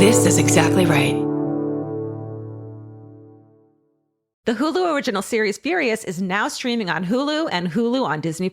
This is exactly right. The Hulu original series Furious is now streaming on Hulu and Hulu on Disney+.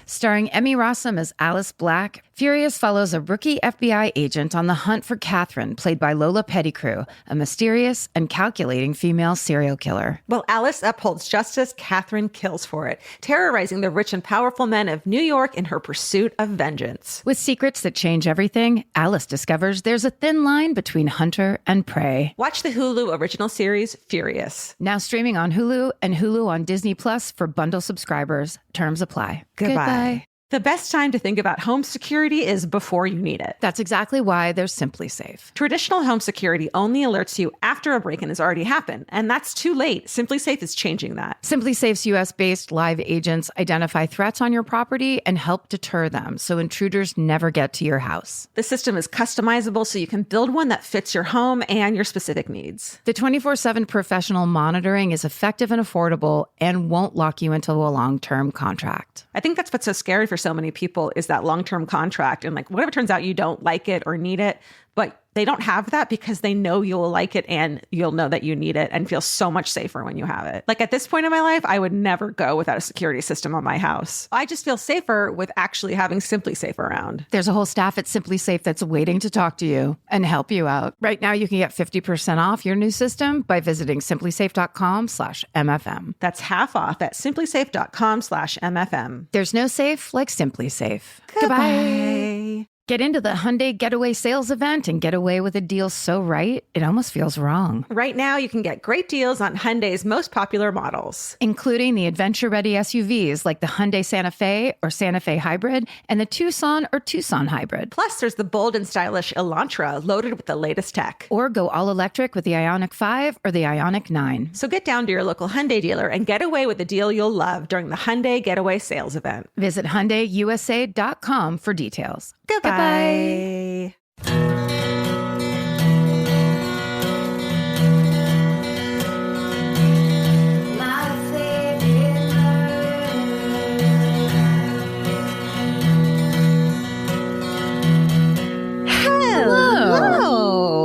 Starring Emmy Rossum as Alice Black, Furious follows a rookie FBI agent on the hunt for Catherine, played by Lola Pettigrew, a mysterious and calculating female serial killer. While Alice upholds justice, Catherine kills for it, terrorizing the rich and powerful men of New York in her pursuit of vengeance. With secrets that change everything, Alice discovers there's a thin line between hunter and prey. Watch the Hulu original series Furious. Now streaming on Hulu and Hulu on Disney Plus for bundle subscribers. Terms apply. Goodbye. The best time to think about home security is before you need it. That's exactly why there's Simply Safe. Traditional home security only alerts you after a break-in has already happened, and that's too late. Simply Safe is changing that. Simply Safe's US-based live agents identify threats on your property and help deter them so intruders never get to your house. The system is customizable so you can build one that fits your home and your specific needs. The 24/7 professional monitoring is effective and affordable and won't lock you into a long-term contract. I think that's what's so scary for so many people is that long-term contract. And like, what if it turns out you don't like it or need it, but they don't have that because they know you'll like it and you'll know that you need it and feel so much safer when you have it. Like at this point in my life, I would never go without a security system on my house. I just feel safer with actually having Simply Safe around. There's a whole staff at Simply Safe that's waiting to talk to you and help you out. Right now, you can get 50% off your new system by visiting simplysafe.com/MFM. That's half off at simplysafe.com/MFM. There's no safe like Simply Safe. Goodbye. Get into the Hyundai Getaway Sales Event and get away with a deal so right, it almost feels wrong. Right now, you can get great deals on Hyundai's most popular models, including the adventure-ready SUVs like the Hyundai Santa Fe or Santa Fe Hybrid and the Tucson or Tucson Hybrid. Plus, there's the bold and stylish Elantra loaded with the latest tech. Or go all-electric with the Ioniq 5 or the Ioniq 9. So get down to your local Hyundai dealer and get away with a deal you'll love during the Hyundai Getaway Sales Event. Visit HyundaiUSA.com for details. Goodbye. Hello.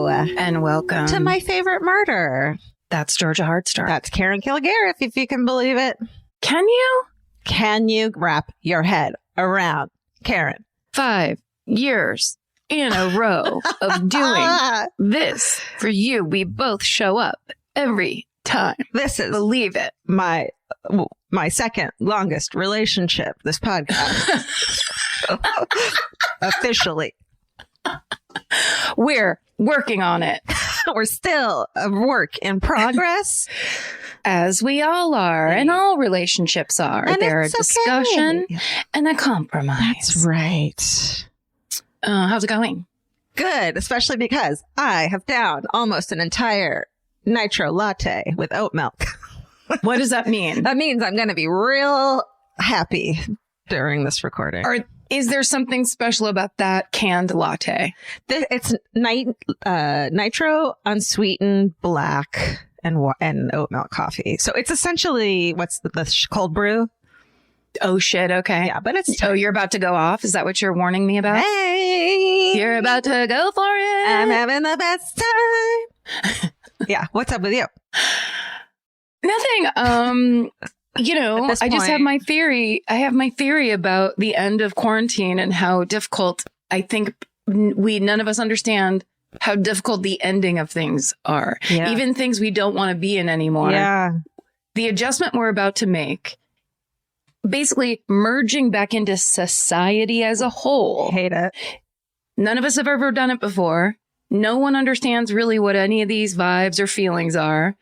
And welcome to my favorite murder. That's Georgia Hardstark. That's Karen Kilgariff, if you can believe it. Can you? Can you wrap your head around Karen? 5 years in a row of doing this for you. We both show up every time. This is, believe it, my second longest relationship, this podcast. Officially. We're working on it. We're still a work in progress. As we all are, and all relationships are. And they're a it's discussion and a compromise. That's right. How's it going? Good, especially because I have downed almost an entire nitro latte with oat milk. What does that mean? That means I'm going to be real happy during this recording. Or is there something special about that canned latte? It's nitro unsweetened black and oat milk coffee. So it's essentially what's the cold brew. Oh, shit. Okay. Yeah, but it's... Oh, you're about to go off? Is that what you're warning me about? Hey! You're about to go for it. I'm having the best time. Yeah. What's up with you? Nothing. I just have my theory. I have my theory about the end of quarantine and how difficult I think none of us understand how difficult the ending of things are. Yeah. Even things we don't want to be in anymore. Yeah. The adjustment we're about to make, basically merging back into society as a whole. Hate it. None of us have ever done it before. No one understands really what any of these vibes or feelings are.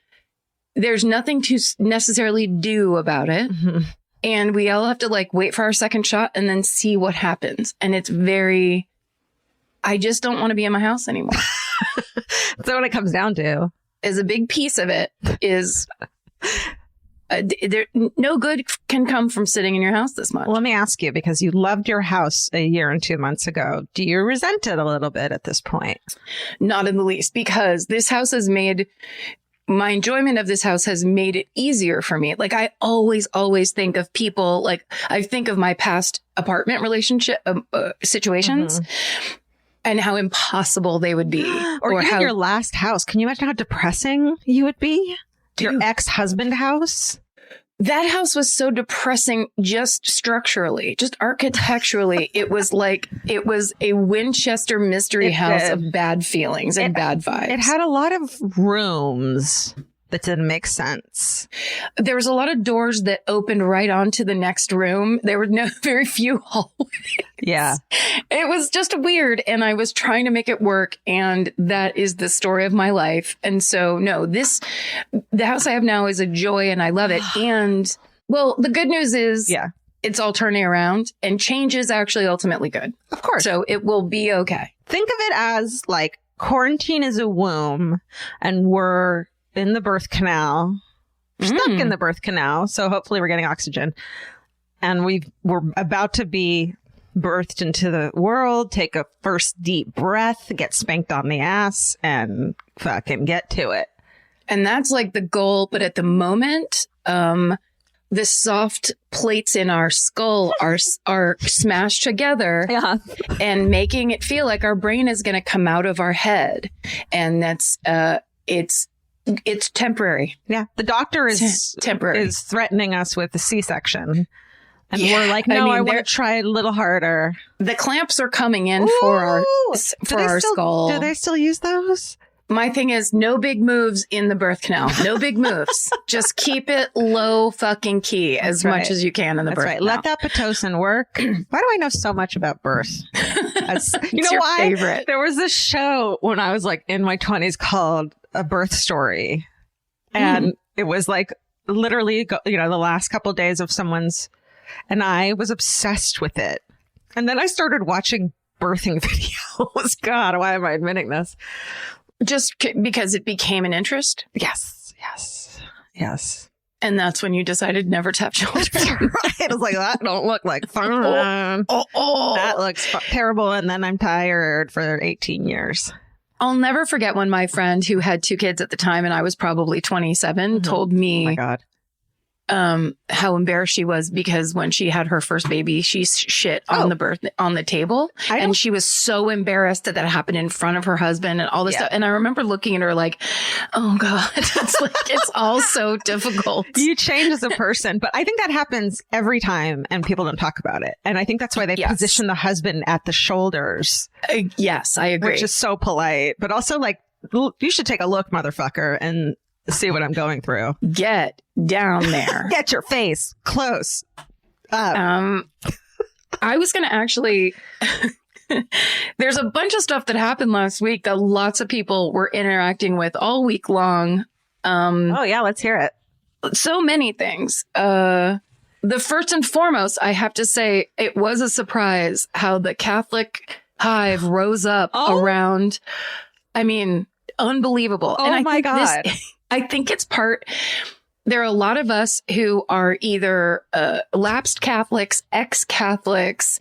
There's nothing to necessarily do about it. Mm-hmm. And we all have to wait for our second shot and then see what happens. And it's I just don't want to be in my house anymore. So what it comes down to is a big piece of it is no good can come from sitting in your house this much. Well, let me ask you, because you loved your house a year and 2 months ago. Do you resent it a little bit at this point? Not in the least, because this house has made my enjoyment of this house has made it easier for me. I always think of people, I think of my past apartment relationship situations. Mm-hmm. and how impossible they would be. Or even how your last house. Can you imagine how depressing you would be? Your Dude. ex-husband house? that house was so depressing just structurally, just architecturally. It was a Winchester mystery house of bad feelings and bad vibes. It had a lot of rooms that didn't make sense. There was a lot of doors that opened right onto the next room. There were very few hallways. Yeah. It was just weird. And I was trying to make it work. And that is the story of my life. And so, no, the house I have now is a joy and I love it. And well, the good news is it's all turning around and change is actually ultimately good. Of course. So it will be okay. Think of it as like quarantine is a womb and we're in the birth canal. We're stuck in the birth canal. So hopefully we're getting oxygen. And we're about to be birthed into the world, take a first deep breath, get spanked on the ass, and fucking get to it. And that's like the goal. But at the moment, the soft plates in our skull are smashed together and making it feel like our brain is going to come out of our head. And that's, it's temporary. Yeah. The doctor is temporary. Is threatening us with a C-section. And we're like, no, I want to try a little harder. The clamps are coming in for our skull. Do they still use those? My thing is no big moves in the birth canal. No big moves. Just keep it low fucking key as much as you can in the birth canal. Let that Pitocin work. Why do I know so much about birth? You know why? Favorite. There was this show when I was like in my 20s called A Birth Story. And it was like literally, the last couple of days of someone's, and I was obsessed with it. And then I started watching birthing videos. God, why am I admitting this? Just because it became an interest? Yes. And that's when you decided never to have children. Right. I was like, that don't look like fun. That looks terrible. And then I'm tired for 18 years. I'll never forget when my friend who had 2 kids at the time, and I was probably 27, told me, oh my God, how embarrassed she was because when she had her first baby, she shit on the table. And she was so embarrassed that happened in front of her husband and all this stuff. And I remember looking at her like, oh God, it's all so difficult. You change as a person, but I think that happens every time and people don't talk about it. And I think that's why they position the husband at the shoulders. Yes, I agree. Which is so polite, but also like, you should take a look, motherfucker, and see what I'm going through. Get down there. Get your face close up. I was going to actually, there's a bunch of stuff that happened last week that lots of people were interacting with all week long. Oh yeah, let's hear it. So many things. The first and foremost, I have to say, it was a surprise how the Catholic hive rose up around. I mean, unbelievable. Oh, and my God. I think it's there are a lot of us who are either lapsed Catholics, ex-Catholics,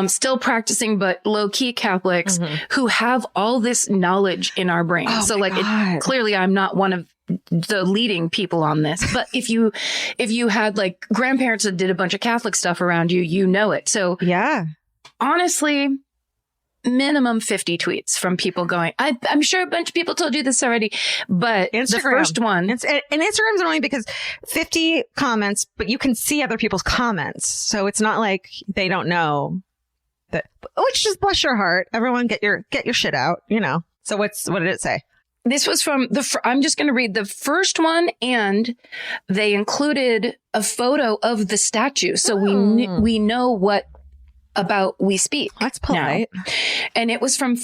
still practicing but low-key Catholics who have all this knowledge in our brains. Oh, so clearly I'm not one of the leading people on this. But if you had like grandparents that did a bunch of Catholic stuff around you, you know it. So yeah, honestly, minimum 50 tweets from people going, I'm sure a bunch of people told you this already, but Instagram. The first one. And Instagram's annoying because 50 comments, but you can see other people's comments. So it's not like they don't know that, which just bless your heart. Everyone get your shit out, So what did it say? This was from I'm just going to read the first one, and they included a photo of the statue. So we know what about we speak. That's polite. Now. And it was from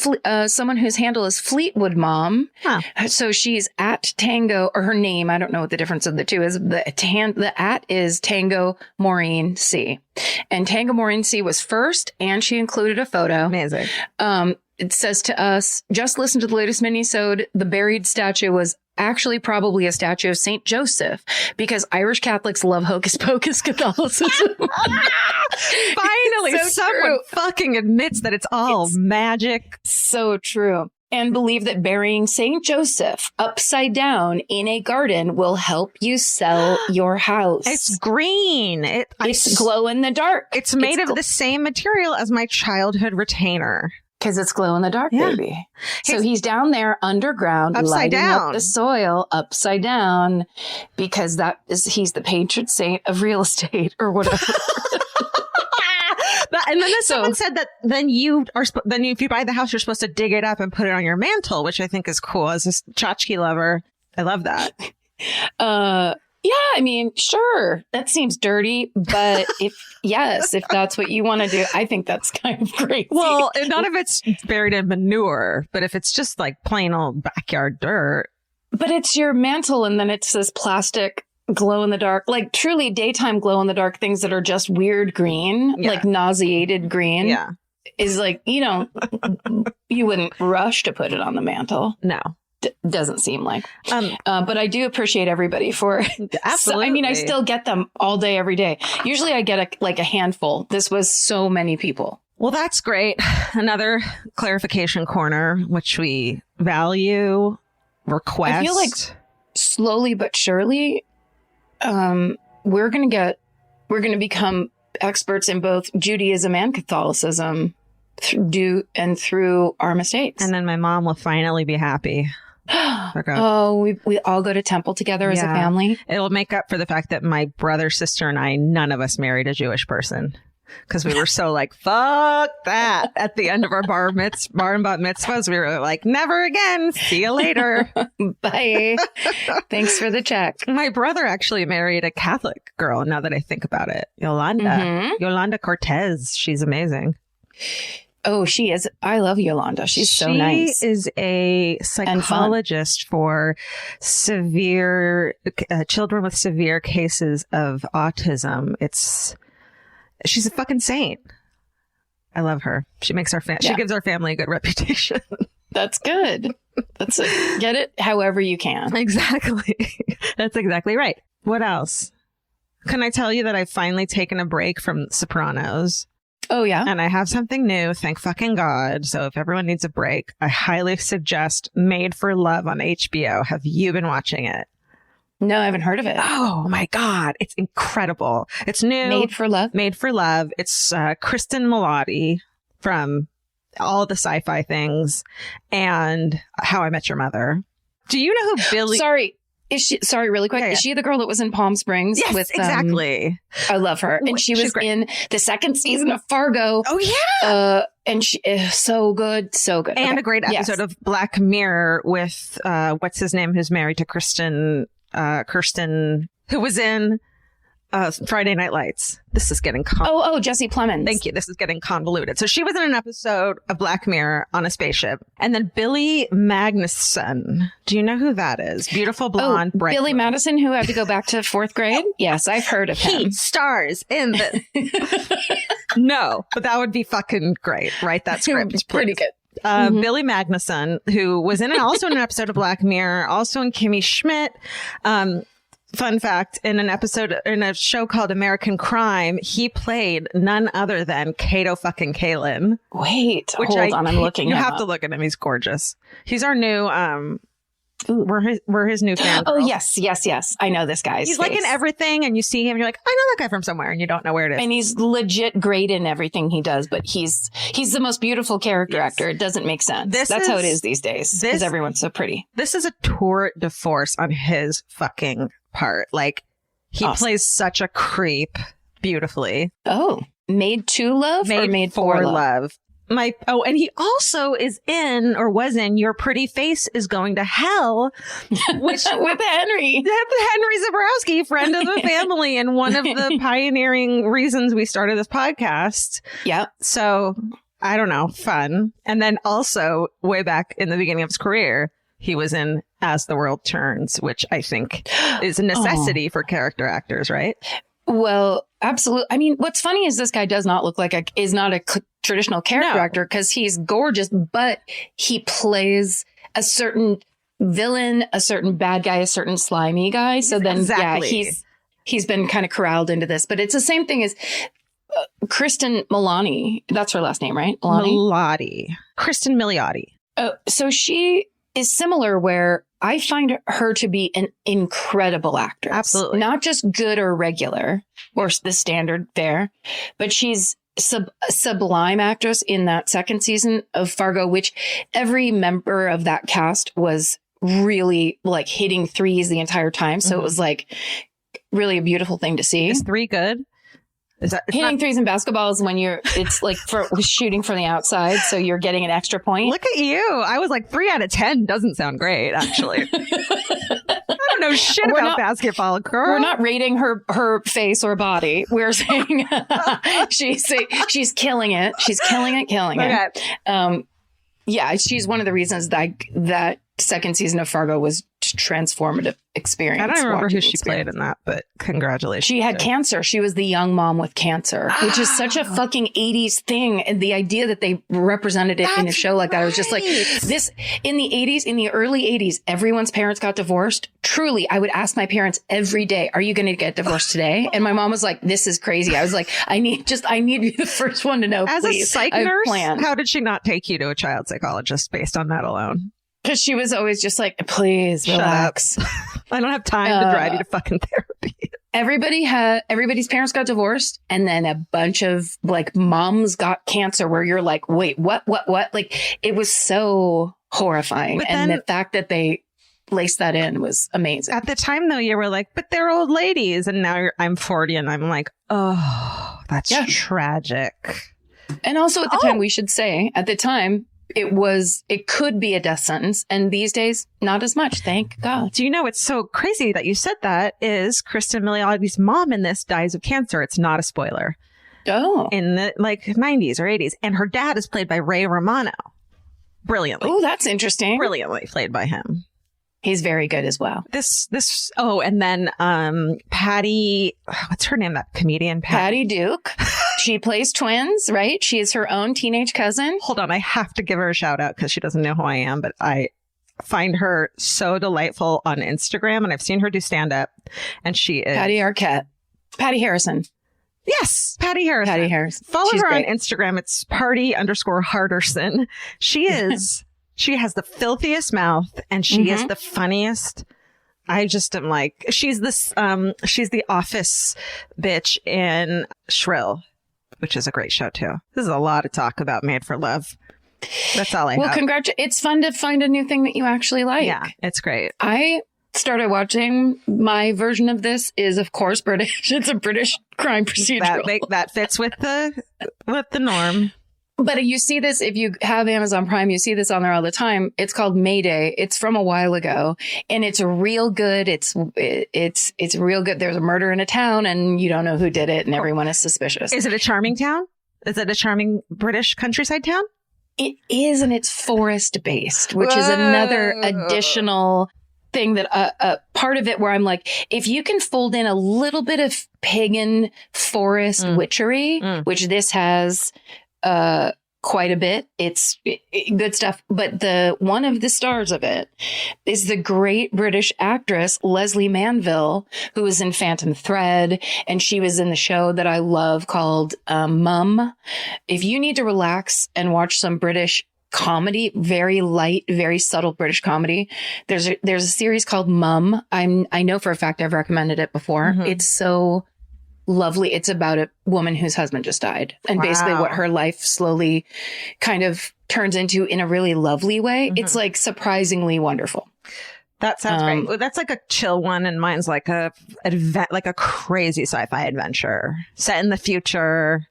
someone whose handle is Fleetwood Mom. Huh. So she's at Tango, or her name, I don't know what the difference of the two is. The at is Tango Maureen C. And Tango Maureen C was first, and she included a photo. Amazing. It says to us, just listen to the latest mini-sode. The buried statue was actually probably a statue of Saint Joseph because Irish Catholics love hocus pocus Catholicism. Finally, someone fucking admits that it's all magic. So true. And believe that burying Saint Joseph upside down in a garden will help you sell your house. It's green. It's glow in the dark. It's made of the same material as my childhood retainer. Because it's glow in the dark, Yeah. baby. So he's down there underground, Upside lighting down. up the soil upside down, because he's the patron saint of real estate or whatever. And then someone said that then if you buy the house, you're supposed to dig it up and put it on your mantle, which I think is cool. As a tchotchke lover, I love that. Yeah, I mean, sure, that seems dirty, but if that's what you want to do, I think that's kind of crazy. Well, none of it's buried in manure, but if it's just like plain old backyard dirt. But it's your mantle, and then it's this plastic glow in the dark, like truly daytime glow in the dark things that are just weird green, like nauseated green. Yeah. Is like, you wouldn't rush to put it on the mantle. No. Doesn't seem like. But I do appreciate everybody for. Absolutely. I mean, I still get them all day, every day. Usually I get a handful. This was so many people. Well, that's great. Another clarification corner, which we value, request. I feel like slowly but surely, we're going to become experts in both Judaism and Catholicism through our mistakes. And then my mom will finally be happy. Oh, we all go to temple together as a family. It'll make up for the fact that my brother, sister, and I, none of us married a Jewish person. Because we were so like, fuck that. At the end of our bar and bat mitzvahs, we were like, never again. See you later. Bye. Thanks for the check. My brother actually married a Catholic girl, now that I think about it. Yolanda. Mm-hmm. Yolanda Cortez. She's amazing. Oh, she is. I love Yolanda. She's so nice. She is a psychologist for severe children with severe cases of autism. She's a fucking saint. I love her. She makes she gives our family a good reputation. That's good. Get it however you can. Exactly. That's exactly right. What else? Can I tell you that I've finally taken a break from Sopranos? Oh, yeah. And I have something new. Thank fucking God. So if everyone needs a break, I highly suggest Made for Love on HBO. Have you been watching it? No, I haven't heard of it. Oh my God. It's incredible. It's new. Made for Love. Made for Love. It's Kristen Milotti from all the sci-fi things and How I Met Your Mother. Do you know who Billy... Sorry, really quick. Yeah. Is she the girl that was in Palm Springs? Yes, with, exactly. I love her. And she was in the second season of Fargo. Oh, yeah. And she is so good. So good. And a great episode of Black Mirror with, what's his name, who's married to Kirsten, who was in Friday Night Lights. This is getting Jesse Plemons. Thank you. This is getting convoluted. So she was in an episode of Black Mirror on a spaceship. And then Billy Magnuson. Do you know who that is? Beautiful blonde. Bright Billy blonde. Madison, who had to go back to fourth grade? Yes, I've heard of him. He stars in this. No, but that would be fucking great. Write that script. Pretty good. Billy Magnuson, who was also in an episode of Black Mirror, also in Kimmy Schmidt. Fun fact, in a show called American Crime, he played none other than Kato fucking Kalin. Wait, hold on, I'm looking. You have to look at him. He's gorgeous. He's our new, we're his new fan. Oh, yes. I know this guy. He's like in everything, and you see him, and you're like, I know that guy from somewhere, and you don't know where it is. And he's legit great in everything he does, but he's the most beautiful character actor. It doesn't make sense. That's how it is these days, because everyone's so pretty. This is a tour de force on his fucking part. Like, he plays such a creep beautifully. Oh, Made to Love or Made for Love? And he also was in Your Pretty Face is Going to Hell, which with Henry Zabrowski, friend of the family, and one of the pioneering reasons we started this podcast. Yeah. So I don't know, fun. And then also way back in the beginning of his career, he was in As the World Turns, which I think is a necessity for character actors, right? Well, absolutely. I mean, what's funny is this guy does not look like is not a traditional character actor, because he's gorgeous, but he plays a certain villain, a certain bad guy, a certain slimy guy. So then, he's been kind of corralled into this. But it's the same thing as Kristen Milani. That's her last name, right? Milotti. Kristen Milioti. Oh, so she is similar, where I find her to be an incredible actress. Absolutely. Not just good or regular or the standard fare, but she's sublime actress in that second season of Fargo, which every member of that cast was really like hitting threes the entire time. So it was like really a beautiful thing to see. Is 3 good? Is that hitting threes in basketball is when it's like for shooting from the outside. So you're getting an extra point. Look at you. I was like 3 out of 10 doesn't sound great, actually. I don't know shit about basketball, girl. We're not rating her face or body. We're saying she's killing it. She's killing it. Yeah, she's one of the reasons that second season of Fargo was transformative experience. I don't remember who she played in that, but congratulations. She had cancer. She was the young mom with cancer, which is such a fucking 80s thing. And the idea that they represented it in a show like that, I was just like, this in the 80s, in the early 80s, everyone's parents got divorced. Truly, I would ask my parents every day, are you going to get divorced today? And my mom was like, this is crazy. I was like, I need to be the first one to know. As please. a psych nurse, how did she not take you to a child psychologist based on that alone? Because she was always just like, please relax. I don't have time to drive you to fucking therapy. Everybody's parents got divorced. And then a bunch of like moms got cancer where you're like, wait, what? Like it was so horrifying. And the fact that they laced that in was amazing. At the time, though, you were like, but they're old ladies. And now I'm 40 and I'm like, oh, that's tragic. And also at the time, we should say at the time, it could be a death sentence. And these days, not as much. Thank God. Do you know what's so crazy that you said that is Kristen Miliotti's mom in this dies of cancer. It's not a spoiler. Oh. In the 90s or 80s. And her dad is played by Ray Romano. Brilliantly. Oh, that's interesting. Brilliantly played by him. He's very good as well. And then Patty, what's her name? That comedian? Patty Duke. She plays twins, right? She is her own teenage cousin. Hold on. I have to give her a shout out because she doesn't know who I am, but I find her so delightful on Instagram and I've seen her do stand up and she is Patty Arquette. Patty Harrison. Yes. Patty Harrison. Follow her on Instagram. It's Party_Harderson. She has the filthiest mouth and she is the funniest. I just am like, she's the office bitch in Shrill, which is a great show too. This is a lot of talk about Made for Love. That's all I have. Well, it's fun to find a new thing that you actually like. Yeah, it's great. I started watching, my version of this is of course British. It's a British crime procedural. That fits with the norm. But you see this, if you have Amazon Prime, you see this on there all the time. It's called Mayday. It's from a while ago and it's real good. It's real good. There's a murder in a town and you don't know who did it and everyone is suspicious. Is it a charming town? Is it a charming British countryside town? It is, and it's forest based, which is another additional thing that a part of it where I'm like, if you can fold in a little bit of pagan forest witchery, which this has quite a bit. It's good stuff. But one of the stars of it is the great British actress, Leslie Manville, who was in Phantom Thread. And she was in the show that I love called Mum. If you need to relax and watch some British comedy, very light, very subtle British comedy, there's a series called Mum. I know for a fact I've recommended it before. It's so lovely. It's about a woman whose husband just died and basically what her life slowly kind of turns into in a really lovely way. It's like surprisingly wonderful. That sounds great. Well, that's like a chill one. And mine's like a crazy sci-fi adventure set in the future.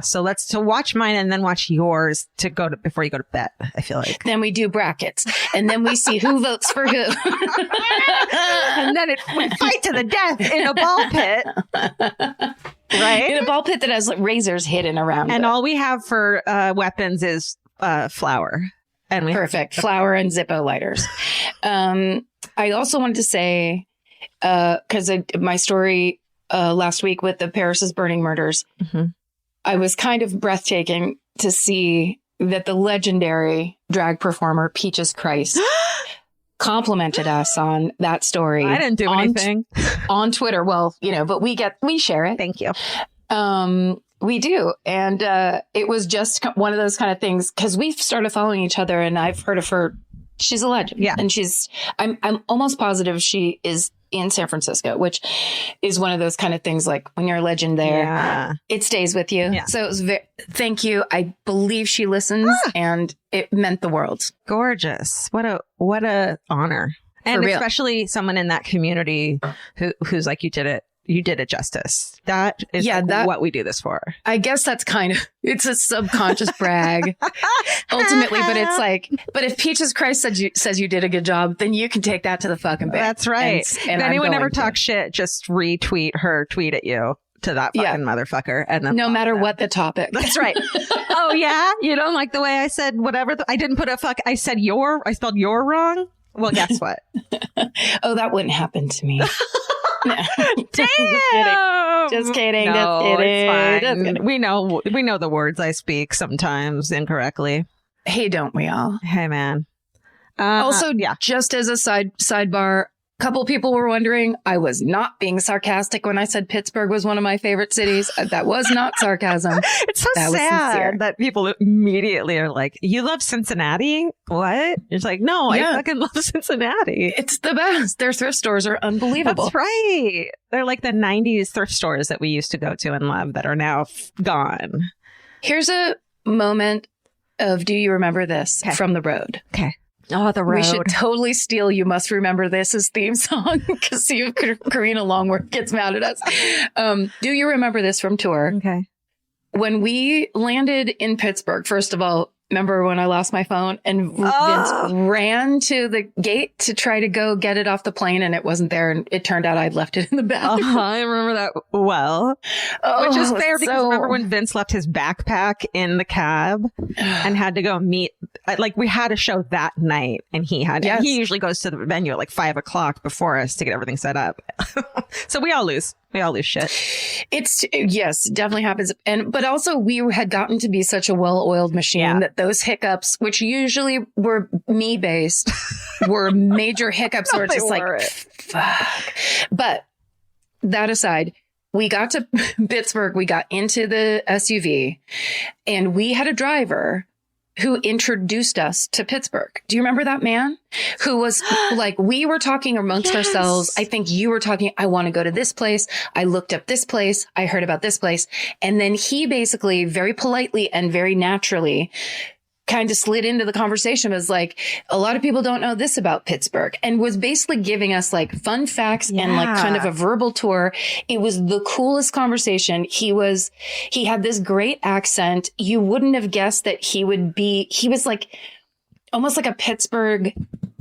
So let's watch mine and then watch yours before you go to bed. I feel like then we do brackets and then we see who votes for who. And then we fight to the death in a ball pit. Right? In a ball pit that has razors hidden around and it. all we have for weapons is flour. And perfect. Flour and Zippo lighters. I also wanted to say, because my story last week with the Paris is Burning murders, I was kind of breathtaking to see that the legendary drag performer Peaches Christ complimented us on that story. I didn't do anything on Twitter. Well, but we share it. Thank you. We do. And it was just one of those kind of things because we've started following each other and I've heard of her She's a legend. Yeah. And I'm almost positive she is in San Francisco, which is one of those kind of things like when you're a legend there, it stays with you. Yeah. So it was thank you. I believe she listens and it meant the world. Gorgeous. What a honor. And especially someone in that community who's like, you did it justice. That is what we do this for. I guess that's it's a subconscious brag ultimately, but it's like, but if Peaches Christ says you did a good job, then you can take that to the fucking bank. That's right. And if anyone ever talks shit, just retweet her tweet at you to that fucking motherfucker. And then no matter what the topic. That's right. Oh yeah? You don't like the way I said whatever? I didn't put a fuck. I said I spelled your wrong. Well, guess what? Oh, that wouldn't happen to me. No. Damn! Just kidding. No, it's fine. We know the words I speak sometimes incorrectly. Hey, don't we all? Hey, man. Also, just as a sidebar, a couple people were wondering, I was not being sarcastic when I said Pittsburgh was one of my favorite cities. That was not sarcasm. It's so sad that people immediately are like, you love Cincinnati? What? It's like, no, I fucking love Cincinnati. It's the best. Their thrift stores are unbelievable. That's right. They're like the 90s thrift stores that we used to go to and love that are now gone. Here's a moment of Do You Remember This from The Road. Okay. Oh, The Road. We should totally steal You Must Remember This as theme song because Karina Longworth gets mad at us. Do you remember this from tour? Okay. When we landed in Pittsburgh, first of all, remember when I lost my phone and Vince ran to the gate to try to go get it off the plane and it wasn't there. And it turned out I'd left it in the bathroom. I remember that well, which is fair because remember when Vince left his backpack in the cab and had to go meet, like we had a show that night and he usually goes to the venue at like 5 o'clock before us to get everything set up. So we all lose. We all lose shit. Yes, definitely happens. But also we had gotten to be such a well-oiled machine that those hiccups, which usually were me based, were major hiccups where it's just like, fuck. But that aside, we got to Pittsburgh, we got into the SUV and we had a driver who introduced us to Pittsburgh. Do you remember that man who was like, we were talking amongst ourselves. I think you were talking, I want to go to this place. I looked up this place. I heard about this place. And then he basically very politely and very naturally kind of slid into the conversation, was like, a lot of people don't know this about Pittsburgh, and was basically giving us like fun facts and like kind of a verbal tour. It was the coolest conversation. He had this great accent. You wouldn't have guessed that he was like almost like a Pittsburgh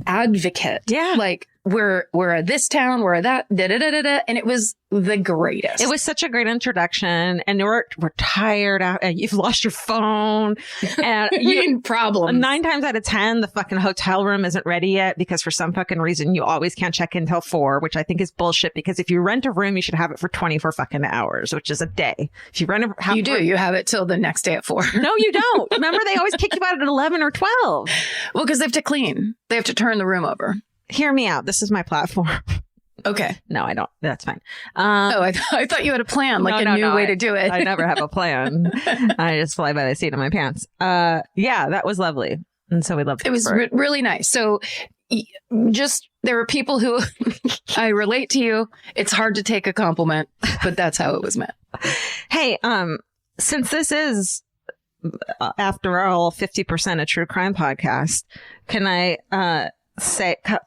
advocate. Yeah. Like we're this town, we're that, and it was the greatest. It was such a great introduction, and we're tired out. You've lost your phone, and you problems. 9 times out of 10, the fucking hotel room isn't ready yet because for some fucking reason you always can't check in till 4, which I think is bullshit. Because if you rent a room, you should have it for 24 fucking hours, which is a day. If you rent you have it till the next day at 4. No, you don't. Remember, they always kick you out at 11 or 12. Well, because they have to clean. They have to turn the room over. Hear me out. This is my platform. Okay. No, I don't. That's fine. I thought you had a plan, like a new way to do it. I never have a plan. I just fly by the seat of my pants. Yeah, that was lovely. And so we loved it. It was really nice. So just, there were people who I relate to you. It's hard to take a compliment, but that's how it was meant. Hey, since this is, after all, 50% a true crime podcast, can I,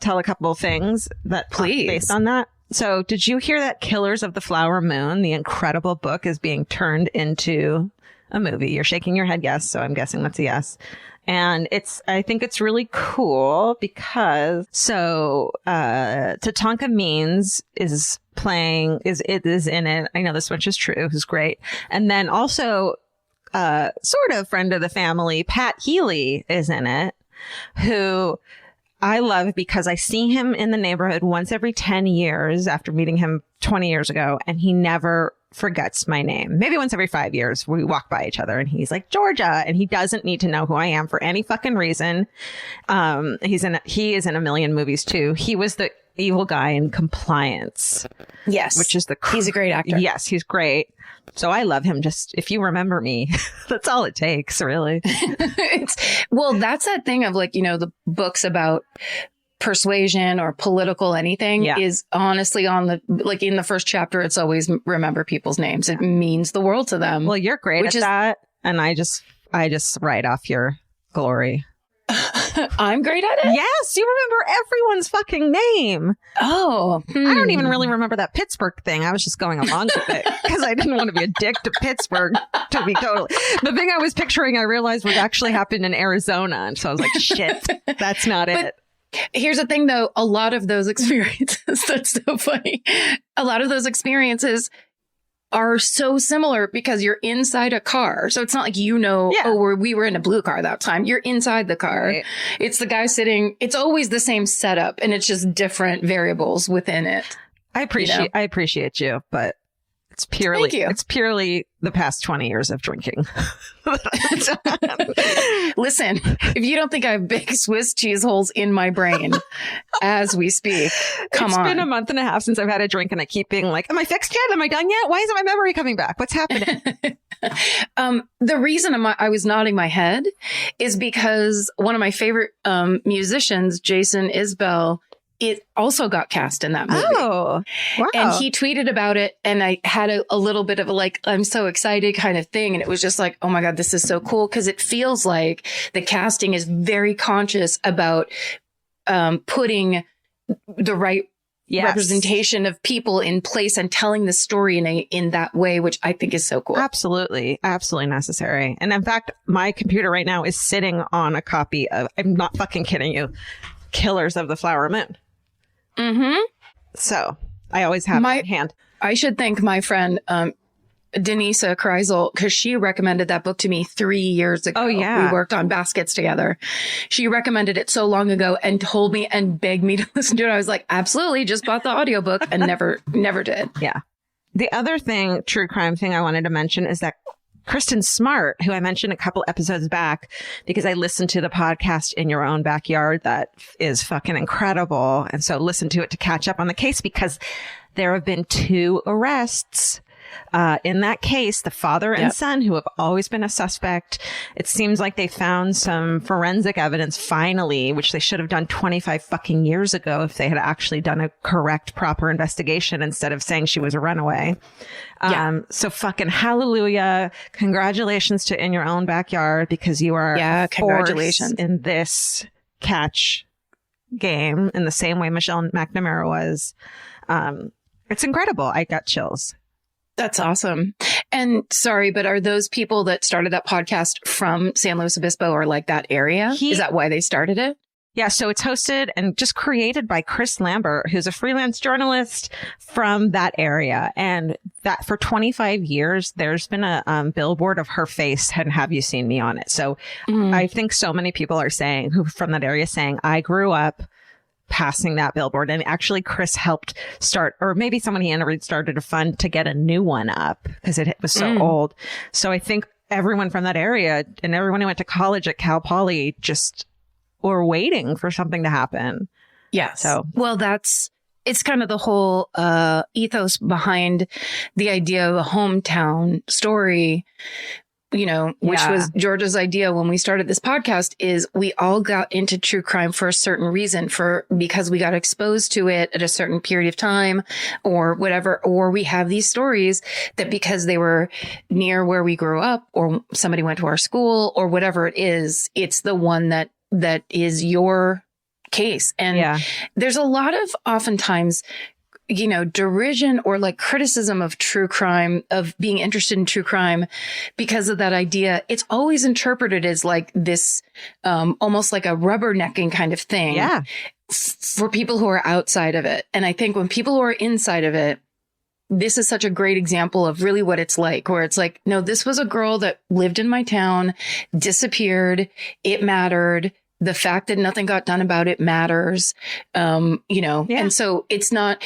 tell a couple of things that please based on that. So did you hear that Killers of the Flower Moon, the incredible book, is being turned into a movie? You're shaking your head yes, so I'm guessing that's a yes. And I think it's really cool because Tatanka Means is in it. I know this much is true, who's great. And then also sort of friend of the family, Pat Healy is in it, who I love because I see him in the neighborhood once every 10 years after meeting him 20 years ago, and he never forgets my name. Maybe once every 5 years we walk by each other and he's like, Georgia, and he doesn't need to know who I am for any fucking reason. He is in a million movies too. He was evil guy in Compliance. Yes. Which is he's a great actor. Yes, he's great. So I love him. Just if you remember me, that's all it takes, really. That's that thing of like, the books about persuasion or political anything is honestly on in the first chapter, it's always remember people's names. It means the world to them. Well, you're great at that. And I just write off your glory. I'm great at it? Yes, you remember everyone's fucking name. Oh. I don't even really remember that Pittsburgh thing. I was just going along with it because I didn't want to be a dick to Pittsburgh, to be totally. The thing I was picturing, I realized would actually happen in Arizona. And so I was like, shit, that's not it. Here's the thing, though. A lot of those experiences, that's so funny. A lot of those experiences are so similar because you're inside a car. So it's not like, we were in a blue car that time. You're inside the car. Right. It's the guy sitting. It's always the same setup and it's just different variables within it. I appreciate you, but it's purely the past 20 years of drinking. Listen, if you don't think I have big Swiss cheese holes in my brain as we speak, come on. It's been a month and a half since I've had a drink and I keep being like, am I fixed yet? Am I done yet? Why isn't my memory coming back? What's happening? The reason I was nodding my head is because one of my favorite musicians, Jason Isbell, it also got cast in that movie. Oh, wow. And he tweeted about it. And I had a little bit of a I'm so excited kind of thing. And it was just like, oh my God, this is so cool. Because it feels like the casting is very conscious about putting the right representation of people in place and telling the story in that way, which I think is so cool. Absolutely. Absolutely necessary. And in fact, my computer right now is sitting on a copy of, I'm not fucking kidding you, Killers of the Flower Moon. Mm-hmm. So I always have my hand. I should thank my friend, Denisa Kreisel, because she recommended that book to me 3 years ago. Oh, yeah. We worked on baskets together. She recommended it so long ago and told me and begged me to listen to it. I was like, absolutely. Just bought the audiobook and never did. Yeah. The other true crime thing I wanted to mention is that Kristen Smart, who I mentioned a couple episodes back, because I listened to the podcast In Your Own Backyard, that is fucking incredible. And so listen to it to catch up on the case because there have been 2 arrests in that case, the father and son, who have always been a suspect. It seems like they found some forensic evidence finally, which they should have done 25 fucking years ago if they had actually done a correct, proper investigation instead of saying she was a runaway. So fucking hallelujah. Congratulations to In Your Own Backyard because you are congratulations in this catch game in the same way Michelle McNamara was. It's incredible. I got chills. That's awesome. And sorry, but are those people that started that podcast from San Luis Obispo or like that area? Is that why they started it? Yeah. So it's hosted and just created by Chris Lambert, who's a freelance journalist from that area. And that for 25 years, there's been a billboard of her face and Have You Seen Me on it. So I think so many people are saying who from that area saying, I grew up passing that billboard. And actually Chris helped start, or maybe someone he interviewed started a fund to get a new one up because it was so old. So I think everyone from that area and everyone who went to college at Cal Poly just were waiting for something to happen. Yeah. So, well, it's kind of the whole ethos behind the idea of a hometown story, which was Georgia's idea when we started this podcast, is we all got into true crime for a certain reason, because we got exposed to it at a certain period of time or whatever, or we have these stories that because they were near where we grew up or somebody went to our school or whatever it is, it's the one that is your case. And there's a lot of oftentimes derision or like criticism of true crime, of being interested in true crime because of that idea. It's always interpreted as like this, almost like a rubbernecking kind of thing for people who are outside of it. And I think when people who are inside of it, this is such a great example of really what it's like, where it's like, no, this was a girl that lived in my town, disappeared. It mattered. The fact that nothing got done about it matters, and so it's not,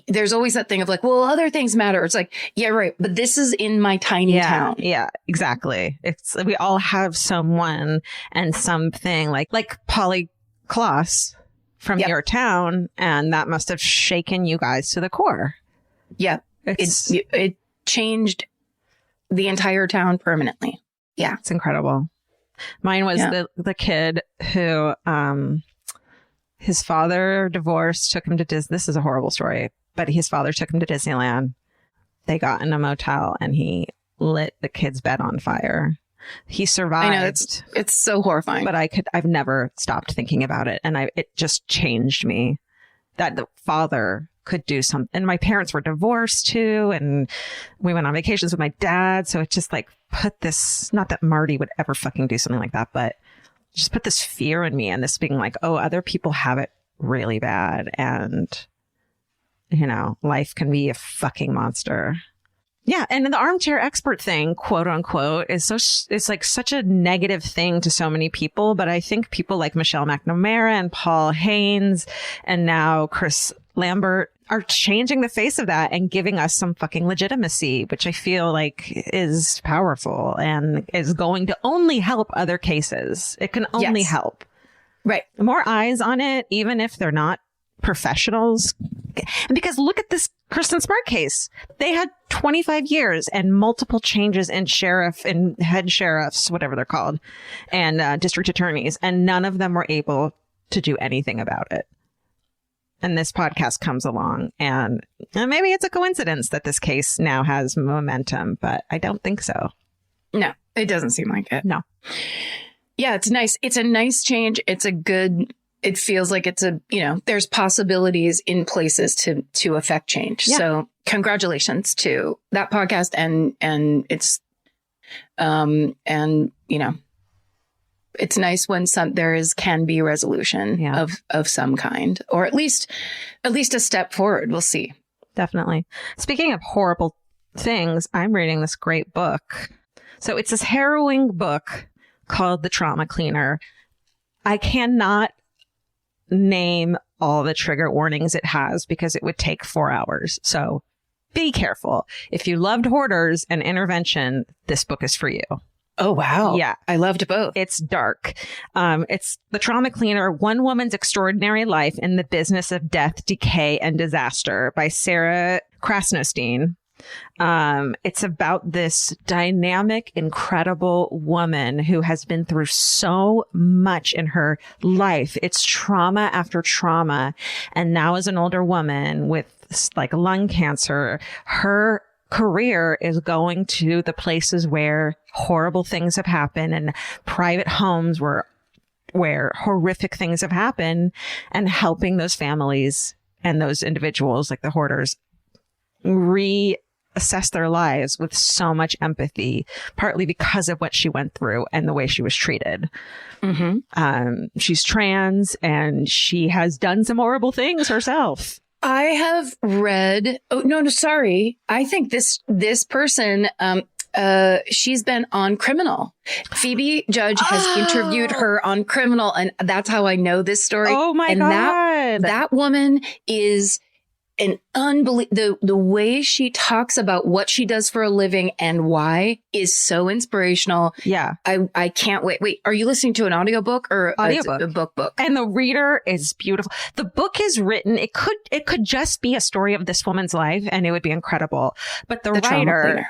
there's always that thing of like, well, other things matter. It's like, yeah, right. But this is in my tiny town. Yeah, exactly. We all have someone and something like Polly Kloss from your town, and that must have shaken you guys to the core. Yeah. It changed the entire town permanently. Yeah. It's incredible. Mine was the kid who his father divorced, took him to Disney. This is a horrible story, but his father took him to Disneyland. They got in a motel and he lit the kid's bed on fire. He survived. I know, it's so horrifying. But I've never stopped thinking about it. And it just changed me that the father could do something. And my parents were divorced too. And we went on vacations with my dad. So it just like put this, not that Marty would ever fucking do something like that, but just put this fear in me and this being like, oh, other people have it really bad. And, you know, life can be a fucking monster. Yeah. And the armchair expert thing, quote unquote, it's like such a negative thing to so many people. But I think people like Michelle McNamara and Paul Haynes and now Chris Lambert are changing the face of that and giving us some fucking legitimacy, which I feel like is powerful and is going to only help other cases. It can only help. Right. More eyes on it, even if they're not professionals. And because look at this Kristen Smart case. They had 25 years and multiple changes in sheriff and head sheriffs, whatever they're called, and district attorneys, and none of them were able to do anything about it. And this podcast comes along and maybe it's a coincidence that this case now has momentum, but I don't think so. No, it doesn't seem like it. No. Yeah, it's nice. It's a nice change. It feels like it's there's possibilities in places to affect change. Yeah. So congratulations to that podcast and it's, it's nice when can be resolution of some kind, or at least a step forward. We'll see. Definitely. Speaking of horrible things, I'm reading this great book. So it's this harrowing book called The Trauma Cleaner. I cannot name all the trigger warnings it has because it would take 4 hours. So be careful. If you loved hoarders and intervention, this book is for you. Oh, wow. Yeah. I loved both. It's dark. It's The Trauma Cleaner, One Woman's Extraordinary Life in the Business of Death, Decay, and Disaster by Sarah Krasnostein. It's about this dynamic, incredible woman who has been through so much in her life. It's trauma after trauma. And now as an older woman with like lung cancer, her career is going to the places where horrible things have happened and private homes where horrific things have happened and helping those families and those individuals like the hoarders reassess their lives with so much empathy, partly because of what she went through and the way she was treated. Mm-hmm. She's trans and she has done some horrible things herself. I have read. Oh, no, sorry. I think this person, she's been on Criminal. Phoebe Judge has interviewed her on Criminal, and that's how I know this story. Oh my God. That woman is an unbelievable. The way she talks about what she does for a living and why is so inspirational. Yeah. I can't wait. Wait, are you listening to an audiobook or a book? And the reader is beautiful. The book is written. It could just be a story of this woman's life and it would be incredible. But the writer,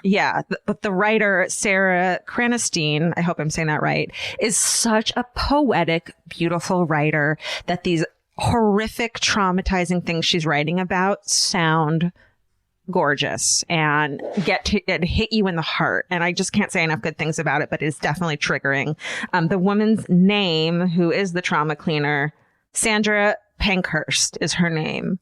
but the writer, Sarah Krasnostein, I hope I'm saying that right, is such a poetic, beautiful writer that these horrific, traumatizing things she's writing about sound gorgeous and hit you in the heart. And I just can't say enough good things about it, but it's definitely triggering. The woman's name, who is the trauma cleaner, Sandra Pankhurst is her name.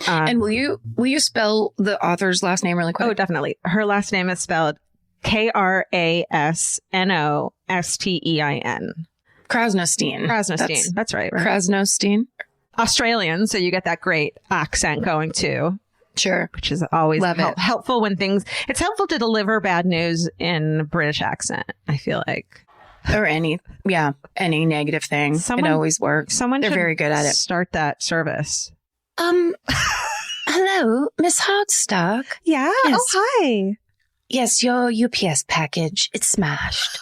And will you spell the author's last name really quick? Oh, definitely. Her last name is spelled Krasnostein. Krasnostein. That's right. Krasnostein. Australian, so you get that great accent going too. Sure. Which is always helpful when it's helpful to deliver bad news in British accent, I feel like. Or any negative thing. It always works. They're very good at it. Start that service. Hello, Miss Hardstock. Yeah. Yes. Oh, hi. Yes, your UPS package. It's smashed.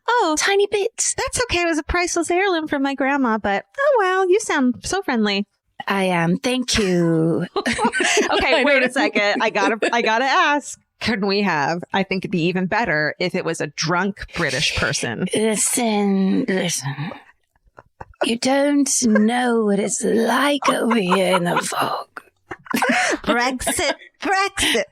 Oh, tiny bits. that's okay. It was a priceless heirloom from my grandma, but oh well, you sound so friendly. I am. Thank you. Okay, wait a second. I gotta ask. Can we have? I think it'd be even better if it was a drunk British person. Listen. You don't know what it's like over here in the fog. Brexit.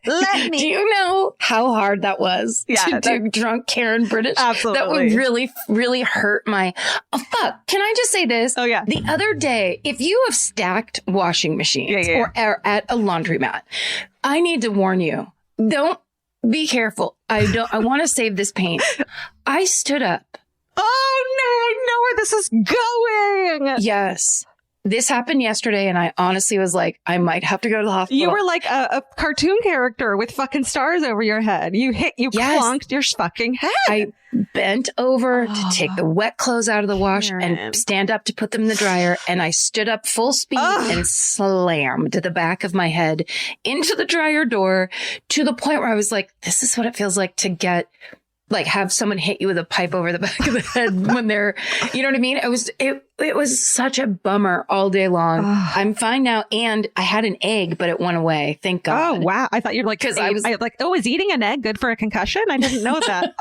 Let me. Do you know how hard that was to do drunk Karen British? Absolutely. That would really, really hurt my... Oh, fuck. Can I just say this? Oh, yeah. The other day, if you have stacked washing machines or are at a laundromat, I need to warn you. Don't be careful. I want to save this paint. I stood up. Oh, no. I know where this is going. Yes. This happened yesterday, and I honestly was like, I might have to go to the hospital. You were like a cartoon character with fucking stars over your head. You clonked your fucking head. I bent over to take the wet clothes out of the wash and stand up to put them in the dryer. And I stood up full speed and slammed the back of my head into the dryer door to the point where I was like, this is what it feels like to get... like have someone hit you with a pipe over the back of the head when they're, you know what I mean? It was such a bummer all day long. I'm fine now. And I had an egg, but it went away. Thank God. Oh, wow. I thought you were like, because I was like, oh, is eating an egg good for a concussion? I didn't know that.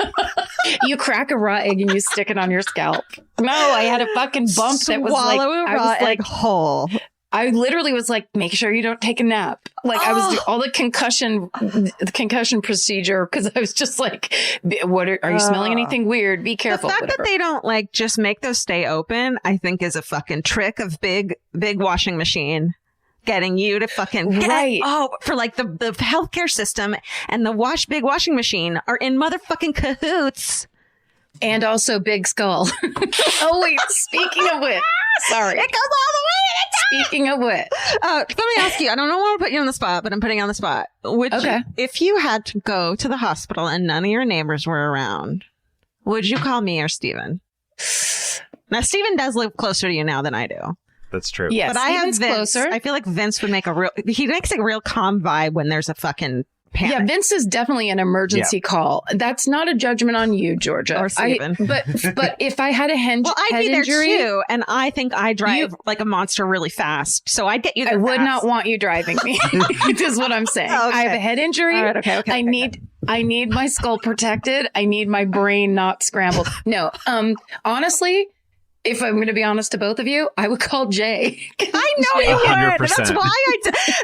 You crack a raw egg and you stick it on your scalp. No, I had a fucking bump that was like, I was like whole. I literally was like, make sure you don't take a nap. Like I was doing all the concussion procedure because I was just like, what are you smelling anything weird? Be careful. The fact that they don't like just make those stay open, I think is a fucking trick of big washing machine getting you to fucking for like the healthcare system and the big washing machine are in motherfucking cahoots. And also Big Skull. Oh, wait. Speaking of which. Sorry. It goes all the way to the top. Speaking of which. Let me ask you. I don't want to put you on the spot, but I'm putting you on the spot. Would you, if you had to go to the hospital and none of your neighbors were around, would you call me or Steven? Now, Steven does live closer to you now than I do. That's true. Yes, but I have Vince. Closer. I feel like Vince would make he makes a real calm vibe when there's a fucking panic. Yeah, Vince is definitely an emergency call. That's not a judgment on you, Georgia. Or Steven. But if I had a head I'd be there injury, too, and I think I drive like a monster really fast, so I'd get you there. I would not want you driving me. Is what I'm saying. Okay. I have a head injury. All right, okay. I need my skull protected. I need my brain not scrambled. No, honestly. If I'm going to be honest to both of you, I would call Jay. I know you 100%. would. That's why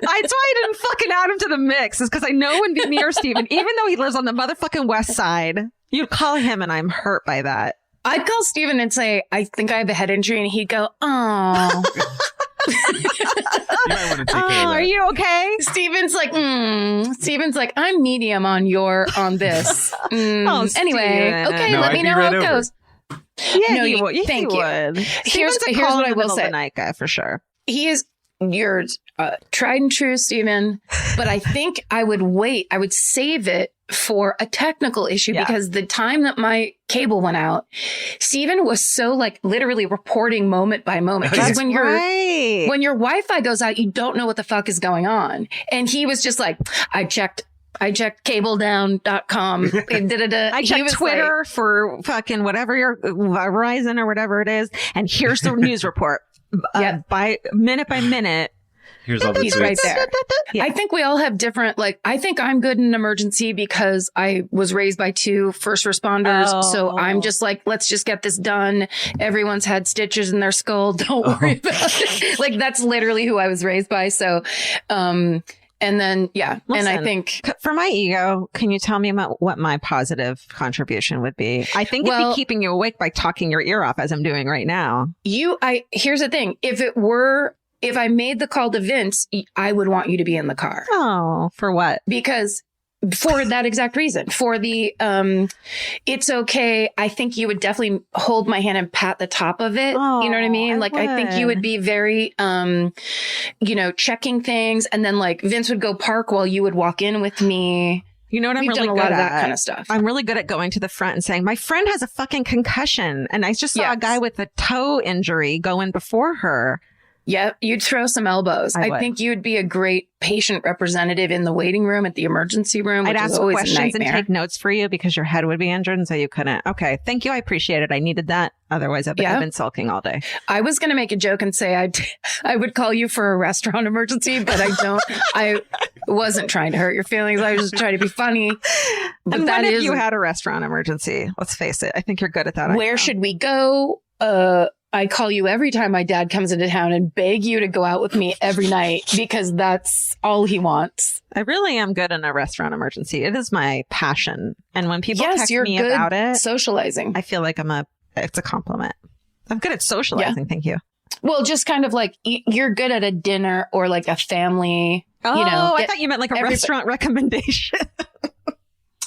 I didn't fucking add him to the mix. Is because I know when me or Steven, even though he lives on the motherfucking west side, you'd call him, and I'm hurt by that. I'd call Steven and say, I think I have a head injury, and he'd go, oh. You might want to take care of that. Are you okay? Steven's like, I'm medium on this. Anyway, okay, No, let me know how it goes. Yeah, no, you would. Thank you. Would. Here's what I will say. Night guy for sure. He is your tried and true, Steven. But I think I would wait. I would save it for a technical issue because the time that my cable went out, Steven was so like literally reporting moment by moment. Because when your Wi-Fi goes out, you don't know what the fuck is going on. And he was just like, I checked cabledown.com. I checked Twitter for fucking whatever your Verizon or whatever it is. And here's the news report by minute. Here's all the He's tweets. right there. Yeah. I think we all have different, I think I'm good in an emergency because I was raised by 2 first responders. Oh. So I'm just like, let's just get this done. Everyone's had stitches in their skull. Don't worry about it. Like, that's literally who I was raised by. So, and then, Listen, and I think for my ego, can you tell me about what my positive contribution would be? I think it'd be keeping you awake by talking your ear off as I'm doing right now. Here's the thing. If I made the call to Vince, I would want you to be in the car. Oh, for what? Because for that exact reason, for the, it's okay. I think you would definitely hold my hand and pat the top of it. Oh, you know what I mean? I think you would be very, checking things. And then Vince would go park while you would walk in with me. You know what I'm We've really done good a lot at? of that kind of stuff. I'm really good at going to the front and saying, my friend has a fucking concussion. And I just saw a guy with a toe injury go in before her. Yep, you'd throw some elbows. I I would. think you'd be a great patient representative in the waiting room at the emergency room, which I'd is ask always a questions and nightmare. take notes for you because your head would be injured and so you couldn't. Okay. Thank you. I appreciate it. I needed that. Otherwise, I've been sulking all day. I was going to make a joke and say I would call you for a restaurant emergency, but I don't. I wasn't trying to hurt your feelings. I was just trying to be funny. But And that what if is, you had a restaurant emergency? Let's face it. I think you're good at that. where should we go? I call you every time my dad comes into town and beg you to go out with me every night because that's all he wants. I really am good in a restaurant emergency. It is my passion. And when people Yes, text you're me good about it, socializing. I feel like it's a compliment. I'm good at socializing. Thank you. Well, just kind of like you're good at a dinner or like a family. Oh, I get thought you meant like a everybody- restaurant recommendation.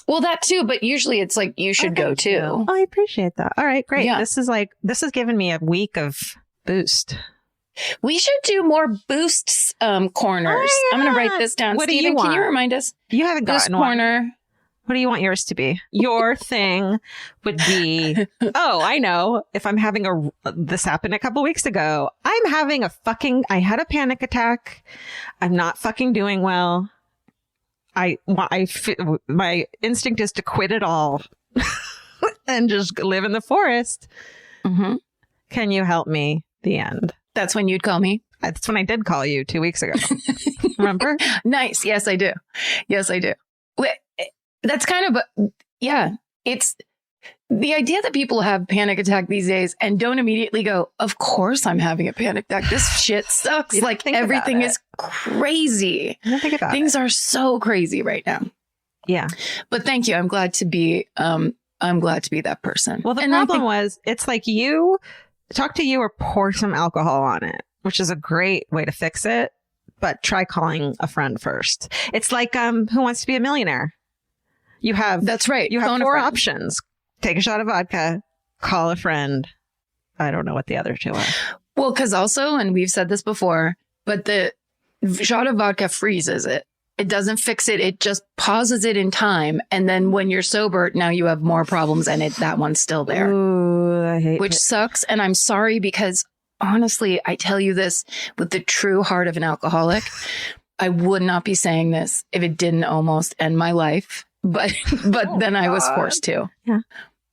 Well, that too, but usually it's like you should go too. Oh, I appreciate that. All right, great. Yeah. This has given me a week of boost. We should do more boosts corners. Oh, I'm going to yeah. write this down. What do you Steven, can you want? remind us? You haven't Boost gotten one. corner. What do you want yours to be? Your thing would be, I know. If I'm having this happened a couple weeks ago. I'm having I had a panic attack. I'm not fucking doing well. My instinct is to quit it all and just live in the forest. Mm-hmm. Can you help me? The end. That's when you'd call me. That's when I did call you 2 weeks ago. Remember? Nice. Yes, I do. Yes, I do. That's kind of, it's the idea that people have panic attack these days and don't immediately go, of course I'm having a panic attack. This shit sucks. You don't Like think about everything it. is crazy. I don't think about Things are so crazy right now. Yeah. But thank you. I'm glad to be that person. Well, the And I problem think- was it's like you talk to you or pour some alcohol on it, which is a great way to fix it. But try calling a friend first. It's like Who Wants to Be a Millionaire? That's right. You have Phone a 4 friend. options. Take a shot of vodka, call a friend. I don't know what the other 2 are. Well, because also, and we've said this before, but the shot of vodka freezes it. It doesn't fix it. It just pauses it in time. And then when you're sober, now you have more problems and that one's still there, Ooh, I hate which it. sucks. And I'm sorry because honestly, I tell you this with the true heart of an alcoholic. I would not be saying this if it didn't almost end my life. But then I was forced to. Yeah.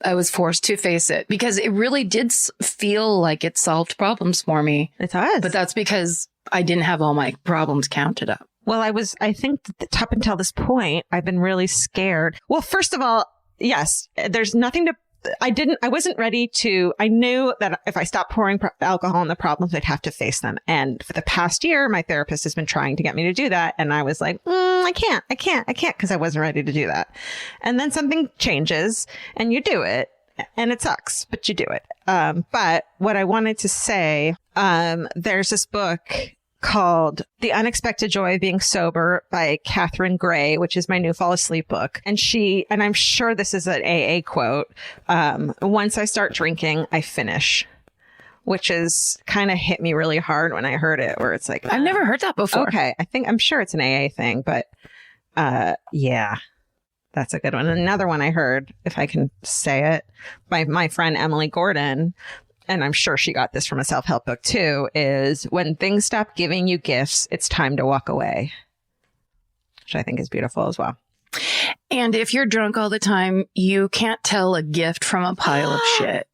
I was forced to face it because it really did feel like it solved problems for me. It does. But that's because I didn't have all my problems counted up. Well, I think that up until this point, I've been really scared. Well, first of all, yes, there's nothing I wasn't ready to, I knew that if I stopped pouring alcohol on the problems, I'd have to face them. And for the past year, my therapist has been trying to get me to do that. And I was like, I can't because I wasn't ready to do that. And then something changes and you do it and it sucks, but you do it. But what I wanted to say, there's this book called The Unexpected Joy of Being Sober by Catherine Gray, which is my new fall asleep book. And I'm sure this is an AA quote. Once I start drinking, I finish, which is kind of hit me really hard when I heard it, where it's like, I've never heard that before. okay, I'm sure it's an AA thing, but, yeah, that's a good one. Another one I heard, if I can say it, by my friend Emily Gordon, and I'm sure she got this from a self-help book too, is when things stop giving you gifts, it's time to walk away, which I think is beautiful as well. And if you're drunk all the time, you can't tell a gift from a pile of shit.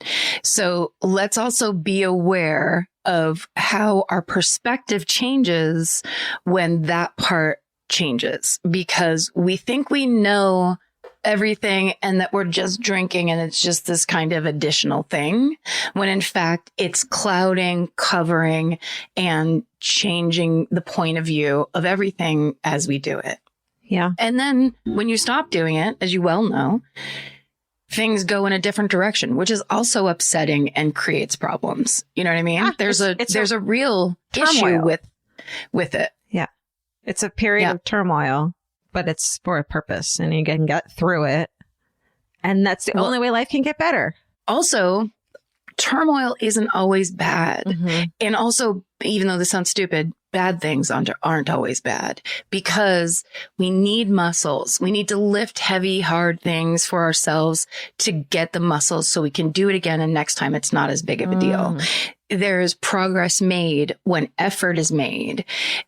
So let's also be aware of how our perspective changes when that part changes, because we think we know everything and that we're just drinking and it's just this kind of additional thing, when in fact it's clouding, covering, and changing the point of view of everything as we do it. Yeah. And then when you stop doing it, as you well know, things go in a different direction, which is also upsetting and creates problems. You know what I mean? Yeah, there's a real turmoil. issue with it. Yeah. It's a period of turmoil, but it's for a purpose and you can get through it. And that's the only way life can get better. Also, turmoil isn't always bad. Mm-hmm. And also, even though this sounds stupid, bad things aren't always bad, because we need muscles. We need to lift heavy, hard things for ourselves to get the muscles so we can do it again. And next time it's not as big of a deal. There is progress made when effort is made,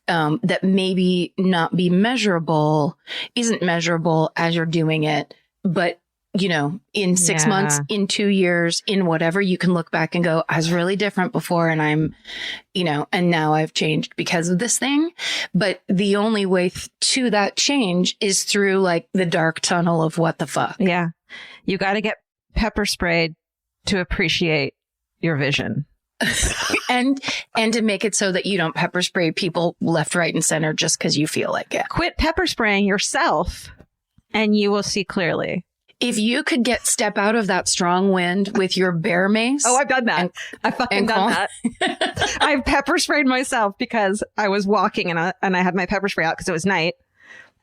that maybe not be measurable, isn't measurable as you're doing it, but you know, in 6 months, in 2 years, in whatever, you can look back and go, I was really different before, and I'm, you know, and now I've changed because of this thing. But the only way to that change is through like the dark tunnel of what the fuck. Yeah. You got to get pepper sprayed to appreciate your vision. and to make it so that you don't pepper spray people left, right, and center just because you feel like it. Quit pepper spraying yourself and you will see clearly. If you could step out of that strong wind with your bear mace. Oh, I've done that. I've fucking done that. I've pepper sprayed myself because I was walking and I had my pepper spray out because it was night.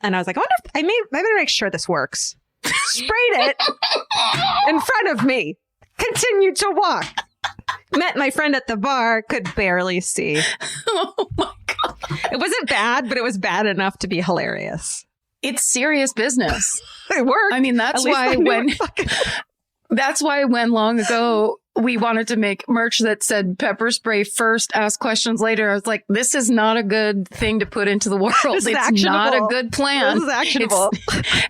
And I was like, I wonder if I better make sure this works. Sprayed it in front of me. Continued to walk. Met my friend at the bar. Could barely see. Oh my God. It wasn't bad, but it was bad enough to be hilarious. It's serious business. It worked. I mean, that's why when long ago we wanted to make merch that said pepper spray first, ask questions later. I was like, this is not a good thing to put into the world. It's not a good plan. This is actionable.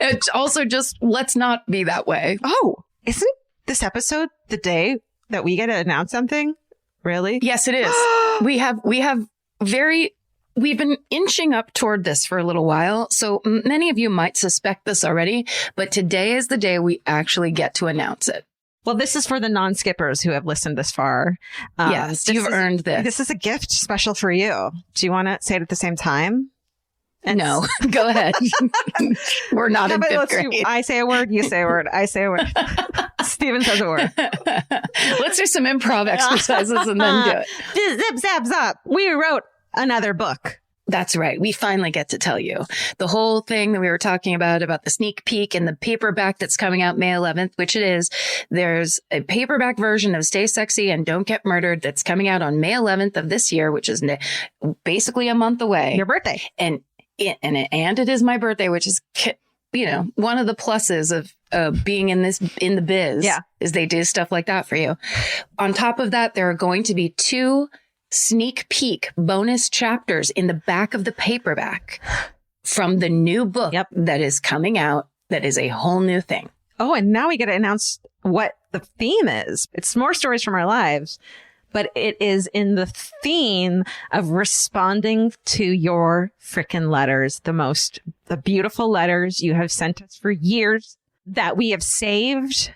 It's also just, let's not be that way. Oh, isn't this episode the day that we get to announce something? Really? Yes, it is. We've been inching up toward this for a little while, so many of you might suspect this already, but today is the day we actually get to announce it. Well, this is for the non-skippers who have listened this far. Yes, you've earned this. This is a gift special for you. Do you want to say it at the same time? No, go ahead. We're not in fifth grade. I say a word, you say a word, I say a word. Steven says a word. Let's do some improv exercises and then do it. Zip, zap, zap. We wrote another book. That's right. We finally get to tell you the whole thing that we were talking about the sneak peek and the paperback that's coming out May 11th, which it is. There's a paperback version of Stay Sexy and Don't Get Murdered that's coming out on May 11th of this year, which is basically a month away. Your birthday. And it is my birthday, which is, you know, one of the pluses of being in the biz. Yeah. Is they do stuff like that for you. On top of that, there are going to be 2 sneak peek bonus chapters in the back of the paperback from the new book that is coming out. That is a whole new thing. Oh, and now we get to announce what the theme is. It's more stories from our lives, but it is in the theme of responding to your frickin' letters, the beautiful letters you have sent us for years that we have saved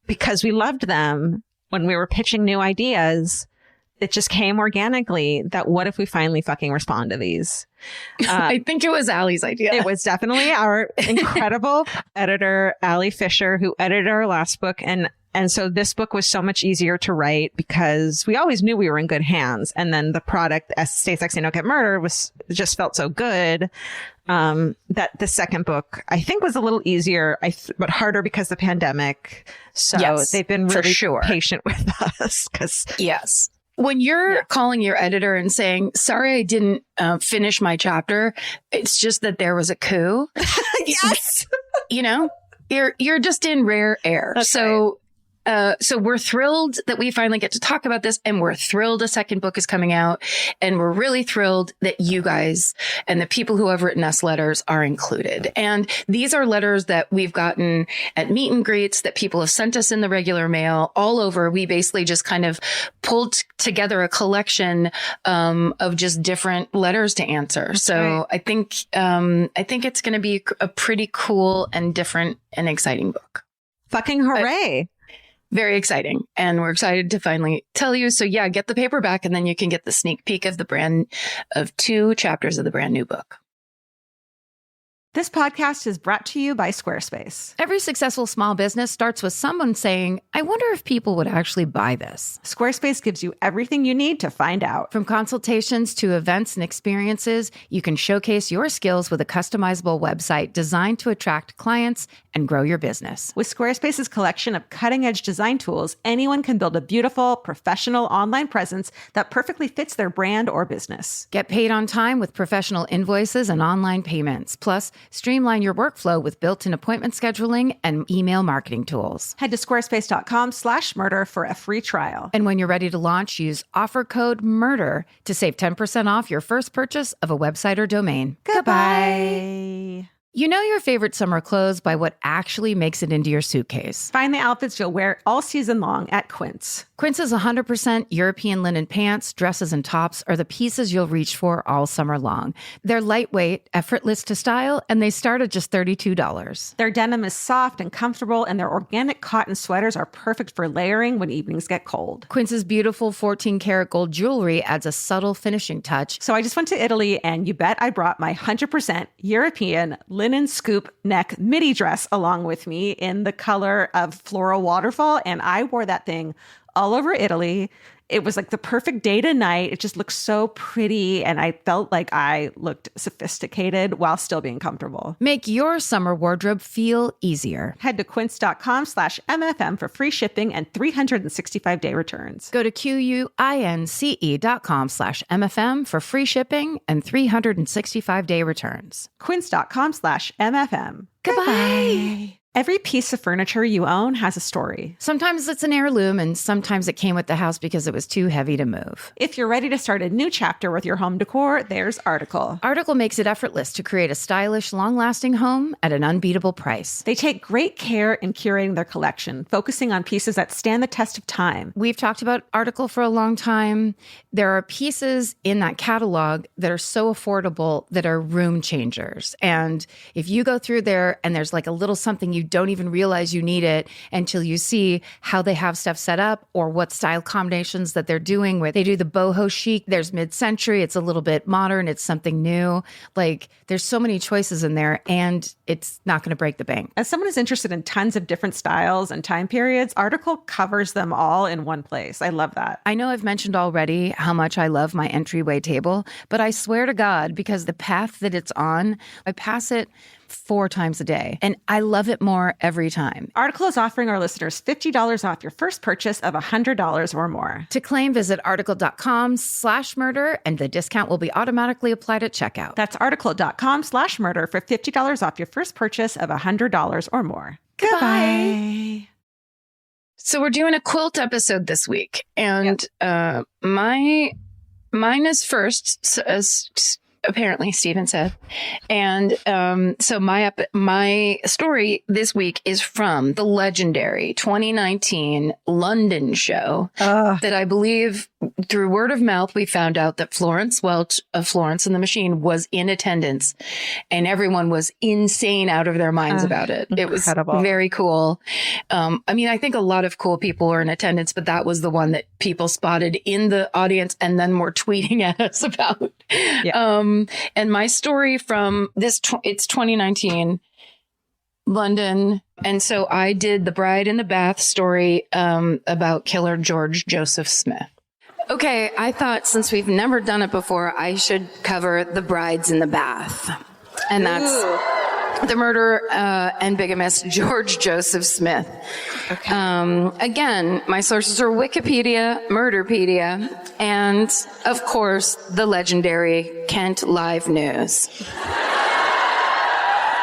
because we loved them when we were pitching new ideas. It just came organically that what if we finally fucking respond to these? I think it was Allie's idea. It was definitely our incredible editor, Allie Fisher, who edited our last book. And so this book was so much easier to write because we always knew we were in good hands. And then the product, Stay Sexy and Don't Get Murdered, just felt so good that the second book, I think, was a little easier, but harder because of the pandemic. So they've been really patient with us. Yes. When you're calling your editor and saying, sorry, I didn't finish my chapter, it's just that there was a coup. Yes. You know, you're just in rare air. That's right. So we're thrilled that we finally get to talk about this, and we're thrilled a second book is coming out, and we're really thrilled that you guys and the people who have written us letters are included. And these are letters that we've gotten at meet and greets that people have sent us in the regular mail all over. We basically just kind of pulled together a collection of just different letters to answer. That's so right. I think it's going to be a pretty cool and different and exciting book. Fucking hooray. Very exciting. And we're excited to finally tell you. So yeah, get the paperback and then you can get the sneak peek of 2 chapters of the brand new book. This podcast is brought to you by Squarespace. Every successful small business starts with someone saying, I wonder if people would actually buy this. Squarespace gives you everything you need to find out. From consultations to events and experiences, you can showcase your skills with a customizable website designed to attract clients and grow your business. With Squarespace's collection of cutting-edge design tools, anyone can build a beautiful, professional online presence that perfectly fits their brand or business. Get paid on time with professional invoices and online payments. Plus, streamline your workflow with built-in appointment scheduling and email marketing tools. Head to squarespace.com/murder for a free trial. And when you're ready to launch, use offer code MURDER to save 10% off your first purchase of a website or domain. Goodbye. You know your favorite summer clothes by what actually makes it into your suitcase. Find the outfits you'll wear all season long at Quince. Quince's 100% European linen pants, dresses, and tops are the pieces you'll reach for all summer long. They're lightweight, effortless to style, and they start at just $32. Their denim is soft and comfortable, and their organic cotton sweaters are perfect for layering when evenings get cold. Quince's beautiful 14-karat gold jewelry adds a subtle finishing touch. So I just went to Italy, and you bet I brought my 100% European linen scoop neck midi dress along with me in the color of floral waterfall, and I wore that thing all over Italy. It was like the perfect day to night. It just looked so pretty, and I felt like I looked sophisticated while still being comfortable. Make your summer wardrobe feel easier. Head to quince.com/MFM for free shipping and 365-day returns. Go to QUINCE.com/MFM for free shipping and 365-day returns. Quince.com/MFM. Goodbye. Every piece of furniture you own has a story. Sometimes it's an heirloom, and sometimes it came with the house because it was too heavy to move. If you're ready to start a new chapter with your home decor, there's Article. Article makes it effortless to create a stylish, long-lasting home at an unbeatable price. They take great care in curating their collection, focusing on pieces that stand the test of time. We've talked about Article for a long time. There are pieces in that catalog that are so affordable that are room changers. And if you go through there and there's like a little something you don't even realize you need it until you see how they have stuff set up or what style combinations that they're doing with. They do the boho chic. There's mid-century. It's a little bit modern. It's something new. Like there's so many choices in there, and it's not going to break the bank. As someone who's interested in tons of different styles and time periods, Article covers them all in one place. I love that. I know I've mentioned already how much I love my entryway table, but I swear to God, because the path that it's on, I pass it 4 times a day, and I love it more every time. Article is offering our listeners $50 off your first purchase of $100 or more. To claim, visit article.com/murder, and the discount will be automatically applied at checkout. That's article.com/murder for $50 off your first purchase of $100 or more. Goodbye. So we're doing a quilt episode this week, and mine is first, as apparently Stephen said. And so my story this week is from the legendary 2019 London show that I believe through word of mouth, we found out that Florence Welch of Florence and the Machine was in attendance, and everyone was insane out of their minds about it. It was very cool. I mean, I think a lot of cool people were in attendance, but that was the one that people spotted in the audience and then were tweeting at us about. Yeah. And my story from it's 2019 London. And so I did the Bride in the Bath story about killer George Joseph Smith. Okay, I thought since we've never done it before, I should cover the brides in the bath. And that's the murderer and bigamist George Joseph Smith. Okay. Again, my sources are Wikipedia, Murderpedia, and of course, the legendary Kent Live News.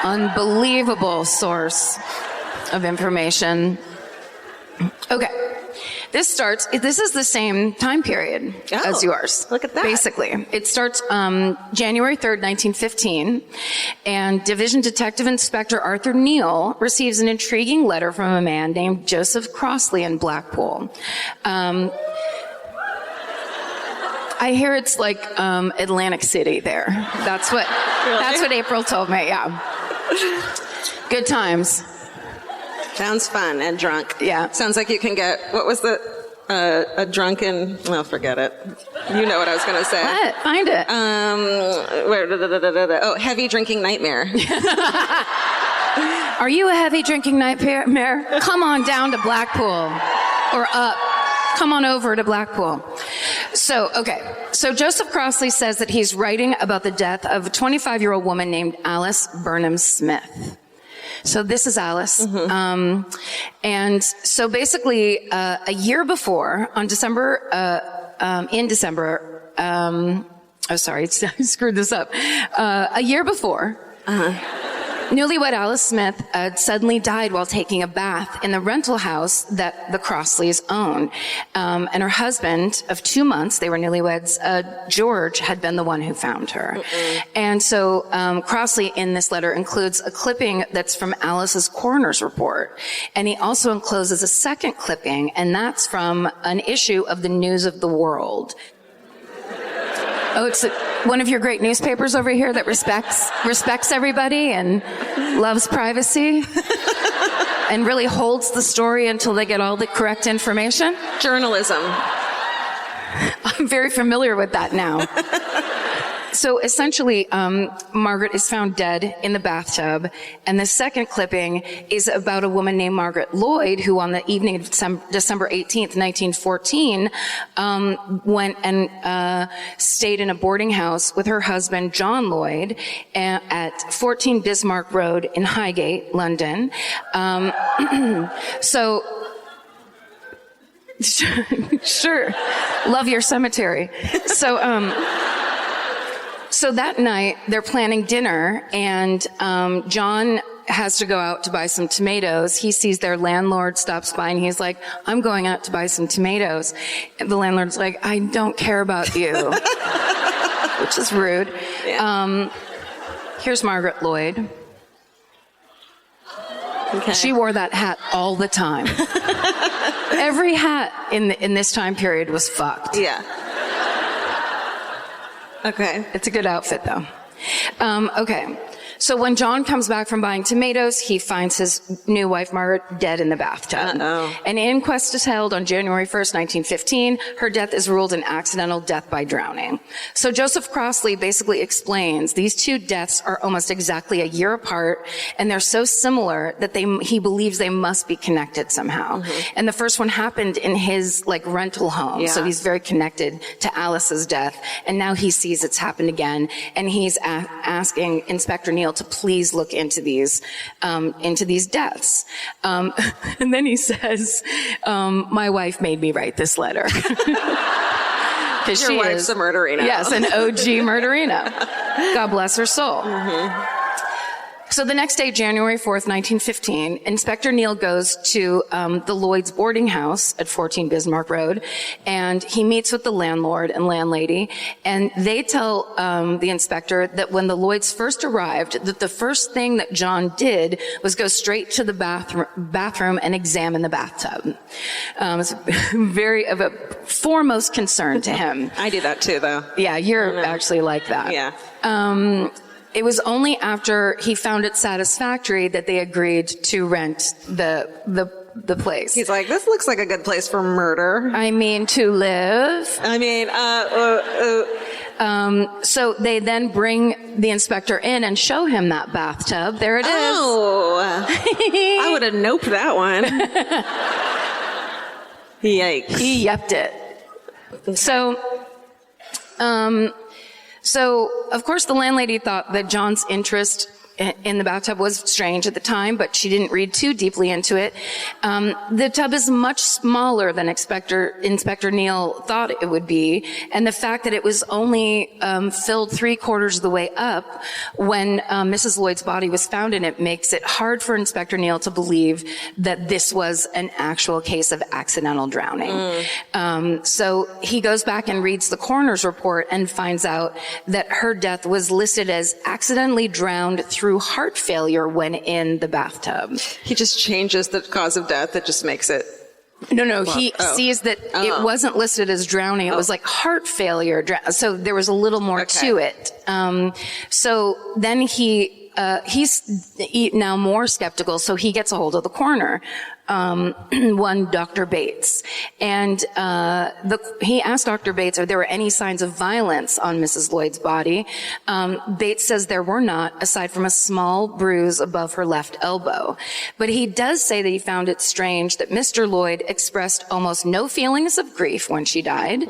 Unbelievable source of information. Okay. This is the same time period as yours. Look at that. Basically. It starts January 3rd, 1915, and Division Detective Inspector Arthur Neal receives an intriguing letter from a man named Joseph Crossley in Blackpool. I hear it's like Atlantic City there. That's what April told me, yeah. Good times. Sounds fun and drunk. Yeah. Sounds like you can get, what was the, a drunken, well, forget it. You know what I was going to say. What? Find it. Heavy drinking nightmare. Are you a heavy drinking nightmare? Come on down to Blackpool or up. Come on over to Blackpool. So Joseph Crossley says that he's writing about the death of a 25-year-old woman named Alice Burnham Smith. So this is Alice. And so basically, a year before, in December, I screwed this up. A year before, newlywed Alice Smith suddenly died while taking a bath in the rental house that the Crossleys own. And her husband of 2 months, they were newlyweds, George, had been the one who found her. And so Crossley in this letter includes a clipping that's from Alice's coroner's report. And he also encloses a second clipping, and that's from an issue of the News of the World. Oh, it's one of your great newspapers over here that respects everybody and loves privacy and really holds the story until they get all the correct information. Journalism. I'm very familiar with that now. So essentially, Margaret is found dead in the bathtub, and the second clipping is about a woman named Margaret Lloyd, who on the evening of December 18th, 1914, went and stayed in a boarding house with her husband, John Lloyd, at 14 Bismarck Road in Highgate, London. So... Sure. Love your cemetery. So that night, they're planning dinner, and John has to go out to buy some tomatoes. He sees their landlord stops by, and he's like, I'm going out to buy some tomatoes. And the landlord's like, I don't care about you, which is rude. Yeah. Here's Margaret Lloyd. Okay. She wore that hat all the time. Every hat in this time period was fucked. Yeah. Okay. It's a good outfit, though. Okay. So when John comes back from buying tomatoes, he finds his new wife, Margaret, dead in the bathtub. An inquest is held on January 1st, 1915. Her death is ruled an accidental death by drowning. So Joseph Crossley basically explains these two deaths are almost exactly a year apart, and they're so similar that he believes they must be connected somehow. And the first one happened in his rental home. Yeah. So he's very connected to Alice's death. And now he sees it's happened again, and he's asking Inspector Neal to please look into these deaths. And then he says, my wife made me write this letter. Your wife's a murderina. Yes, an OG murderina. God bless her soul. So the next day, January 4th, 1915, Inspector Neal goes to the Lloyd's boarding house at 14 Bismarck Road, and he meets with the landlord and landlady, and they tell the inspector that when the Lloyds first arrived, that the first thing that John did was go straight to the bathroom and examine the bathtub. It's very of a foremost concern to him. I do that too, though. Yeah, you're actually like that. Yeah. It was only after he found it satisfactory that they agreed to rent the place. He's like, this looks like a good place for murder. I mean, to live. So they then bring the inspector in and show him that bathtub. There it is. Oh. I would have noped that one. Yikes. He yepped it. So, of course, the landlady thought that John's interest in the bathtub was strange at the time, but she didn't read too deeply into it. The tub is much smaller than Inspector Neal thought it would be, and the fact that it was only filled 3/4 of the way up when Mrs. Lloyd's body was found in it makes it hard for Inspector Neal to believe that this was an actual case of accidental drowning. So he goes back and reads the coroner's report and finds out that her death was listed as accidentally drowned through heart failure when in the bathtub. He just changes the cause of death. It just makes it... No, he sees that it wasn't listed as drowning. It was like heart failure. So there was a little more to it. So then he's now more skeptical, so he gets a hold of the coroner. one Dr. Bates. And he asked Dr. Bates if there were any signs of violence on Mrs. Lloyd's body. Bates says there were not, aside from a small bruise above her left elbow. But he does say that he found it strange that Mr. Lloyd expressed almost no feelings of grief when she died.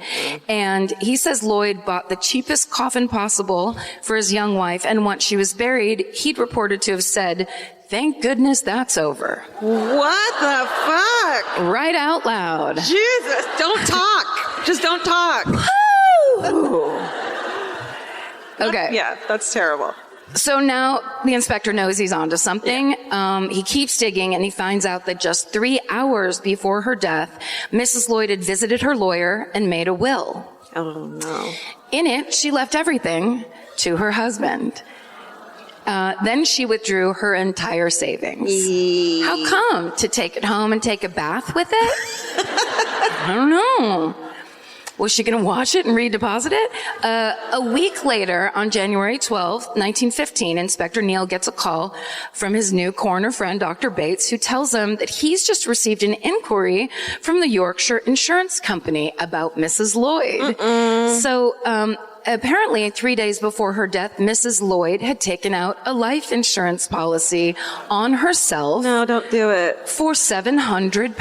And he says Lloyd bought the cheapest coffin possible for his young wife, and once she was buried, he'd reported to have said, "Thank goodness that's over." What the fuck? Right out loud. Jesus, don't talk. Just don't talk. Okay. Yeah, that's terrible. So now the inspector knows he's onto something. He keeps digging, and he finds out that just 3 hours before her death, Mrs. Lloyd had visited her lawyer and made a will. Oh, no. In it, she left everything to her husband. Then she withdrew her entire savings. How come? To take it home and take a bath with it? I don't know. Was she going to wash it and redeposit it? A week later, on January 12th, 1915, Inspector Neal gets a call from his new coroner friend, Dr. Bates, who tells him that he's just received an inquiry from the Yorkshire Insurance Company about Mrs. Lloyd. So, apparently, 3 days before her death, Mrs. Lloyd had taken out a life insurance policy on herself. No, don't do it. For £700.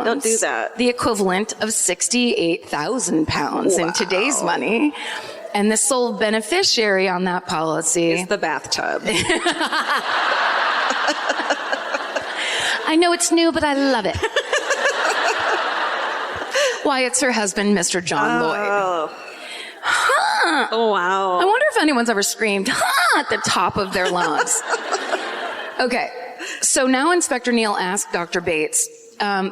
Don't do that. The equivalent of £68,000 in today's money. And the sole beneficiary on that policy It's the bathtub. I know it's new, but I love it. Why, it's her husband, Mr. John Lloyd. Oh, wow. I wonder if anyone's ever screamed, "Ha!" at the top of their lungs. Okay, so now Inspector Neal asked Dr. Bates,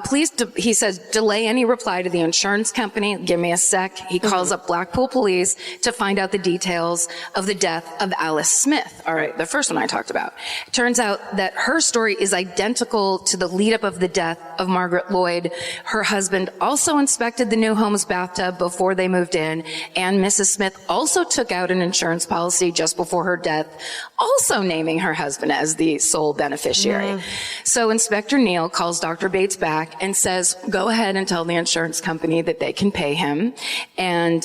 please, he says, delay any reply to the insurance company. Give me a sec. He calls up Blackpool Police to find out the details of the death of Alice Smith. All right, the first one I talked about. It turns out that her story is identical to the lead up of the death of Margaret Lloyd. Her husband also inspected the new home's bathtub before they moved in, and Mrs. Smith also took out an insurance policy just before her death, also naming her husband as the sole beneficiary. So Inspector Neal calls Dr. Bates back and says, go ahead and tell the insurance company that they can pay him. And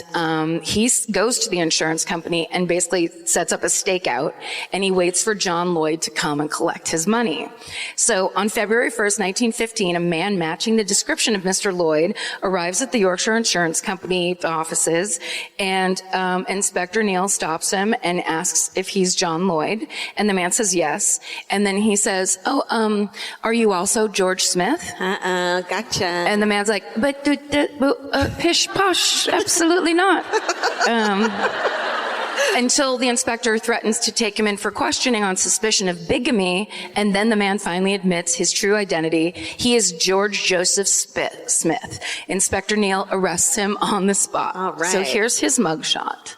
he goes to the insurance company and basically sets up a stakeout, and he waits for John Lloyd to come and collect his money. So on February 1st, 1915, a man matching the description of Mr. Lloyd arrives at the Yorkshire Insurance Company offices, and Inspector Neal stops him and asks if he's John Lloyd, and the man says yes. And then he says, are you also George Smith? Gotcha. And the man's like, but pish posh, absolutely not. Until the inspector threatens to take him in for questioning on suspicion of bigamy, and then the man finally admits his true identity. He is George Joseph Smith. Inspector Neal arrests him on the spot. All right. So here's his mugshot.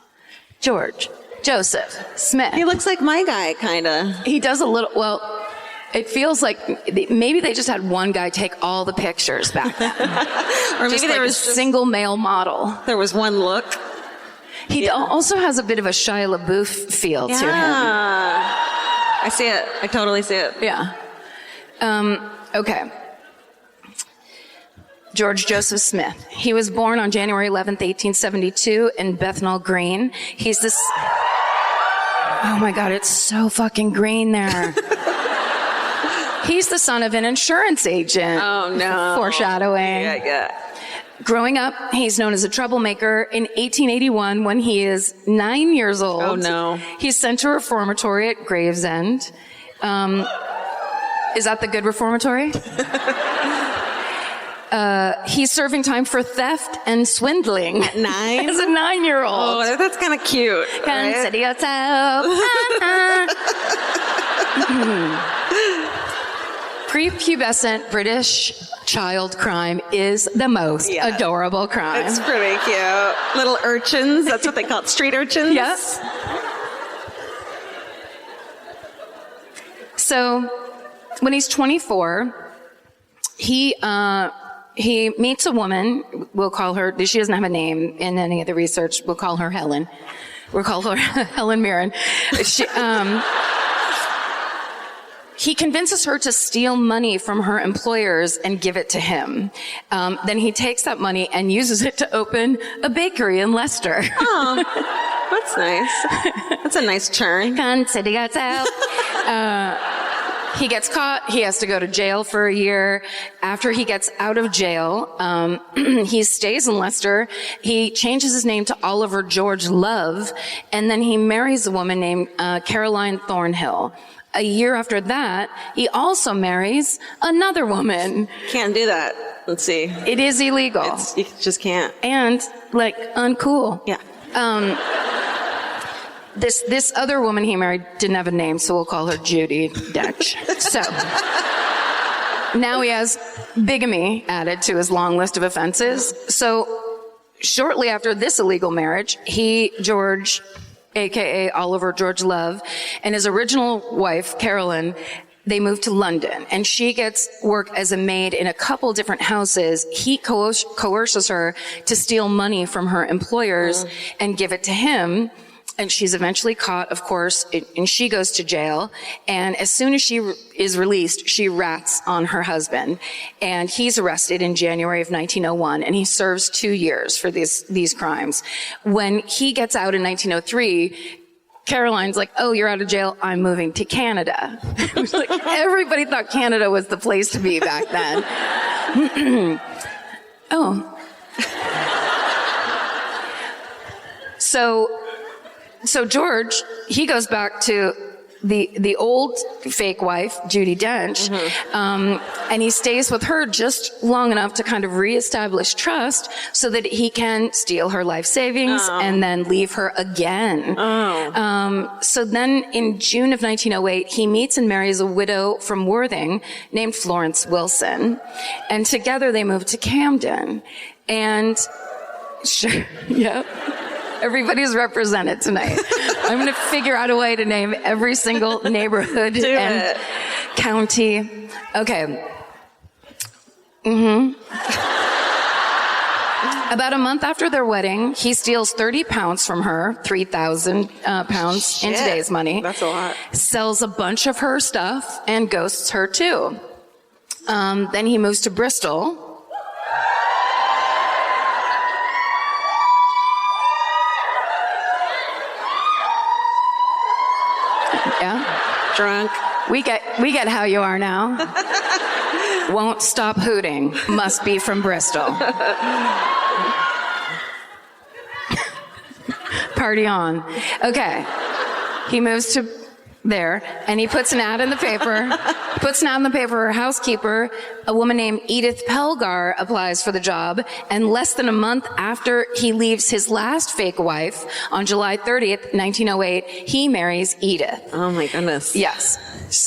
George Joseph Smith. He looks like my guy, kind of. He does a little, well, it feels like maybe they just had one guy take all the pictures back then. Or Just maybe like there a was single male model. there was one look. He also has a bit of a Shia LaBeouf feel to him. I see it. I totally see it. Yeah. Okay. George Joseph Smith. He was born on January 11th, 1872 in Bethnal Green. He's this... Oh my God, it's so fucking green there. He's the son of an insurance agent. Oh, no. Foreshadowing. Yeah. Growing up, he's known as a troublemaker. In 1881, when he is 9 years old, Oh, no. he's sent to a reformatory at Gravesend. Is that the good reformatory? He's serving time for theft and swindling. At 9? As a 9-year-old. Oh, that's kind of cute. Right? Consider yourself. Prepubescent British child crime is the most adorable crime. It's pretty cute. Little urchins. That's what they call it. Street urchins. Yes. So when he's 24, he meets a woman. We'll call her, she doesn't have a name in any of the research. We'll call her Helen. We'll call her Helen Mirren. he convinces her to steal money from her employers and give it to him. Then he takes that money and uses it to open a bakery in Leicester. Oh, that's nice. That's a nice turn. He gets caught. He has to go to jail for a year. After he gets out of jail, he stays in Leicester. He changes his name to Oliver George Love, and then he marries a woman named Caroline Thornhill. A year after that, he also marries another woman. Can't do that. Let's see. It is illegal. You just can't. And, like, uncool. Yeah. This other woman he married didn't have a name, so we'll call her Judi Dench. So now he has bigamy added to his long list of offenses. So shortly after this illegal marriage, George, aka Oliver George Love, and his original wife, Carolyn, they moved to London, and she gets work as a maid in a couple different houses. He coerces her to steal money from her employers and give it to him. And she's eventually caught, of course, and she goes to jail. And as soon as she is released, she rats on her husband. And he's arrested in January of 1901, and he serves 2 years for these crimes. When he gets out in 1903, Caroline's like, oh, you're out of jail. I'm moving to Canada. Like, everybody thought Canada was the place to be back then. Oh. So George, he goes back to the old fake wife, Judi Dench, and he stays with her just long enough to kind of reestablish trust so that he can steal her life savings and then leave her again. So then in June of 1908, he meets and marries a widow from Worthing named Florence Wilson. And together they move to Camden. And sure, yeah. Everybody's represented tonight. I'm going to figure out a way to name every single neighborhood and county. Okay. About a month after their wedding, he steals 30 pounds from her, 3,000 pounds in today's money. That's a lot. Sells a bunch of her stuff and ghosts her too. Then he moves to Bristol. Yeah. Drunk. We get how you are now. Won't stop hooting. Must be from Bristol. Party on. Okay. He moves to there, and he puts an ad in the paper. Her housekeeper, a woman named Edith Pelgar, applies for the job, and less than a month after he leaves his last fake wife, on July 30th, 1908, he marries Edith. Oh my goodness. Yes.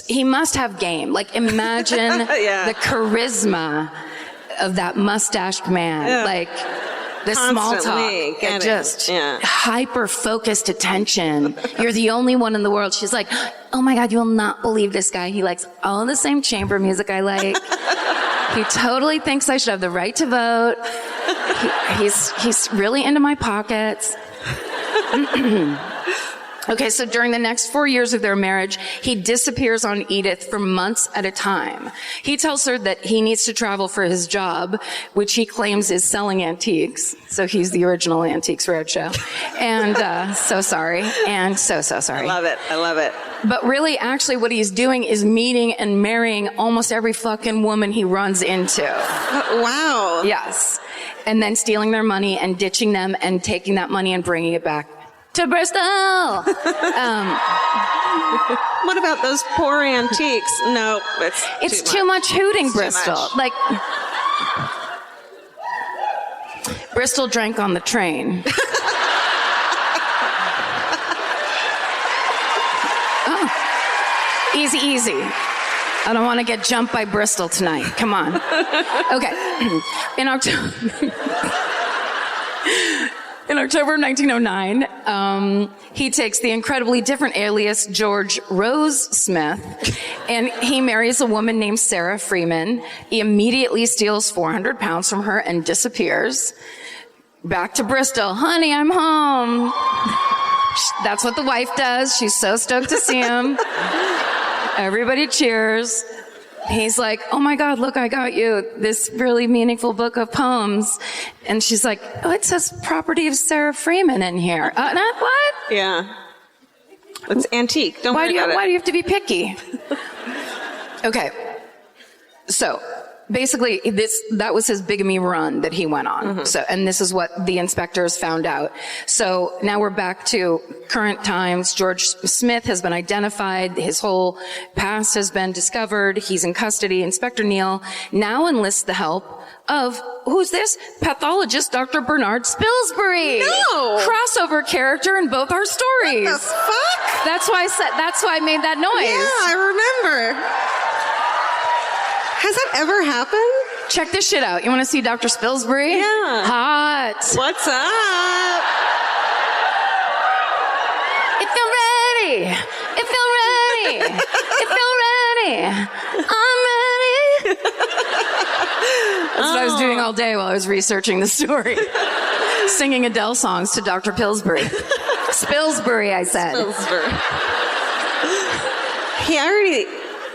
He must have game. Like, imagine the charisma of that mustached man. Yeah. Like, the small Constantly talk, just yeah. hyper-focused attention. You're the only one in the world. She's like, oh my God, you will not believe this guy. He likes all the same chamber music I like. He totally thinks I should have the right to vote. He's really into my pockets. Okay, so during the next 4 years of their marriage, he disappears on Edith for months at a time. He tells her that he needs to travel for his job, which he claims is selling antiques. So he's the original Antiques Roadshow. And so sorry. And so sorry. I love it. But really, actually, what he's doing is meeting and marrying almost every fucking woman he runs into. Wow. Yes. And then stealing their money and ditching them and taking that money and bringing it back to Bristol. What about those poor antiques? No, it's too much hooting, Bristol. Like, Bristol drank on the train. Oh. Easy. I don't want to get jumped by Bristol tonight. Come on. Okay. In October 1909, he takes the incredibly different alias George Rose Smith, and he marries a woman named Sarah Freeman. He immediately steals 400 pounds from her and disappears. Back to Bristol. Honey, I'm home. That's what the wife does. She's so stoked to see him. Everybody cheers. He's like, oh my God, look, I got you this really meaningful book of poems. And she's like, oh, it says property of Sarah Freeman in here. What? Yeah. It's antique. Don't worry about it. Why do you have to be picky? Okay. So basically that was his bigamy run that he went on. Mm-hmm. So, and this is what the inspectors found out. So now we're back to current times. George Smith has been identified. His whole past has been discovered. He's in custody. Inspector Neal now enlists the help of, who's this? Pathologist Dr. Bernard Spilsbury. No! Crossover character in both our stories. What the fuck? That's why I made that noise. Yeah, I remember. Has that ever happened? Check this shit out. You want to see Dr. Spilsbury? Yeah. Hot. What's up? It feel ready. It feel ready. It feel ready. I'm ready. That's what I was doing all day while I was researching the story. Singing Adele songs to Dr. Pillsbury. Spilsbury, I said.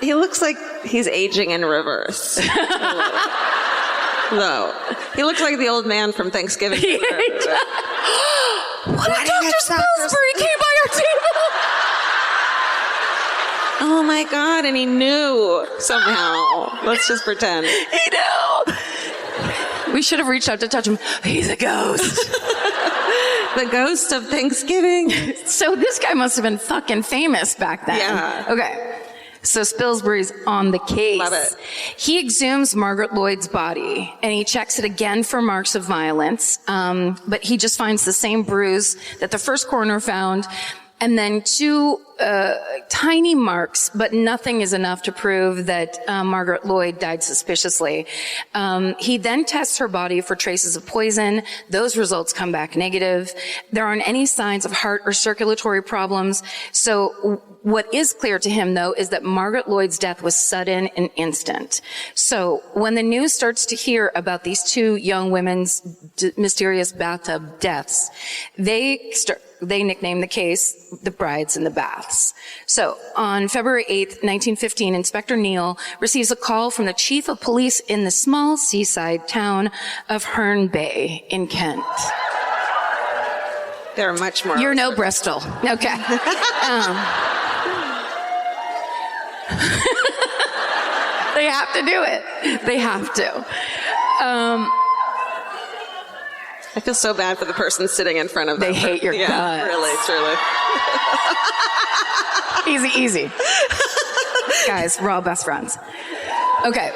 He looks like he's aging in reverse. No. He looks like the old man from Thanksgiving. What if Dr. Spilsbury came by our table? Oh my God, and he knew somehow. Let's just pretend. He knew. We should have reached out to touch him. He's a ghost. The ghost of Thanksgiving. So this guy must have been fucking famous back then. Yeah. Okay. So Spilsbury's on the case. Love it. He exhumes Margaret Lloyd's body and he checks it again for marks of violence. But he just finds the same bruise that the first coroner found. And then two tiny marks, but nothing is enough to prove that Margaret Lloyd died suspiciously. He then tests her body for traces of poison. Those results come back negative. There aren't any signs of heart or circulatory problems. So what is clear to him, though, is that Margaret Lloyd's death was sudden and instant. So when the news starts to hear about these two young women's mysterious bathtub deaths, they nickname the case The Brides in the Baths. So on February 8th, 1915, Inspector Neal receives a call from the chief of police in the small seaside town of Herne Bay in Kent. They're much more. You're no Bristol. Okay. They have to do it. They have to. I feel so bad for the person sitting in front of them. They hate your guts. Really, truly. Easy. Guys, we're all best friends. Okay,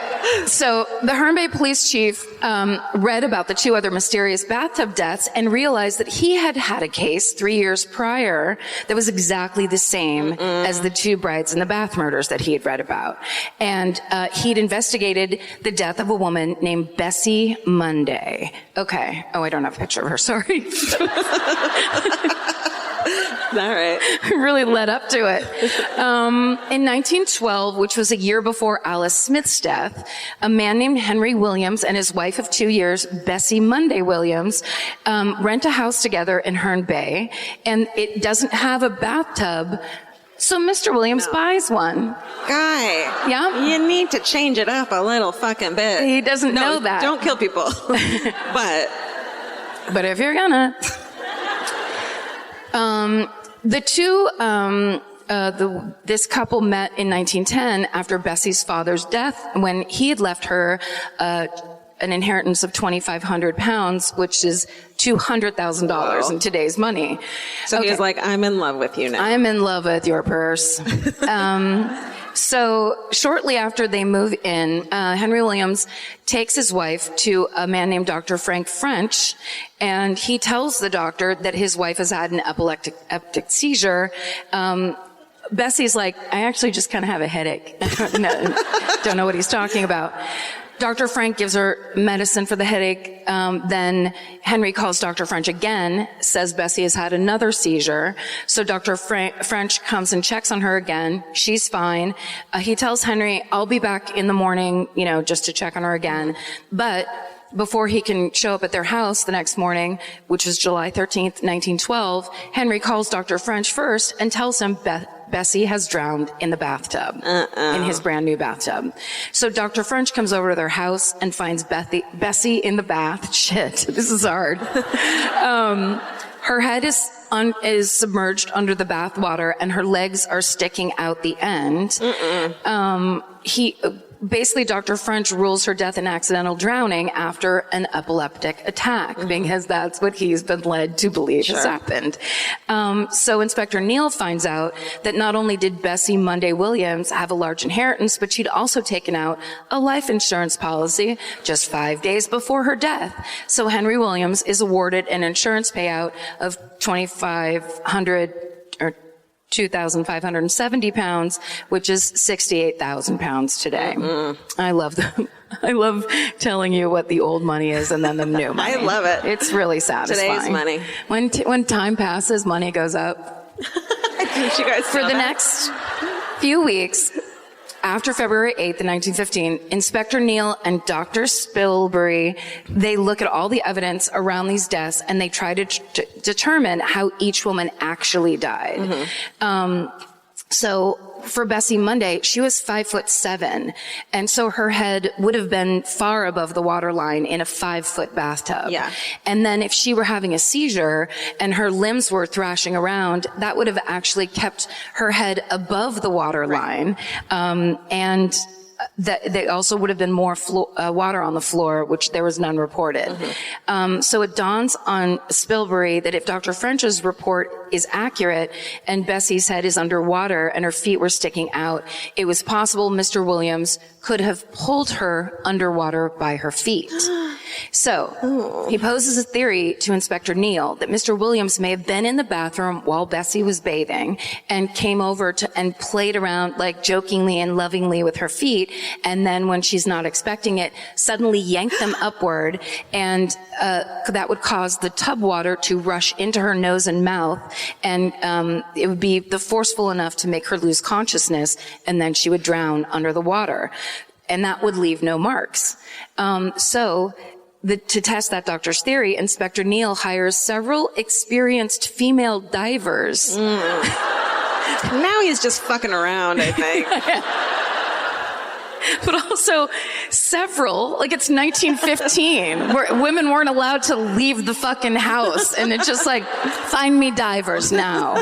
so the Herne Bay police chief read about the two other mysterious bathtub deaths and realized that he had had a case 3 years prior that was exactly the same as the two brides in the bath murders that he had read about. And he'd investigated the death of a woman named Bessie Monday. Okay. Oh, I don't have a picture of her. Sorry. All right. Really led up to it. In 1912, which was a year before Alice Smith's death, a man named Henry Williams and his wife of 2 years, Bessie Monday Williams, rent a house together in Herne Bay, and it doesn't have a bathtub. So Mr. Williams buys one. Guy. Yeah? You need to change it up a little fucking bit. He doesn't know that. Don't kill people. But if you're gonna. This couple met in 1910 after Bessie's father's death when he had left her an inheritance of 2,500 pounds, which is $200,000 in today's money. So he was like, I'm in love with you now. I'm in love with your purse. So shortly after they move in, Henry Williams takes his wife to a man named Dr. Frank French, and he tells the doctor that his wife has had an epileptic seizure. Bessie's like, I actually just kind of have a headache. Don't know what he's talking about. Dr. Frank gives her medicine for the headache. Then Henry calls Dr. French again, says Bessie has had another seizure. So Dr. French comes and checks on her again. She's fine. He tells Henry, I'll be back in the morning, just to check on her again. But before he can show up at their house the next morning, which is July 13th, 1912, Henry calls Dr. French first and tells him Bessie has drowned in the bathtub, in his brand new bathtub. So Dr. French comes over to their house and finds Bessie in the bath. Shit, this is hard. Her head is submerged under the bath water and her legs are sticking out the end. Basically, Dr. French rules her death an accidental drowning after an epileptic attack, because that's what he's been led to believe has happened. So Inspector Neal finds out that not only did Bessie Monday Williams have a large inheritance, but she'd also taken out a life insurance policy just 5 days before her death. So Henry Williams is awarded an insurance payout of £2,570, which is 68,000 pounds today. I love telling you what the old money is and then the new money. I love it. It's really satisfying. Today's money. When time passes, money goes up. Did you guys For the next few weeks, after February 8th, 1915, Inspector Neal and Dr. Spilsbury, they look at all the evidence around these deaths and they try to determine how each woman actually died. So for Bessie Monday, she was 5'7", and so her head would have been far above the waterline in a 5-foot bathtub. Yeah. And then if she were having a seizure and her limbs were thrashing around, that would have actually kept her head above the waterline. And that they also would have been more water on the floor, which there was none reported. So it dawns on Spilsbury that if Dr. French's report is accurate and Bessie's head is underwater and her feet were sticking out, it was possible Mr. Williams could have pulled her underwater by her feet. So he poses a theory to Inspector Neal that Mr. Williams may have been in the bathroom while Bessie was bathing and came over and played around like jokingly and lovingly with her feet, and then when she's not expecting it, suddenly yanked them upward, and that would cause the tub water to rush into her nose and mouth, and it would be forceful enough to make her lose consciousness, and then she would drown under the water, and that would leave no marks. To test that doctor's theory, Inspector Neal hires several experienced female divers. Now he's just fucking around, I think. But also several, like it's 1915, where women weren't allowed to leave the fucking house, and it's just like, find me divers now.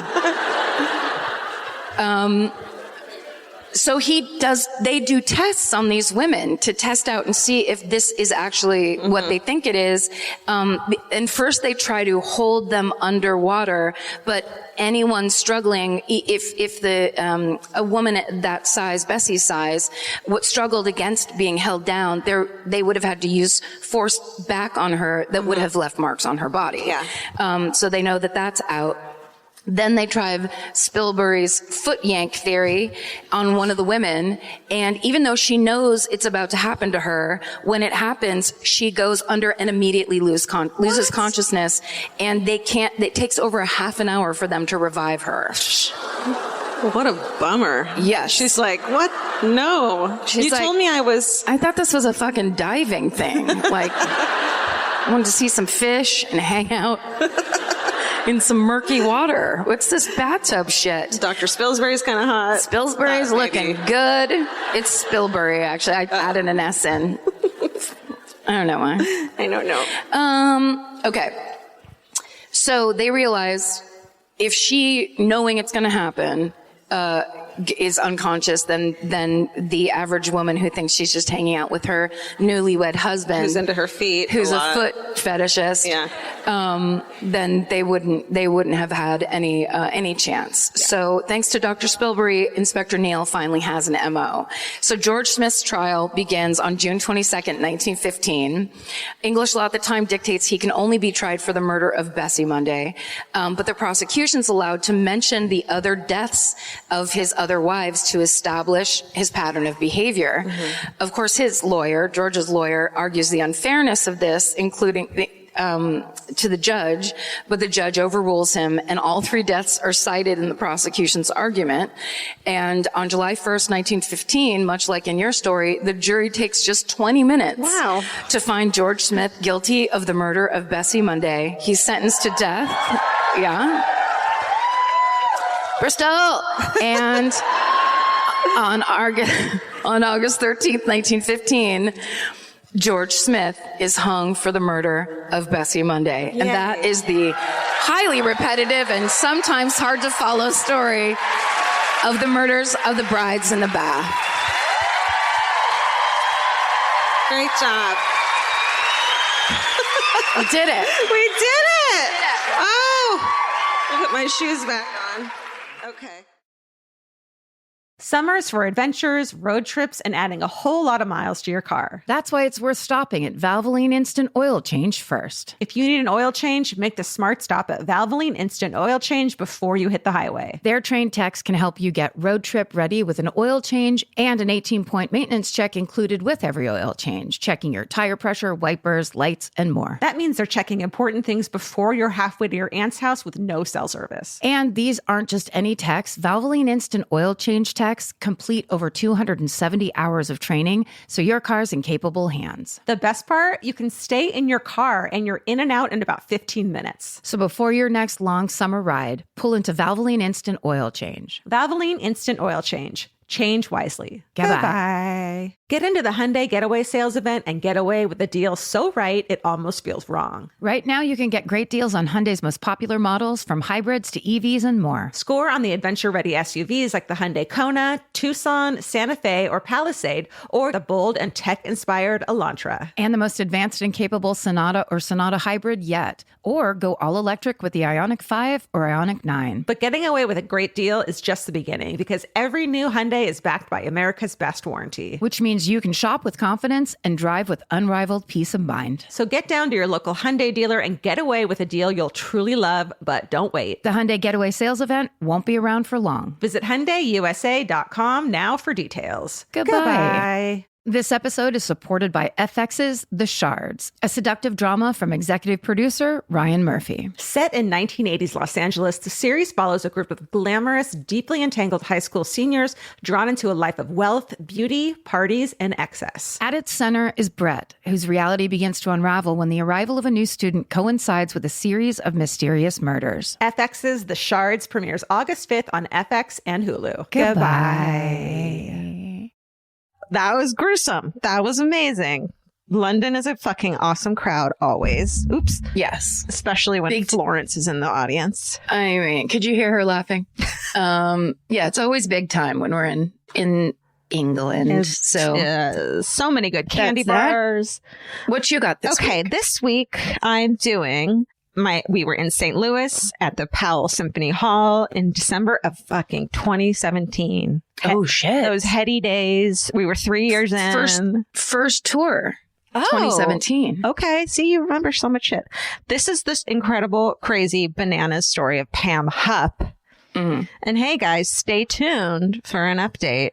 So they do tests on these women to test out and see if this is actually what they think it is. And first they try to hold them underwater, but anyone struggling, if a woman that size, Bessie's size, struggled against being held down, they would have had to use force back on her that would have left marks on her body. Yeah. So they know that that's out. Then they tried Spilsbury's foot yank theory on one of the women, and even though she knows it's about to happen to her, when it happens, she goes under and immediately loses consciousness, and it takes over a half an hour for them to revive her. What a bummer. Yeah. She's like, what? No. You told me I thought this was a fucking diving thing. Like, I wanted to see some fish and hang out in some murky water. What's this bathtub shit? Dr. Spilsbury's kind of hot. Spilsbury's looking good. It's Spilsbury, actually. I added an S in. I don't know why. I don't know. Okay. So they realize if she, knowing it's going to happen, is unconscious, then the average woman who thinks she's just hanging out with her newlywed husband, who's into her feet, who's a foot fetishist, then they wouldn't have had any chance. Yeah. So thanks to Dr. Spilsbury, Inspector Neal finally has an MO. So George Smith's trial begins on June 22nd, 1915. English law at the time dictates he can only be tried for the murder of Bessie Monday, but the prosecution's allowed to mention the other deaths of his other wives to establish his pattern of behavior. Of course, his lawyer, George's lawyer, argues the unfairness of this, including to the judge, but the judge overrules him, and all 3 deaths are cited in the prosecution's argument. And on July 1st, 1915, much like in your story, the jury takes just 20 minutes to find George Smith guilty of the murder of Bessie Monday. He's sentenced to death. Yeah. Bristol. And on August 13th, 1915, George Smith is hung for the murder of Bessie Monday. And that is the highly repetitive and sometimes hard to follow story of the murders of the brides in the bath. Great job. We did it. We did it. Oh, I'll put my shoes back on. Okay. Summer's for adventures, road trips, and adding a whole lot of miles to your car. That's why it's worth stopping at Valvoline Instant Oil Change first. If you need an oil change, make the smart stop at Valvoline Instant Oil Change before you hit the highway. Their trained techs can help you get road trip ready with an oil change and an 18-point maintenance check included with every oil change, checking your tire pressure, wipers, lights, and more. That means they're checking important things before you're halfway to your aunt's house with no cell service. And these aren't just any techs. Valvoline Instant Oil Change techs complete over 270 hours of training, so your car's in capable hands. The best part, you can stay in your car and you're in and out in about 15 minutes. So before your next long summer ride, pull into Valvoline Instant Oil Change. Valvoline Instant Oil Change. Change wisely. Goodbye. Goodbye. Get into the Hyundai Getaway Sales Event and get away with a deal so right it almost feels wrong. Right now, you can get great deals on Hyundai's most popular models, from hybrids to EVs and more. Score on the adventure-ready SUVs like the Hyundai Kona, Tucson, Santa Fe, or Palisade, or the bold and tech-inspired Elantra. And the most advanced and capable Sonata or Sonata Hybrid yet. Or go all-electric with the Ioniq 5 or Ioniq 9. But getting away with a great deal is just the beginning, because every new Hyundai is backed by America's best warranty. Which means you can shop with confidence and drive with unrivaled peace of mind. So get down to your local Hyundai dealer and get away with a deal you'll truly love, but don't wait. The Hyundai Getaway Sales Event won't be around for long. Visit HyundaiUSA.com now for details. Goodbye. Goodbye. This episode is supported by FX's The Shards, a seductive drama from executive producer Ryan Murphy. Set in 1980s Los Angeles, the series follows a group of glamorous, deeply entangled high school seniors drawn into a life of wealth, beauty, parties, and excess. At its center is Brett, whose reality begins to unravel when the arrival of a new student coincides with a series of mysterious murders. FX's The Shards premieres August 5th on FX and Hulu. Goodbye. That was gruesome. That was amazing. London is a fucking awesome crowd always. Oops. Yes. Especially when Florence is in the audience. I mean, could you hear her laughing? Yeah, it's always big time when we're in England. So many good candy bars. What you got this week? Okay, this week I'm doing we were in St. Louis at the Powell Symphony Hall in December of fucking 2017. Oh, shit. Those heady days. We were 3 years in. First tour. 2017. Okay. See, you remember so much shit. This is this incredible, crazy, bananas story of Pam Hupp. Mm. And hey, guys, stay tuned for an update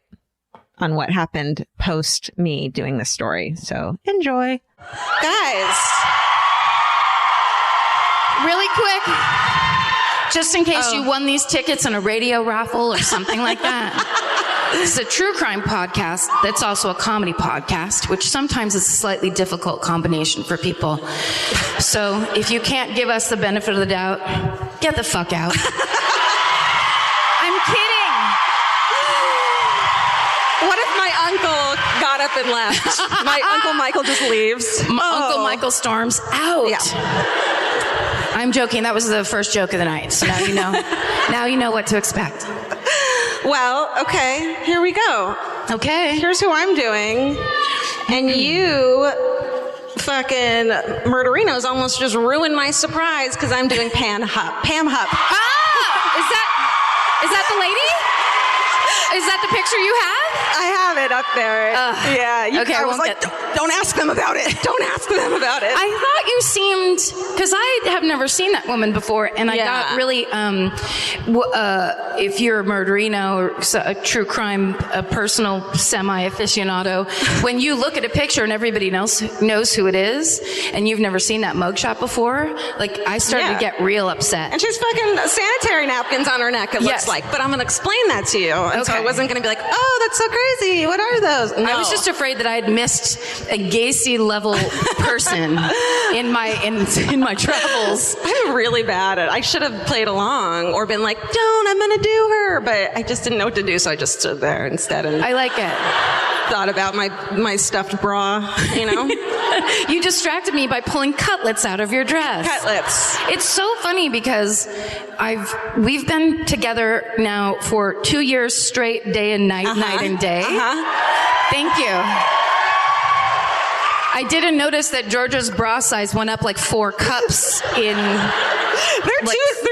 on what happened post me doing this story. So enjoy. Guys. Really quick, just in case you won these tickets in a radio raffle or something like that. This is a true crime podcast that's also a comedy podcast, which sometimes is a slightly difficult combination for people. So if you can't give us the benefit of the doubt, get the fuck out. I'm kidding. What if my uncle got up and left? My Uncle Michael just leaves. Uncle Michael storms out. Yeah. I'm joking. That was the first joke of the night. So now you know. Now you know what to expect. Well, okay. Here we go. Okay. Here's who I'm doing. And you fucking murderinos almost just ruined my surprise because I'm doing Pam Hupp. Pam Hupp. Ah! Is that the lady? Is that the picture you have? I have it up there. Yeah. Okay, I I was won't like, get- don't ask them about it. Don't ask them about it. I thought you seemed, because I have never seen that woman before, and I got really, if you're a murderino or a true crime, a personal semi-aficionado, when you look at a picture and everybody else knows who it is, and you've never seen that mugshot before, like I started to get real upset. And she's fucking sanitary napkins on her neck, it looks like. But I'm going to explain that to you. And so I wasn't going to be like, oh, that's so crazy. What are those? No. I was just afraid that I had missed a Gacy level person in my travels. I'm really bad at it. I should have played along or been like, don't, I'm going to do her. But I just didn't know what to do, so I just stood there instead and I like it. thought about my stuffed bra, you know? You distracted me by pulling cutlets out of your dress. Cutlets. It's so funny because we've been together now for 2 years straight, day and night, night and day. Thank you. I didn't notice that Georgia's bra size went up like 4 cups in They're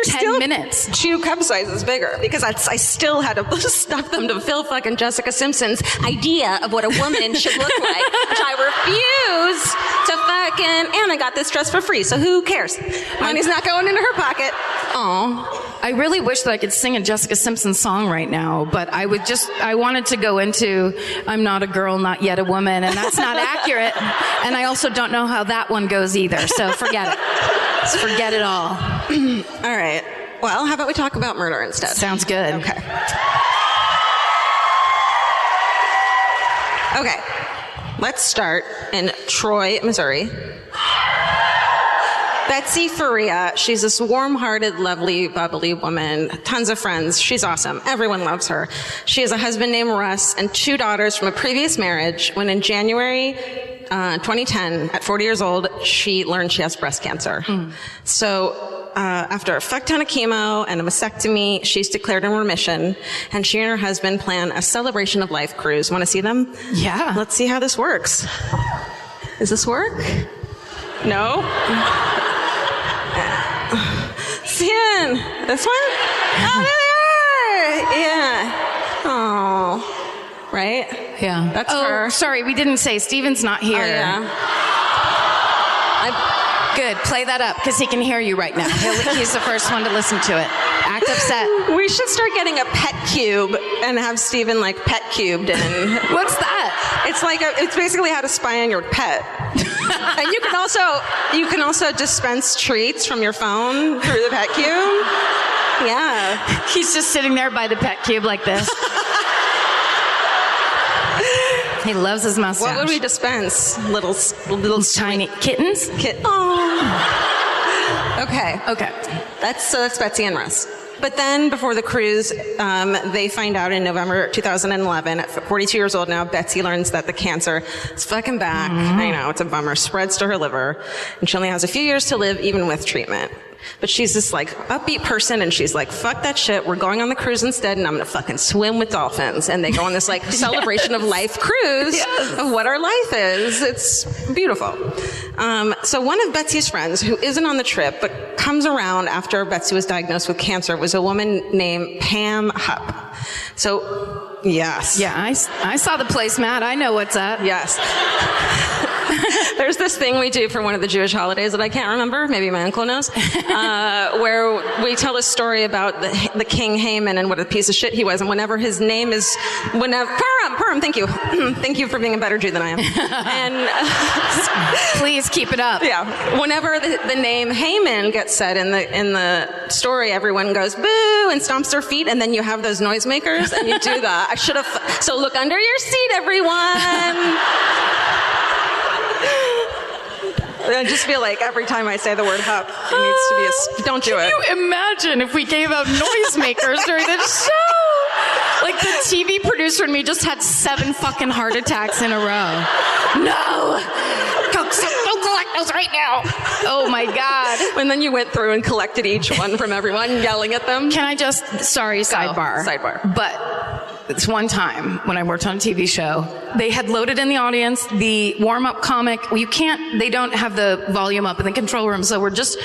10 still minute. 2 cup sizes bigger because I still had to stuff them to fill fucking Jessica Simpson's idea of what a woman should look like, which I refuse to fucking, and I got this dress for free, so who cares? Money's not going into her pocket. Aw. I really wish that I could sing a Jessica Simpson song right now, but I wanted to go into I'm not a girl, not yet a woman, and that's not accurate. And I also don't know how that one goes either, so forget it. Just forget it all. All right. Well, how about we talk about murder instead? Sounds good. Okay. Okay. Let's start in Troy, Missouri. Betsy Faria, she's this warm-hearted, lovely, bubbly woman. Tons of friends. She's awesome. Everyone loves her. She has a husband named Russ and 2 daughters from a previous marriage when in January 2010, at 40 years old, she learned she has breast cancer. So after a fuck ton of chemo and a mastectomy, she's declared in remission, and she and her husband plan a celebration of life cruise. Want to see them? Yeah. Let's see how this works. Does this work? No? Sin, this one? Oh, there they are! Yeah. Oh, right? Yeah. That's her. Sorry, we didn't say Steven's not here. Oh, yeah. Good. Play that up because he can hear you right now. He's the first one to listen to it. Act upset. We should start getting a pet cube and have Steven like pet cubed in. What's that? It's basically how to spy on your pet. And you can also dispense treats from your phone through the pet cube. Yeah. He's just sitting there by the pet cube like this. He loves his mustache. What would we dispense? Little tiny kittens? Okay. That's Betsy and Russ. But then before the cruise, they find out in November 2011, at 42 years old now, Betsy learns that the cancer is fucking back. I know, it's a bummer. Spreads to her liver. And she only has a few years to live, even with treatment. But she's this like upbeat person, and she's like, fuck that shit. We're going on the cruise instead, and I'm going to fucking swim with dolphins. And they go on this like celebration of life cruise of what our life is. It's beautiful. So one of Betsy's friends, who isn't on the trip, but comes around after Betsy was diagnosed with cancer, was a woman named Pam Hupp. So, yes. Yeah, I saw the placemat. I know what's up. Yes. There's this thing we do for one of the Jewish holidays that I can't remember, maybe my uncle knows, where we tell a story about the king Haman and what a piece of shit he was. And whenever his name is, Purim, thank you. Thank you for being a better Jew than I am. And please keep it up. Yeah. Whenever the name Haman gets said in the story, everyone goes boo and stomps their feet, and then you have those noisemakers, and you do that. So look under your seat, everyone. I just feel like every time I say the word Hupp, it needs to be don't do it. Can you imagine if we gave out noisemakers during the show? Like the TV producer and me just had 7 fucking heart attacks in a row. No! Go collect those right now. Oh my God. And then you went through and collected each one from everyone, yelling at them. Can I just, sidebar. Sidebar. But this one time when I worked on a TV show, they had loaded in the audience the warm-up comic. They don't have the volume up in the control room, so we're just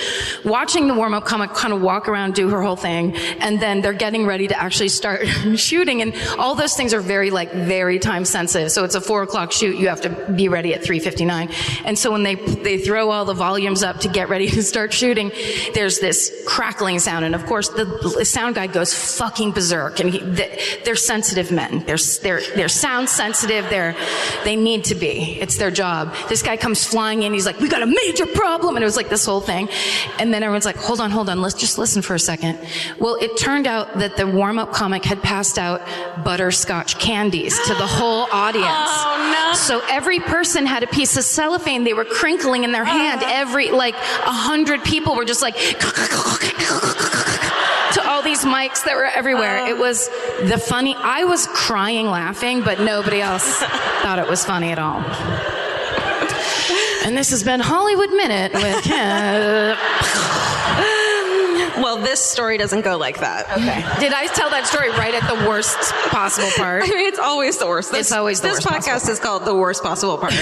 watching the warm-up comic kind of walk around, do her whole thing, and then they're getting ready to actually start shooting, and all those things are very time sensitive. So it's a 4:00 shoot. You have to be ready at 3:59. And so when they throw all the volumes up to get ready to start shooting, there's this crackling sound, and of course the sound guy goes fucking berserk, and they're sensitive men. They're sound sensitive. They need to be. It's their job. This guy comes flying in. He's like, "We got a major problem," and it was like this whole thing. And then everyone's like, "Hold on. Let's just listen for a second." Well, it turned out that the warm-up comic had passed out butterscotch candies to the whole audience. Oh, no. So every person had a piece of cellophane they were crinkling in their hand. 100 people were just like to all these mics that were everywhere. It was I was crying laughing, but nobody else thought it was funny at all. And this has been Hollywood Minute with Well, this story doesn't go like that. Okay. Did I tell that story right at the worst possible part? I mean, it's always the worst. It's always the worst. This podcast is called The Worst Possible Part.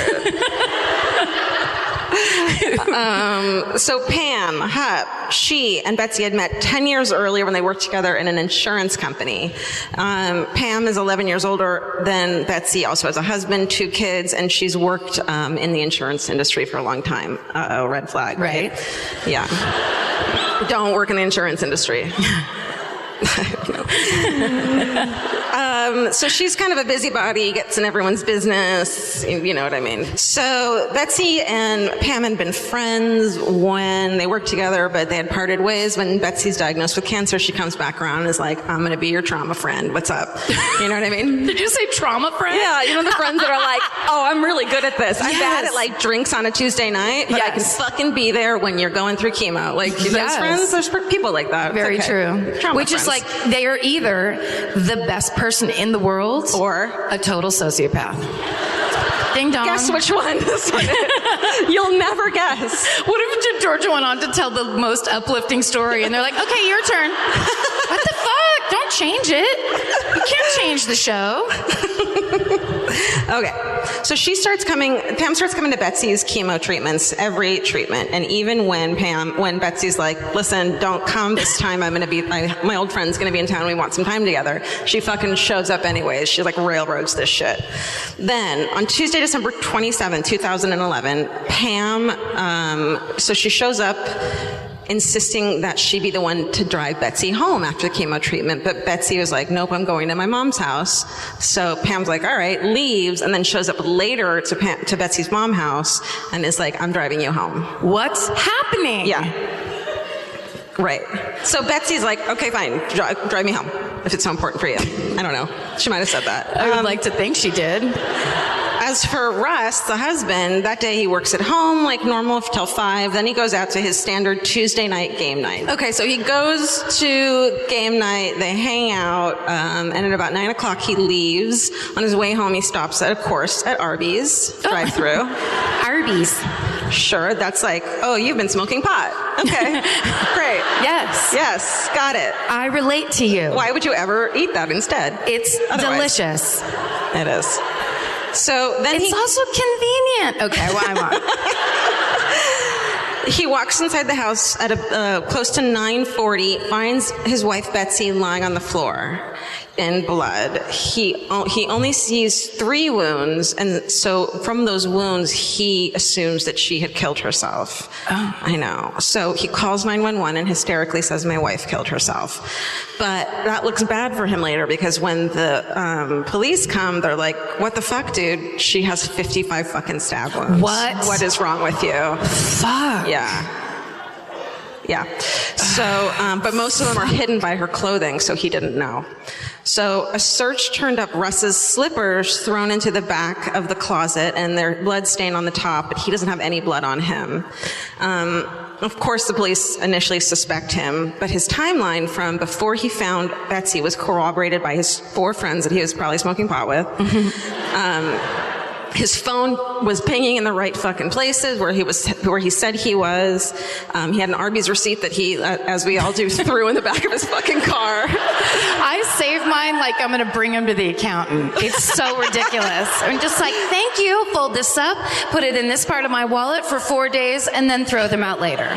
So Pam Hupp, she and Betsy had met 10 years earlier when they worked together in an insurance company. Pam is 11 years older than Betsy, also has a husband, 2 kids, and she's worked in the insurance industry for a long time. Uh-oh, red flag. Right. Yeah. Don't work in the insurance industry. So she's kind of a busybody, gets in everyone's business, you know what I mean. So Betsy and Pam had been friends when they worked together, but they had parted ways. When Betsy's diagnosed with cancer, she comes back around and is like, "I'm going to be your trauma friend. What's up?" You know what I mean? Did you say trauma friend? Yeah, you know the friends that are like, "Oh, I'm really good at this. I'm bad at like drinks on a Tuesday night, but I can fucking be there when you're going through chemo." Like those friends, there's people like that. Very true. Trauma Which friends. is like, they are either the best person in the world or a total sociopath. Ding dong. Guess which one? You'll never guess. What if Georgia went on to tell the most uplifting story and they're like, "Okay, your turn." What the fuck? Don't change it. You can't change the show. Okay, so Pam starts coming to Betsy's chemo treatments, every treatment, and even when Betsy's like, "Listen, don't come this time, I'm gonna be, my old friend's gonna be in town, we want some time together," she fucking shows up anyways. She like railroads this shit. Then, on Tuesday, December 27, 2011, Pam, so she shows up insisting that she be the one to drive Betsy home after the chemo treatment. But Betsy was like, "Nope, I'm going to my mom's house." So Pam's like, "All right," leaves, and then shows up later to Betsy's mom's house and is like, "I'm driving you home." What's happening? Yeah. Right. So Betsy's like, "Okay, fine, drive me home if it's so important for you." I don't know. She might have said that. I would like to think she did. As for Russ, the husband, that day he works at home like normal till 5. Then he goes out to his standard Tuesday night game night. Okay, so he goes to game night. They hang out, and at about 9 o'clock he leaves. On his way home, he stops at Arby's drive-through. Arby's. Sure, that's like, "Oh, you've been smoking pot." Okay, great. Yes, got it. I relate to you. Why would you ever eat that instead? It's delicious. It is. So then it's also convenient. Okay, well, I'm on. He walks inside the house at close to 9:40, finds his wife Betsy lying on the floor in blood. He only sees 3 wounds, and so from those wounds, he assumes that she had killed herself. Oh. I know. So he calls 911 and hysterically says, "My wife killed herself." But that looks bad for him later, because when the police come, they're like, "What the fuck, dude? She has 55 fucking stab wounds. What is wrong with you?" Fuck. Yeah. So, but most of them are hidden by her clothing, so he didn't know. So a search turned up Russ's slippers thrown into the back of the closet, and their blood stain on the top, but he doesn't have any blood on him. Of course, the police initially suspect him, but his timeline from before he found Betsy was corroborated by his 4 friends that he was probably smoking pot with. His phone was pinging in the right fucking places where he said he was. He had an Arby's receipt that he, as we all do, threw in the back of his fucking car. I save my line like I'm going to bring him to the accountant. It's so ridiculous. I'm just like, thank you. Fold this up, put it in this part of my wallet for 4 days, and then throw them out later.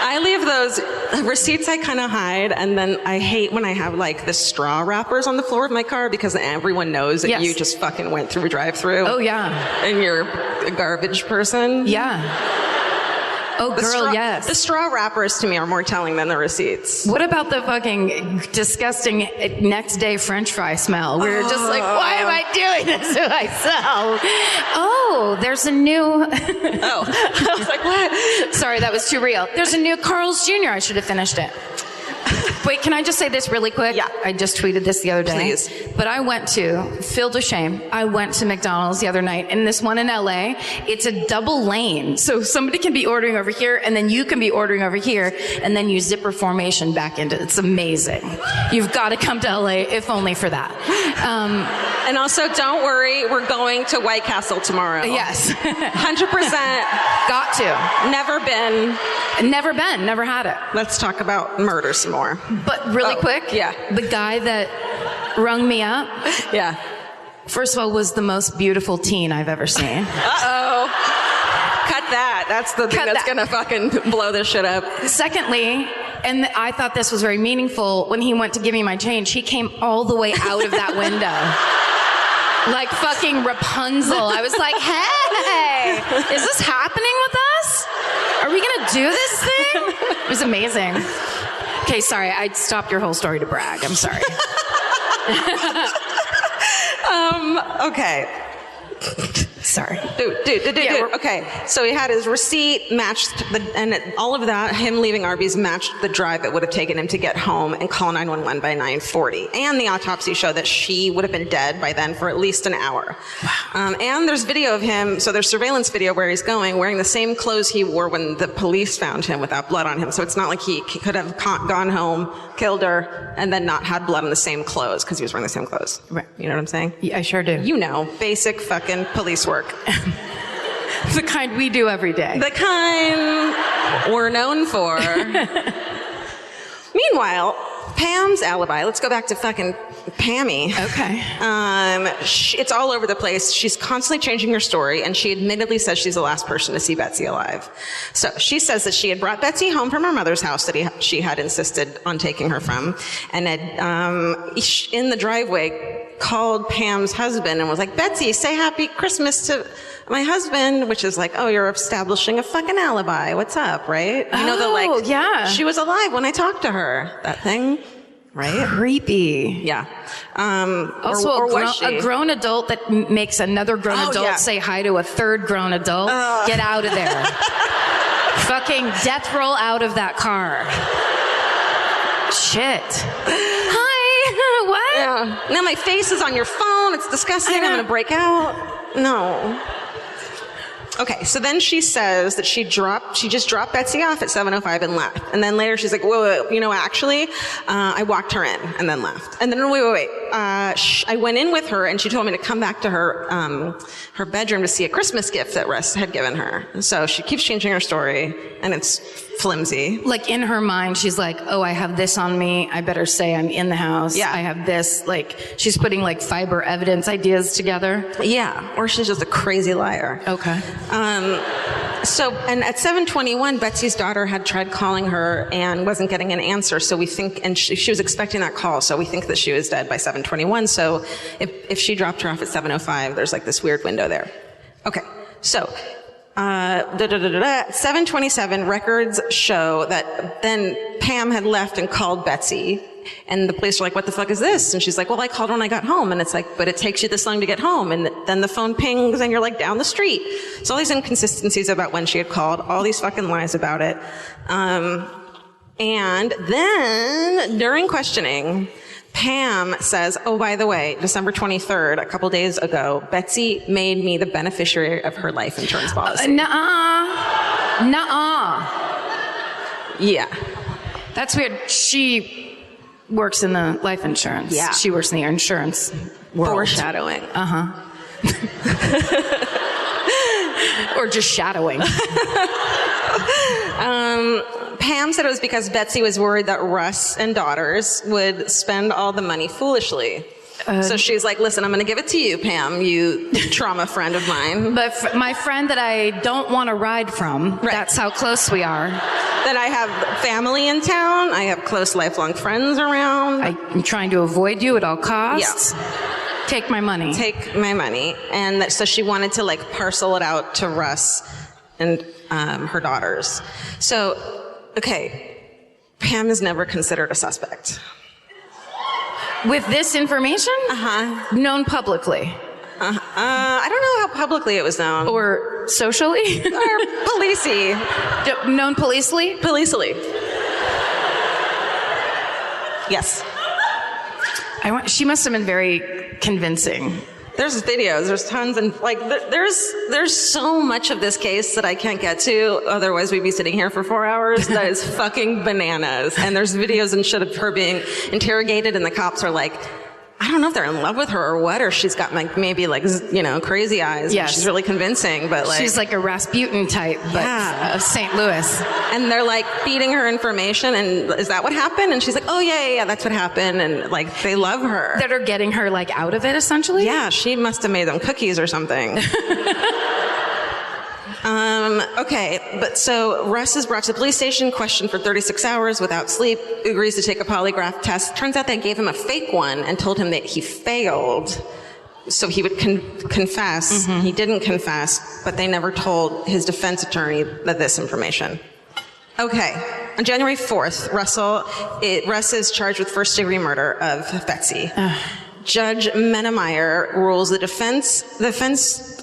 I leave those receipts I kind of hide, and then I hate when I have like the straw wrappers on the floor of my car because everyone knows that you just fucking went through a drive-through. Oh, yeah. And you're a garbage person. Yeah. Oh, girl, yes. The straw wrappers to me are more telling than the receipts. What about the fucking disgusting next day French fry smell? We're just like, why am I doing this to myself? Oh, there's a new... Oh, I was like, what? Sorry, that was too real. There's a new Carl's Jr. I should have finished it. Wait, can I just say this really quick? Yeah. I just tweeted this the other day. Please. But I went to, filled with shame, I went to McDonald's the other night, and this one in LA, it's a double lane. So somebody can be ordering over here, and then you can be ordering over here, and then you zipper formation back into it. It's amazing. You've got to come to LA, if only for that. And also, don't worry, we're going to White Castle tomorrow. Yes. 100%. Got to. Never been. Never had it. Let's talk about murder some more. But really quick, yeah. The guy that rung me up, Yeah. first of all, was the most beautiful teen I've ever seen. Uh-oh. Cut that. That's the thing that's going to fucking blow this shit up. Secondly, and I thought this was very meaningful, when he went to give me my change, he came all the way out of that window. Like fucking Rapunzel. I was like, hey, is this happening with us? Are we going to do this thing? It was amazing. Okay, sorry, I stopped your whole story to brag. I'm sorry. Okay. Sorry. Dude. Okay, so he had his receipt matched, and all of that, him leaving Arby's matched the drive it would have taken him to get home and call 911 by 9:40. And the autopsy showed that she would have been dead by then for at least an hour. Wow. And there's video of him, so there's surveillance video where he's going, wearing the same clothes he wore when the police found him without blood on him. So it's not like he could have gone home, killed her, and then not had blood on the same clothes because he was wearing the same clothes. Right. You know what I'm saying? Yeah, I sure do. You know, basic fucking police work. The kind we do every day. The kind we're known for. Meanwhile, Pam's alibi, let's go back to fucking Pammy. Okay. It's all over the place. She's constantly changing her story, and she admittedly says she's the last person to see Betsy alive. So she says that she had brought Betsy home from her mother's house that she had insisted on taking her from, and had, in the driveway, called Pam's husband and was like, Betsy, say happy Christmas to my husband, which is like, oh, you're establishing a fucking alibi. What's up, right? You know, the like, yeah. She was alive when I talked to her. That thing, right? Creepy. Yeah. Also, or was she? a grown adult that makes another grown adult say hi to a third grown adult. Get out of there. Fucking death roll out of that car. Shit. Hi. What? Yeah. Now my face is on your phone. It's disgusting. I'm going to break out. No. Okay, so then she says that she just dropped Betsy off at 7:05 and left. And then later she's like, whoa, you know, actually, I walked her in and then left. And then, wait. I went in with her and she told me to come back to her bedroom to see a Christmas gift that Russ had given her. So she keeps changing her story and it's flimsy. Like in her mind, she's like, oh, I have this on me. I better say I'm in the house. Yeah. I have this. Like, she's putting like fiber evidence ideas together. Yeah, or she's just a crazy liar. Okay. And at 7:21, Betsy's daughter had tried calling her and wasn't getting an answer. So we think, and she was expecting that call. So we think that she was dead by 7:21. So if she dropped her off at 7:05, there's like this weird window there. Okay. So, 7:27 records show that then Pam had left and called Betsy. And the police are like, what the fuck is this? And she's like, well, I called when I got home. And it's like, but it takes you this long to get home. And then the phone pings and you're like down the street. So all these inconsistencies about when she had called, all these fucking lies about it. And then during questioning, Pam says, oh, by the way, December 23rd, a couple days ago, Betsy made me the beneficiary of her life insurance policy. Nuh-uh. Yeah. That's weird. She works in the life insurance. Yeah. She works in the insurance world. Foreshadowing. Or just shadowing. Pam said it was because Betsy was worried that Russ and daughters would spend all the money foolishly. So she's like, listen, I'm going to give it to you, Pam, you trauma friend of mine. But my friend that I don't want to ride from, that's how close we are. That I have family in town. I have close lifelong friends around. I'm trying to avoid you at all costs. Yeah. Take my money. Take my money. And so she wanted to like parcel it out to Russ and her daughters. So, okay, Pam is never considered a suspect. With this information? Known publicly? I don't know how publicly it was known. Or socially? Or policey. Known policely? Policely. Yes. She must have been very convincing. There's videos, there's tons, and like there's so much of this case that I can't get to, otherwise we'd be sitting here for 4 hours. That is fucking bananas. And there's videos and shit of her being interrogated, and the cops are like, I don't know if they're in love with her or what, or she's got like maybe like, you know, crazy eyes. Yes. She's really convincing, but like. She's like a Rasputin type, but of St. Louis. And they're like feeding her information, and is that what happened? And she's like, oh yeah, that's what happened. And like, they love her. That are getting her like out of it essentially? Yeah, she must have made them cookies or something. Okay, but so Russ is brought to the police station, questioned for 36 hours without sleep, agrees to take a polygraph test. Turns out they gave him a fake one and told him that he failed, so he would confess. He didn't confess, but they never told his defense attorney this information. Okay, on January 4th, Russ is charged with first-degree murder of Betsy. Judge Menemeyer rules the defense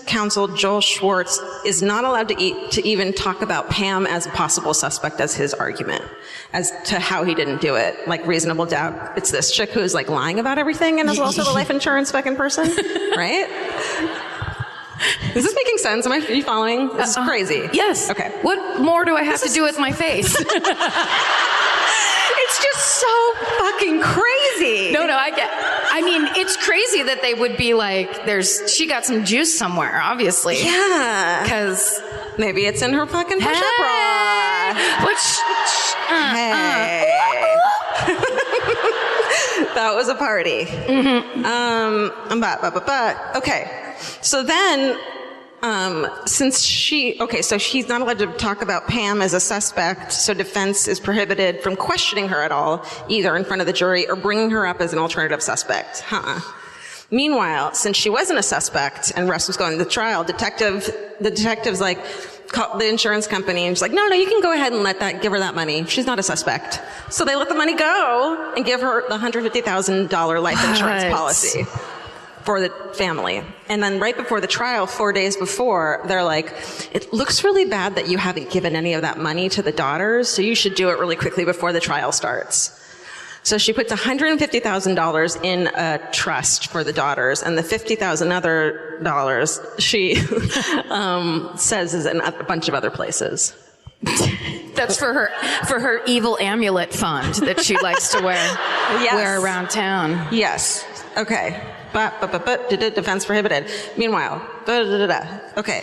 counsel Joel Schwartz is not allowed to even talk about Pam as a possible suspect as his argument as to how he didn't do it. Like reasonable doubt. It's this chick who's like lying about everything and is also the life insurance fucking person, right? Is this making sense? Are you following? This is crazy. Yes. Okay. What more do I have to do with my face? It's just so fucking crazy. No, I mean, it's crazy that they would be like, she got some juice somewhere, obviously. Yeah. Because maybe it's in her fucking push-up bra. That was a party. Okay. So then, so she's not allowed to talk about Pam as a suspect, so defense is prohibited from questioning her at all, either in front of the jury or bringing her up as an alternative suspect. Meanwhile, since she wasn't a suspect and Russ was going to trial, the detectives like called the insurance company and she's like, no, you can go ahead and give her that money. She's not a suspect. So they let the money go and give her the $150,000 life insurance policy for the family. And then right before the trial, 4 days before, they're like, it looks really bad that you haven't given any of that money to the daughters, so you should do it really quickly before the trial starts. So she puts $150,000 in a trust for the daughters, and the $50,000 other dollars she says is in a bunch of other places. That's for her evil amulet fund that she likes to wear around town. Yes. Okay. But defense prohibited. Meanwhile, okay.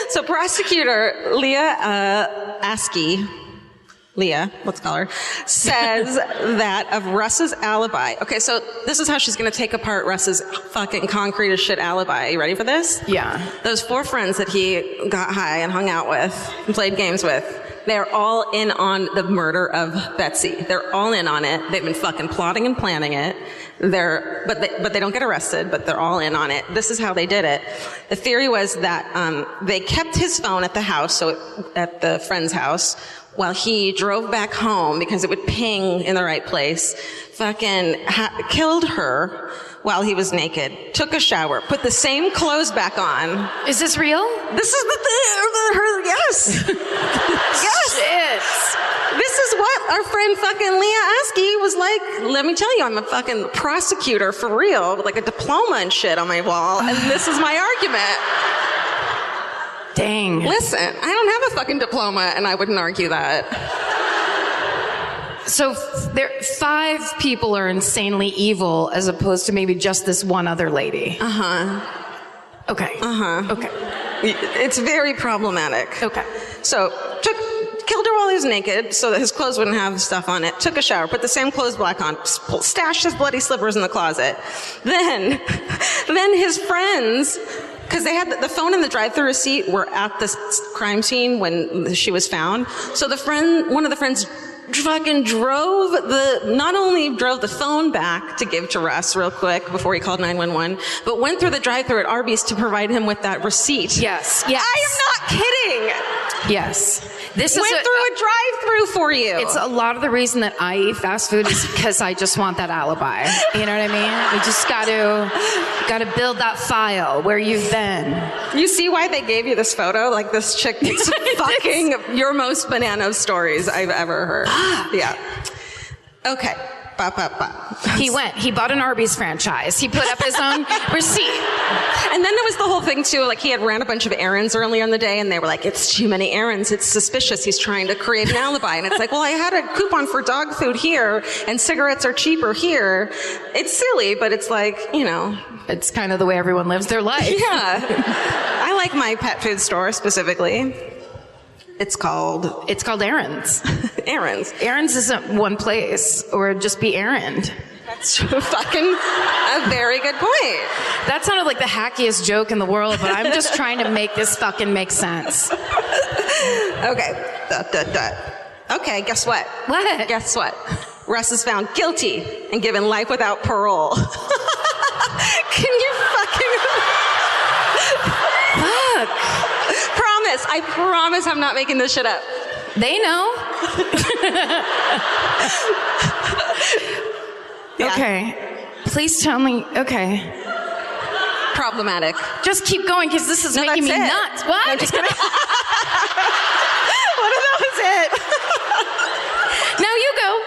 So prosecutor Leah Askey, let's call her, says that of Russ's alibi. Okay, so this is how she's going to take apart Russ's fucking concrete as shit alibi. You ready for this? Yeah. Those 4 friends that he got high and hung out with and played games with, they're all in on the murder of Betsy. They're all in on it. They've been fucking plotting and planning it. But they don't get arrested, but they're all in on it. This is how they did it. The theory was that they kept his phone at the house, at the friend's house, while he drove back home because it would ping in the right place, fucking killed her while he was naked, took a shower, put the same clothes back on. Is this real? This is yes. Yes. Shit. This is what our friend fucking Leah Askey was like. Let me tell you, I'm a fucking prosecutor for real, with like a diploma and shit on my wall, and this is my argument. Dang. Listen, I don't have a fucking diploma, and I wouldn't argue that. So 5 people are insanely evil as opposed to maybe just this one other lady. Uh-huh. Okay. Uh-huh. Okay. It's very problematic. Okay. So, killed her while he was naked so that his clothes wouldn't have stuff on it. Took a shower, put the same clothes back on, stashed his bloody slippers in the closet. Then his friends, because they had the phone and the drive-thru receipt were at the crime scene when she was found. So one of the friends fucking not only drove the phone back to give to Russ real quick before he called 911, but went through the drive-thru at Arby's to provide him with that receipt. Yes. I am not kidding. Yes. This Went through a drive-thru for you. It's a lot of the reason that I eat fast food is because I just want that alibi. You know what I mean? We just got to build that file where you've been. You see why they gave you this photo? Like, this chick is fucking your most banana stories I've ever heard. Yeah. Okay. He bought an Arby's franchise. He put up his own receipt. And then there was the whole thing too, like he had ran a bunch of errands earlier in the day and they were like, it's too many errands, it's suspicious, he's trying to create an alibi. And it's like, well, I had a coupon for dog food here and cigarettes are cheaper here. It's silly, but it's like, It's kind of the way everyone lives their life. Yeah. I like my pet food store specifically. It's called errands. Errands. Errands isn't one place, or just be errand. That's fucking a very good point. That sounded like the hackiest joke in the world, but I'm just trying to make this fucking make sense. Okay. Okay, guess what? What? Guess what? Russ is found guilty and given life without parole. Can you fucking... Fuck. I promise I'm not making this shit up. They know. Yeah. Okay. Please tell me. Okay. Problematic. Just keep going because this is making me nuts. What? No, just kidding. What if that was it? Now you go.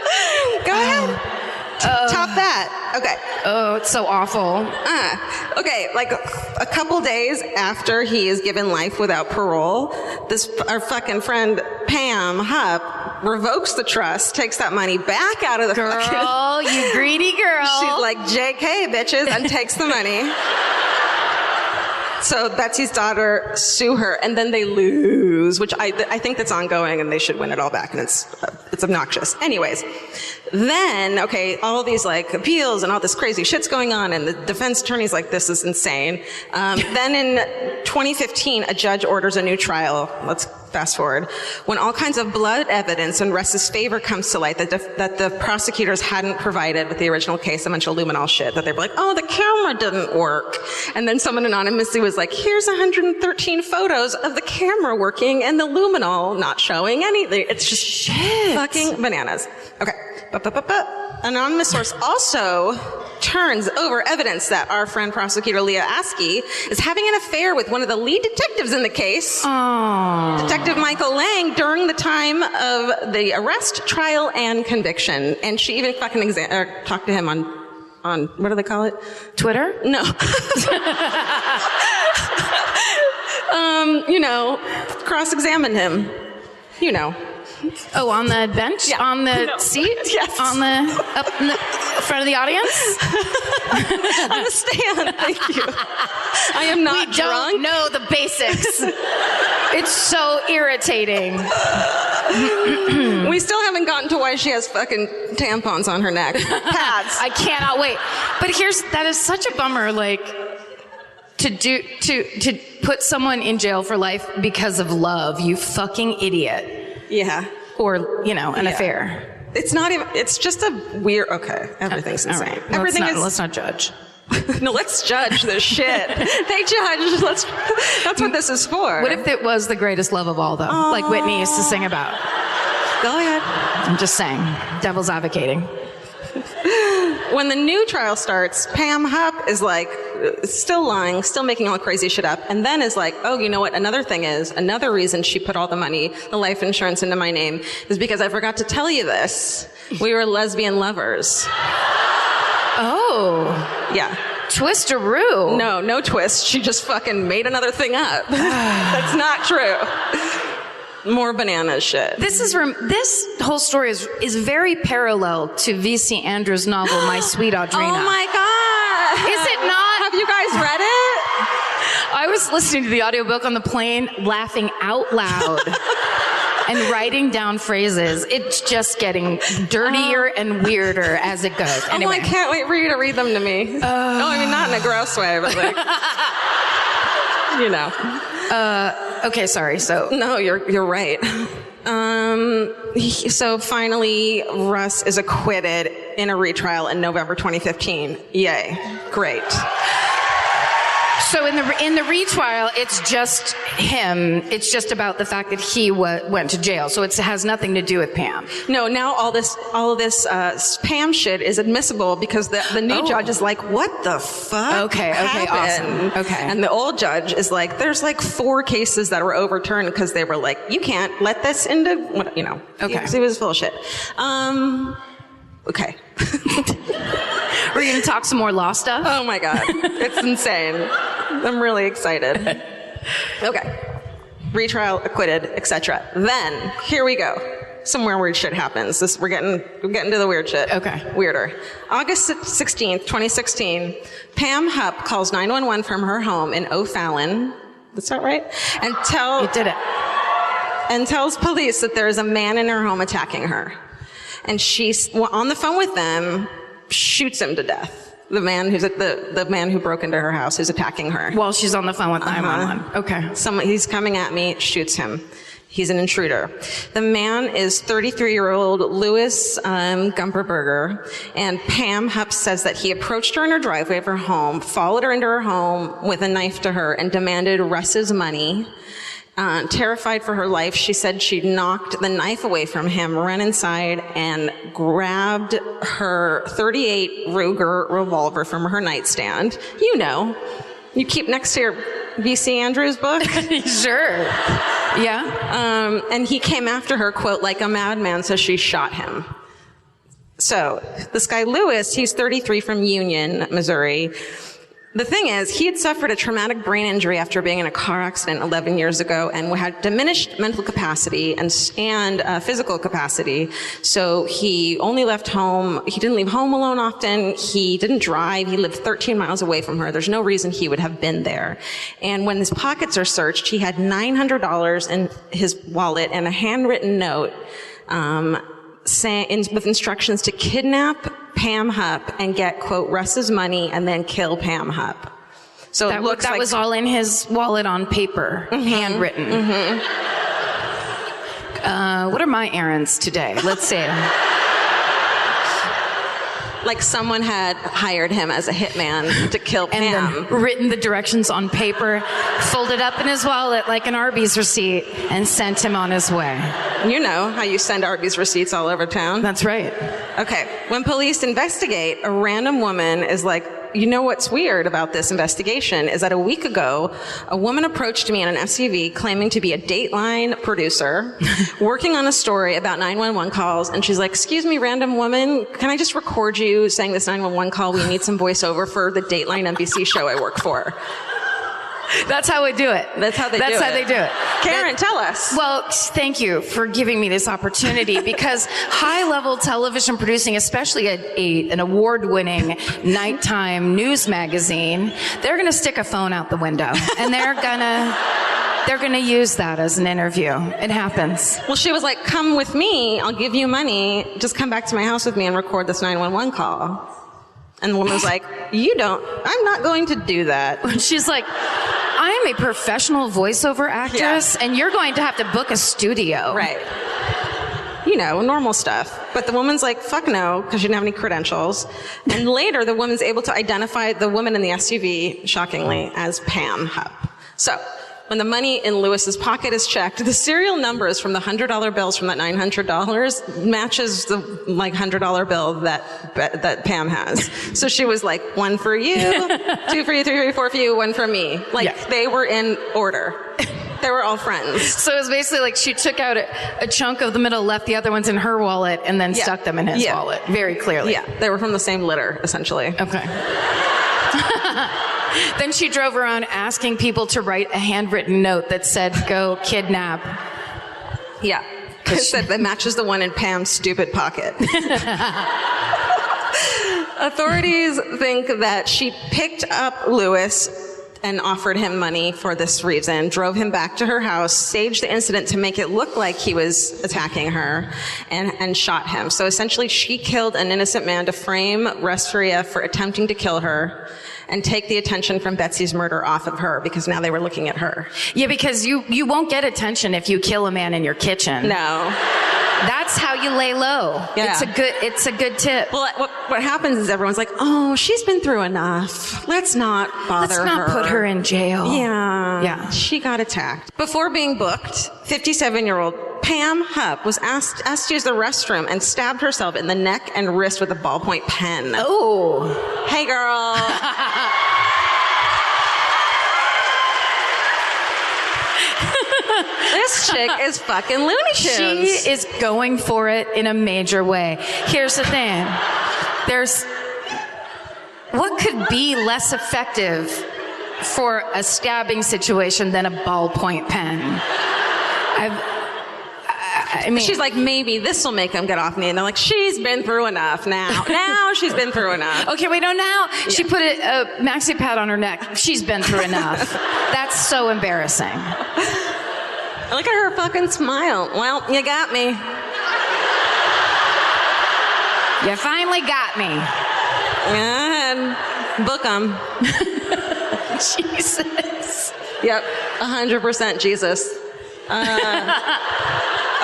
Go ahead. Top that. Okay. Oh, it's so awful. Okay, like a couple days after he is given life without parole, our fucking friend Pam Hupp revokes the trust, takes that money back out of the Girl, you greedy girl. She's like, JK, bitches, and takes the money. So Betsy's daughter sue her, and then they lose, which I think that's ongoing, and they should win it all back, and it's obnoxious. Anyways, then, okay, all of these like appeals and all this crazy shit's going on, and the defense attorney's like, this is insane. Then in 2015, a judge orders a new trial. Let's fast forward. When all kinds of blood evidence in Russ's favor comes to light that the prosecutors hadn't provided with the original case, a bunch of luminol shit, that they were like, oh, the camera didn't work. And then someone anonymously was like, here's 113 photos of the camera working and the luminol not showing anything. It's just shit. Fucking bananas. Okay. Anonymous source also turns over evidence that our friend prosecutor Leah Askey is having an affair with one of the lead detectives in the case, Detective Michael Lang, during the time of the arrest, trial, and conviction. And she even fucking talked to him on what do they call it? Twitter? No. Cross-examined him. Oh, on the bench? Yeah. On the seat? Yes. Up in the front of the audience? On the stand, thank you. I am not We drunk. don't know the basics. It's so irritating. We still haven't gotten to why she has fucking tampons on her neck. Pads. I cannot wait. But that is such a bummer, like, to put someone in jail for life because of love, you fucking idiot. Yeah. Or, an affair. It's not even, it's just a weird, okay, everything's insane. All right. Everything Let's not judge. No, let's judge this shit. They judge. That's what this is for. What if it was the greatest love of all, though? Like Whitney used to sing about. Go ahead. I'm just saying. Devil's advocating. When the new trial starts, Pam Hupp is like, still lying, still making all crazy shit up, and then is like, oh, you know what? Another reason she put all the money, the life insurance into my name, is because I forgot to tell you this. We were lesbian lovers. Oh. Yeah. Twisteroo. No twist. She just fucking made another thing up. That's not true. More banana shit. This whole story is very parallel to V.C. Andrews' novel, My Sweet Audrina. Oh my God. Is it not? Have you guys read it? I was listening to the audiobook on the plane, laughing out loud and writing down phrases. It's just getting dirtier and weirder as it goes. Anyway. Oh, I can't wait for you to read them to me. I mean, not in a gross way, but like, you know. Okay, sorry. So No, you're right. So finally, Russ is acquitted in a retrial in November 2015. Yay. Great. So in the retrial, it's just him. It's just about the fact that he went to jail. So it has nothing to do with Pam. No, now all of this Pam shit is admissible because the new judge is like, what the fuck happened? Awesome. Okay. And the old judge is like, there's like 4 cases that were overturned because they were like, you can't let this into, you know. Okay. It was full of shit. Okay. We're going to talk some more law stuff? Oh my God. It's insane. I'm really excited. Okay. Retrial, acquitted, etc. Then, here we go. Some more weird shit happens. We're getting to the weird shit. Okay. Weirder. August 16th, 2016, Pam Hupp calls 911 from her home in O'Fallon. That's not right? You did it. And tells police that there is a man in her home attacking her. And she's on the phone with them, shoots him to death. The man the man who broke into her house who's attacking her. While she's on the phone with 911. Okay. He's coming at me, shoots him. He's an intruder. The man is 33-year-old Louis Gumperberger, and Pam Hupp says that he approached her in her driveway of her home, followed her into her home with a knife to her, and demanded Russ's money. Terrified for her life, she said she knocked the knife away from him, ran inside, and grabbed her .38 Ruger revolver from her nightstand. You know, you keep next to your V.C. Andrews book. Sure. Yeah. And he came after her, quote, like a madman, so she shot him. So this guy Louis, he's 33 from Union, Missouri. The thing is, he had suffered a traumatic brain injury after being in a car accident 11 years ago and had diminished mental capacity and physical capacity. So he only left home. He didn't leave home alone often. He didn't drive. He lived 13 miles away from her. There's no reason he would have been there. And when his pockets are searched, he had $900 in his wallet and a handwritten note with instructions to kidnap Pam Hupp and get, quote, Russ's money and then kill Pam Hupp. So that was all in his wallet on paper, handwritten. What are my errands today? Let's see. Like someone had hired him as a hitman to kill Pam. And then written the directions on paper, folded up in his wallet like an Arby's receipt, and sent him on his way. You know how you send Arby's receipts all over town? That's right. Okay. When police investigate, a random woman is like, you know what's weird about this investigation is that a week ago, a woman approached me in an SUV claiming to be a Dateline producer, working on a story about 911 calls, and she's like, excuse me, random woman, can I just record you saying this 911 call? We need some voiceover for the Dateline NBC show I work for. That's how we do it. That's how they do it. Karen, tell us. Well, thank you for giving me this opportunity because high-level television producing, especially an award-winning nighttime news magazine, they're going to stick a phone out the window and they're going to use that as an interview. It happens. Well, she was like, come with me. I'll give you money. Just come back to my house with me and record this 911 call. And the woman was like, I'm not going to do that. She's like, I am a professional voiceover actress, and you're going to have to book a studio. Right. You know, normal stuff. But the woman's like, fuck no, because she didn't have any credentials. And later, the woman's able to identify the woman in the SUV, shockingly, as Pam Hupp. So, when the money in Lewis's pocket is checked, the serial numbers from the $100 bills from that $900 matches the $100 bill that Pam has. So she was like, 1 for you, 2 for you, 3 for you, 4 for you, 1 for me. They were in order. They were all friends. So it was basically like she took out a chunk of the middle, left the other ones in her wallet, and then stuck them in his wallet. Very clearly. Yeah, they were from the same litter, essentially. Okay. Then she drove around asking people to write a handwritten note that said, go kidnap. Yeah. That matches the one in Pam's stupid pocket. Authorities think that she picked up Louis and offered him money for this reason, drove him back to her house, staged the incident to make it look like he was attacking her, and shot him. So essentially, she killed an innocent man to frame Russ Faria for attempting to kill her and take the attention from Betsy's murder off of her, because now they were looking at her. Yeah, because you won't get attention if you kill a man in your kitchen. No. That's how you lay low. Yeah. It's a good tip. Well, what happens is everyone's like, oh, she's been through enough. Let's not bother her. Let's not put her in jail. Yeah. She got attacked. Before being booked, 57-year-old Pam Hupp was asked to use the restroom and stabbed herself in the neck and wrist with a ballpoint pen. Oh. Hey, girl. This chick is fucking Looney Tunes. She is going for it in a major way. Here's the thing. What could be less effective for a stabbing situation than a ballpoint pen? I mean, she's like, maybe this will make him get off me. And they're like, she's been through enough now. Now she's been through enough. Okay, we know now. Yeah. She put a maxi pad on her neck. She's been through enough. That's so embarrassing. Look at her fucking smile. Well, you got me. You finally got me. And book 'em. Jesus. Yep, 100% Jesus.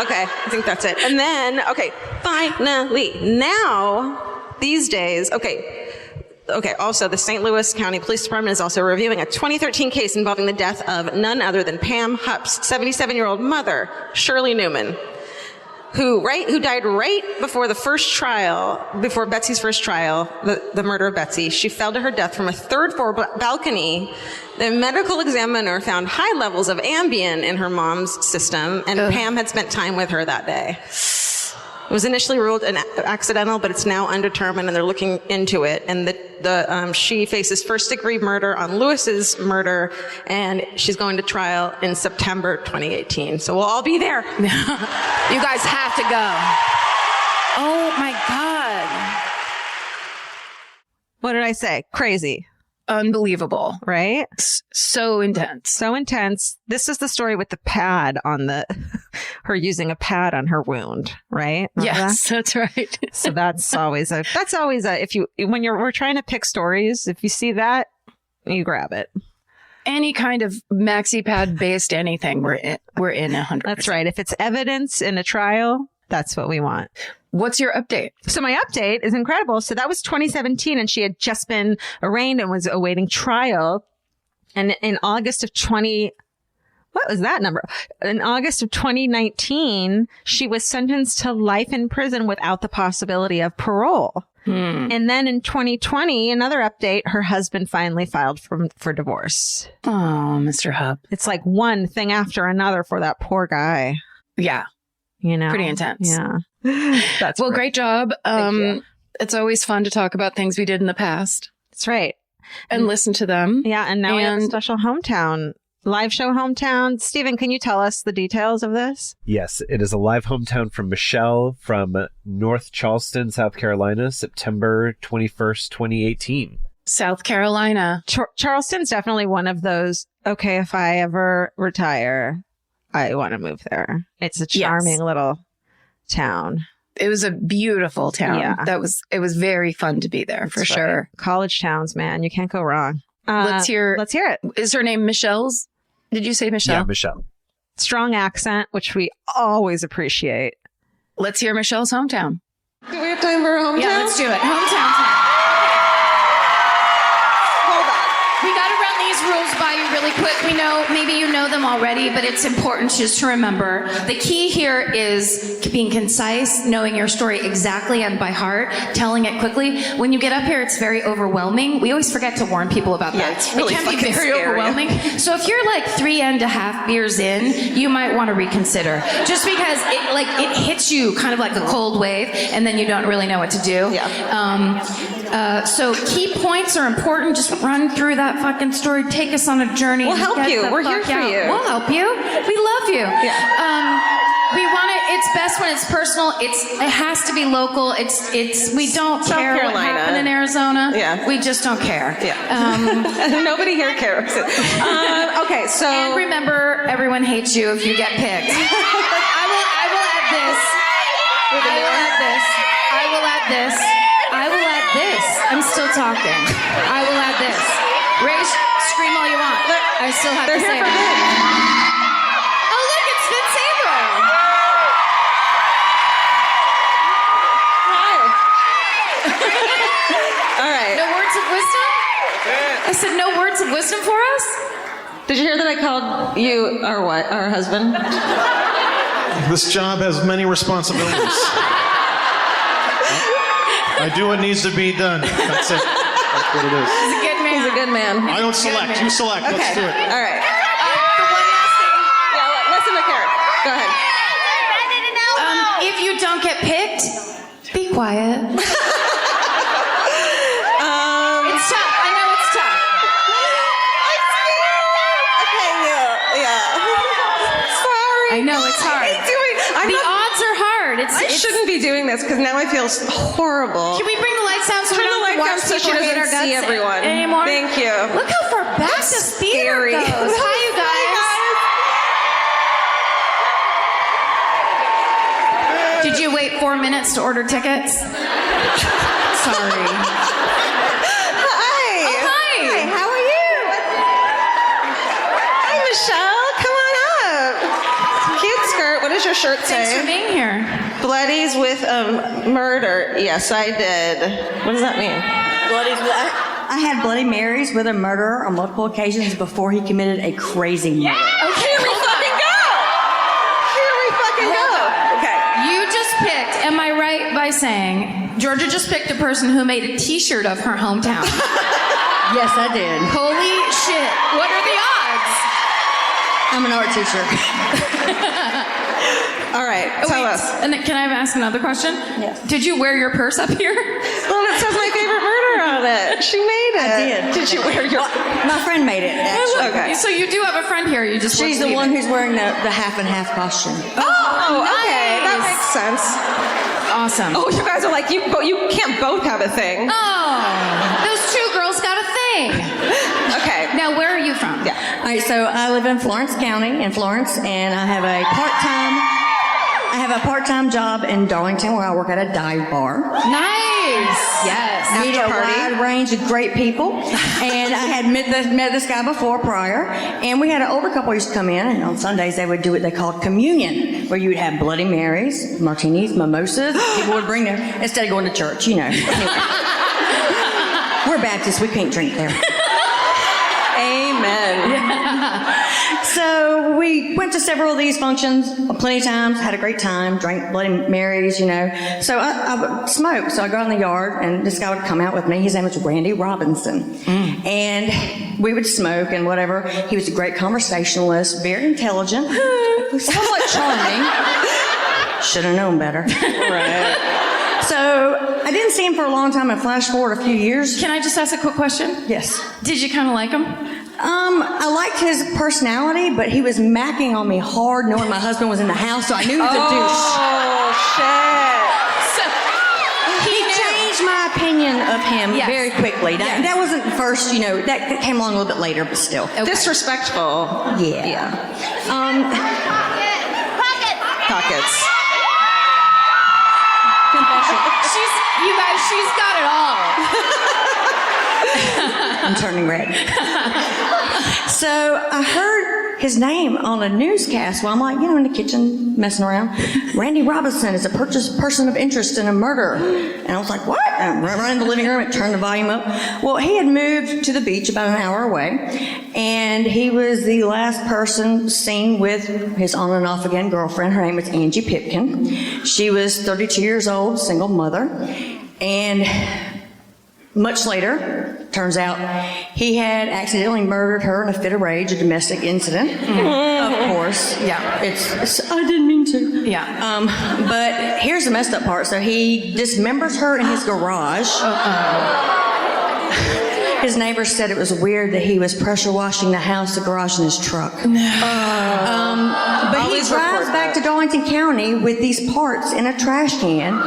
Okay, I think that's it. And then, okay, finally, now, these days, okay, also the St. Louis County Police Department is also reviewing a 2013 case involving the death of none other than Pam Hupp's 77-year-old mother, Shirley Newman, who died right before the first trial, before Betsy's first trial, the murder of Betsy. She fell to her death from a third-floor balcony. The medical examiner found high levels of Ambien in her mom's system, and Pam had spent time with her that day. It was initially ruled an accidental, but it's now undetermined, and they're looking into it. And she faces first-degree murder on Lewis's murder, and she's going to trial in September 2018. So we'll all be there. You guys have to go. Oh my God. What did I say? Crazy. Unbelievable. Right? So intense. So intense. This is the story with the pad on her using a pad on her wound, right? Remember yes, that's right. So that's always we're trying to pick stories, if you see that, you grab it. Any kind of maxi pad based anything, we're in 100%. That's right. If it's evidence in a trial, that's what we want. What's your update? So my update is incredible. So that was 2017, and she had just been arraigned and was awaiting trial. And in August of 2019, she was sentenced to life in prison without the possibility of parole. And then in 2020, another update, her husband finally filed for divorce. Oh, Mr. Hupp. It's like one thing after another for that poor guy. Yeah. You know, pretty intense. Yeah. That's great job. Thank you. It's always fun to talk about things we did in the past. That's right. And listen to them. Yeah. And now we have a special live show hometown. Stephen, can you tell us the details of this? Yes, it is a live hometown from Michelle from North Charleston, South Carolina, September 21st, 2018. South Carolina. Charleston's definitely one of those, okay, if I ever retire, I want to move there. It's a charming little town. It was a beautiful town. Yeah. It was very fun to be there. That's for sure. Right. College towns, man. You can't go wrong. Let's hear it. Is her name Michelle's? Did you say Michelle? Yeah, Michelle. Strong accent, which we always appreciate. Let's hear Michelle's hometown. Do we have time for a hometown? Yeah, let's do it. Hometown time. Hold on. We got to run these rules by you really quick. We know, maybe you know them already, but it's important just to remember. The key here is being concise, knowing your story exactly and by heart, telling it quickly. When you get up here, it's very overwhelming. We always forget to warn people about that. Yeah, it's really it can be fucking very scary. overwhelming. So if you're like 3.5 beers in, you might want to reconsider. Just because it hits you kind of like a cold wave, and then you don't really know what to do. Yeah. So key points are important. Just run through that fucking story. Take us on a journey. We'll help you. We're here for you. We'll help you. We love you. Yeah. We want it. It's best when it's personal. It has to be local. We don't South care what Carolina. happened in Arizona. Yeah. We just don't care. Yeah. Nobody here cares. Okay, so. And remember, everyone hates you if you get picked. I will add this. I'm still talking. I will add this. Scream all you want. I still have to say here for that. good. Oh, look, it's Vince Abro. Hi. All right. No words of wisdom? I said no words of wisdom for us? Did you hear that I called you our husband? This job has many responsibilities. I do what needs to be done. That's it. That's what it is. He's a good man. He's a good man. I don't select. You select. Okay. Let's do it. All right. The one last thing. Yeah, listen to Karen. Go ahead. If you don't get picked, be quiet. It's tough. I know it's tough. Okay, yeah. Sorry. I know it's hard. The odds are hard. I shouldn't be doing this because now I feel horrible. Can we bring the lights down so Turn we the don't lights watch down so she people hit doesn't our guts see everyone anymore? Thank you. Look how far back this theater scary. goes. Hi, you guys. Did you wait 4 minutes to order tickets? Sorry. Hi. Oh, hi. Hi, how are you? Hi, Michelle. Come on up. Cute skirt. What does your shirt Thanks for say? being here. Bloodies with murder. Yes, I did. What does that mean? I had Bloody Marys with a murderer on multiple occasions before he committed a crazy murder. Here we fucking go. Okay. You just picked, am I right by saying, Georgia just picked a person who made a t-shirt of her hometown. Yes, I did. Holy shit. What are the odds? I'm an art teacher. All right. Tell us. And then, can I ask another question? Yes. Did you wear your purse up here? Well, it says my favorite murder on it. She made it. I did. Did you wear your? My friend made it, actually. Okay. So you do have a friend here. You just She's the one who's wearing the half and half costume. Oh, okay. That nice. makes sense. awesome. Oh, you guys are like, you can't both have a thing. Oh, those two girls got a thing. Okay. Now, where are you from? Yeah. All right, so I live in Florence County, in Florence, and I have a part-time job in Darlington where I work at a dive bar. Nice. Yes. Meet a wide range of great people, and I had met this guy before prior, and we had an older couple used to come in, and on Sundays they would do what they called communion, where you would have Bloody Marys, martinis, mimosas. People would bring their, instead of going to church, you know. Anyway. We're Baptists, we can't drink there. Amen. So we went to several of these functions plenty of times, had a great time, drank Bloody Marys, you know. So I would smoke. So I go out in the yard, and this guy would come out with me. His name was Randy Robinson. And we would smoke and whatever. He was a great conversationalist, very intelligent, somewhat charming. Should have known better. Right. So I didn't see him for a long time, and flash forward a few years. Can I just ask a quick question? Yes. Did you kind of like him? I liked his personality, but he was macking on me hard knowing my husband was in the house, so I knew he was a douche. Oh, shit. So, He changed my opinion of him Yes. very quickly. Yes. That wasn't the first, you know, that came along a little bit later, but still. Okay. Disrespectful. Yeah. Pockets. Confession. you guys, she's got it all. I'm turning red. So I heard his name on a newscast while I'm like, you know, in the kitchen messing around. Randy Robinson is a person of interest in a murder. And I was like, what? And I ran in the living room and turned the volume up. Well, he had moved to the beach about an hour away. And he was the last person seen with his on and off again girlfriend. Her name was Angie Pipkin. She was 32 years old, single mother. And much later, turns out he had accidentally murdered her in a fit of rage, a domestic incident. Of course. Yeah. It's I didn't mean to. Yeah. But here's the messed up part. So he dismembers her in his garage. His neighbors said it was weird that he was pressure washing the house, the garage, and his truck. But he drives back to Darlington County with these parts in a trash can.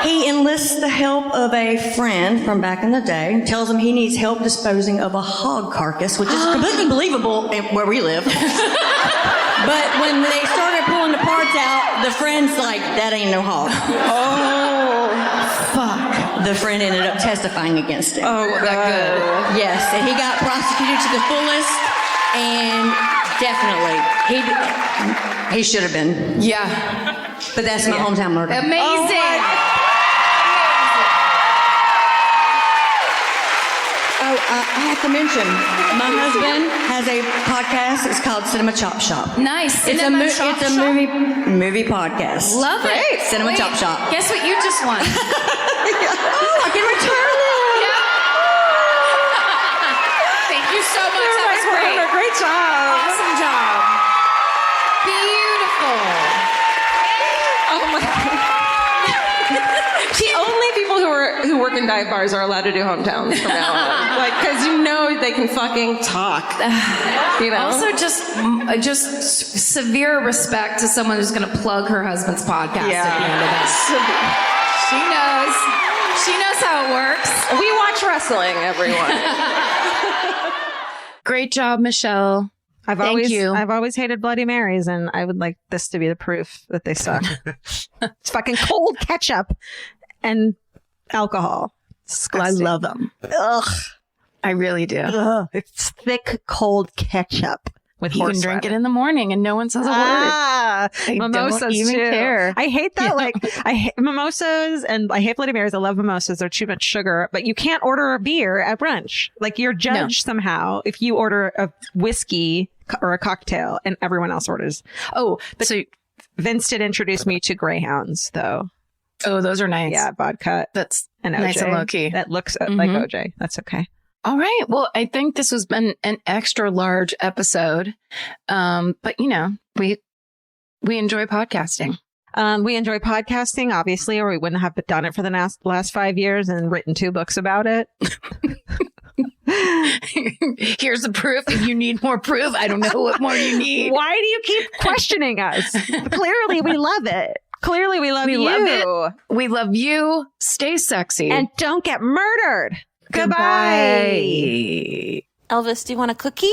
He enlists the help of a friend from back in the day and tells him he needs help disposing of a hog carcass, which is completely believable where we live. But when they started pulling the parts out, the friend's like, that ain't no hog. Oh, fuck. The friend ended up testifying against him. Oh, that good. Yes, and he got prosecuted to the fullest, and definitely, he should have been. Yeah. But that's my hometown murder. Amazing. I have to mention, my husband has a podcast. It's called Cinema Chop Shop. Nice. It's a movie podcast. Love it. Great. Cinema Wait, Chop Shop. Guess what you just won? Oh, I can return it. Yeah. Thank you so much. That was great. Great job. Awesome job. Beautiful. Oh my God. See, only people who work in dive bars are allowed to do hometowns from now on. Like, because you know they can fucking talk. You know? Also, just severe respect to someone who's going to plug her husband's podcast at the end of that. She knows how it works. We watch wrestling, everyone. Great job, Michelle. Thank you. I've always hated Bloody Marys, and I would like this to be the proof that they suck. It's fucking cold ketchup and alcohol. Disgusting. I love them. Ugh. I really do. Ugh. It's thick, cold ketchup with You horse can drink leather. it in the morning and no one says a word. Ah, I mimosas don't even too. care. I hate that. Like, I hate mimosas, and I hate Bloody Marys. I love mimosas. They're too much sugar, but you can't order a beer at brunch. Like, you're judged somehow if you order a whiskey or a cocktail and everyone else orders. Oh, but so Vince did introduce me to Greyhounds, though. Oh, those are nice. Yeah, vodka That's and OJ. nice and low key. That looks like OJ. That's okay. All right. Well, I think this has been an extra large episode. But you know, we enjoy podcasting. We enjoy podcasting, obviously, or we wouldn't have done it for the last 5 years and written 2 books about it. Here's the proof. If you need more proof, I don't know what more you need. Why do you keep questioning us? Clearly, we love it. Clearly, we love you. Love it. We love you. Stay sexy. And don't get murdered. Goodbye. Elvis, do you want a cookie?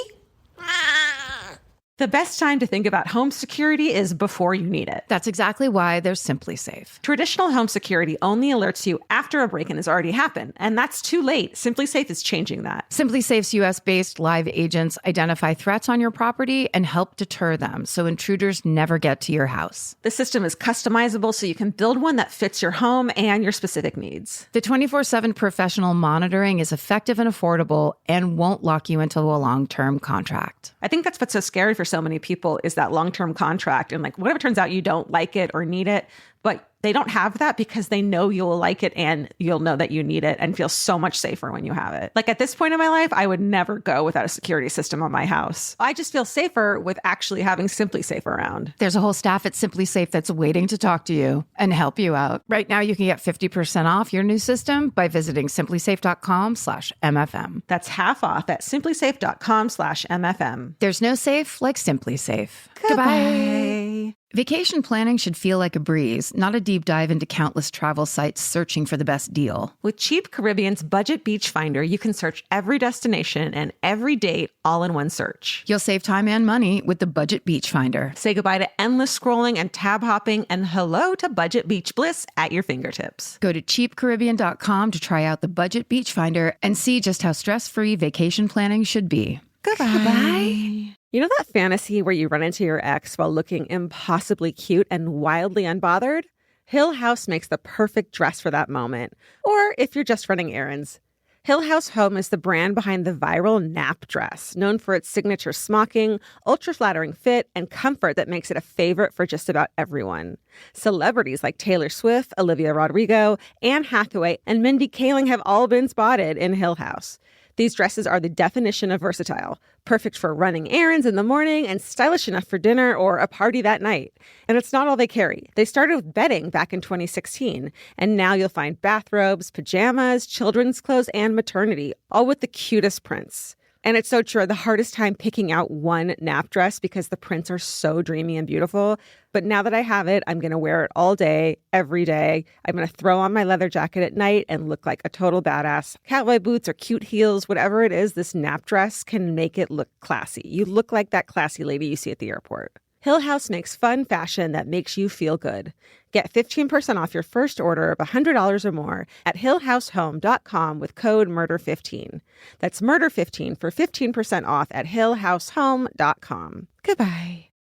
The best time to think about home security is before you need it. That's exactly why there's Simply Safe. Traditional home security only alerts you after a break-in has already happened, and that's too late. Simply Safe is changing that. Simply Safe's US-based live agents identify threats on your property and help deter them so intruders never get to your house. The system is customizable so you can build one that fits your home and your specific needs. The 24/7 professional monitoring is effective and affordable and won't lock you into a long-term contract. I think that's what's so scary for so many people is that long-term contract. And like, what if it turns out you don't like it or need it, but they don't have that because they know you'll like it and you'll know that you need it and feel so much safer when you have it. Like at this point in my life, I would never go without a security system on my house. I just feel safer with actually having Simply Safe around. There's a whole staff at Simply Safe that's waiting to talk to you and help you out. Right now, you can get 50% off your new system by visiting simplysafe.com/MFM. That's half off at simplysafe.com/MFM. There's no safe like Simply Safe. Goodbye. Vacation planning should feel like a breeze, not a deep dive into countless travel sites searching for the best deal. With Cheap Caribbean's Budget Beach Finder, you can search every destination and every date all in one search. You'll save time and money with the Budget Beach Finder. Say goodbye to endless scrolling and tab hopping and hello to Budget Beach Bliss at your fingertips. Go to cheapcaribbean.com to try out the Budget Beach Finder and see just how stress-free vacation planning should be. Goodbye. You know that fantasy where you run into your ex while looking impossibly cute and wildly unbothered? Hill House makes the perfect dress for that moment. Or if you're just running errands. Hill House Home is the brand behind the viral nap dress, known for its signature smocking, ultra-flattering fit, and comfort that makes it a favorite for just about everyone. Celebrities like Taylor Swift, Olivia Rodrigo, Anne Hathaway, and Mindy Kaling have all been spotted in Hill House. These dresses are the definition of versatile, perfect for running errands in the morning and stylish enough for dinner or a party that night. And it's not all they carry. They started with bedding back in 2016, and now you'll find bathrobes, pajamas, children's clothes, and maternity, all with the cutest prints. And it's so true. The hardest time picking out one nap dress because the prints are so dreamy and beautiful. But now that I have it, I'm going to wear it all day, every day. I'm going to throw on my leather jacket at night and look like a total badass. Cowboy boots or cute heels, whatever it is, this nap dress can make it look classy. You look like that classy lady you see at the airport. Hill House makes fun fashion that makes you feel good. Get 15% off your first order of $100 or more at hillhousehome.com with code MURDER15. That's MURDER15 for 15% off at hillhousehome.com. Goodbye.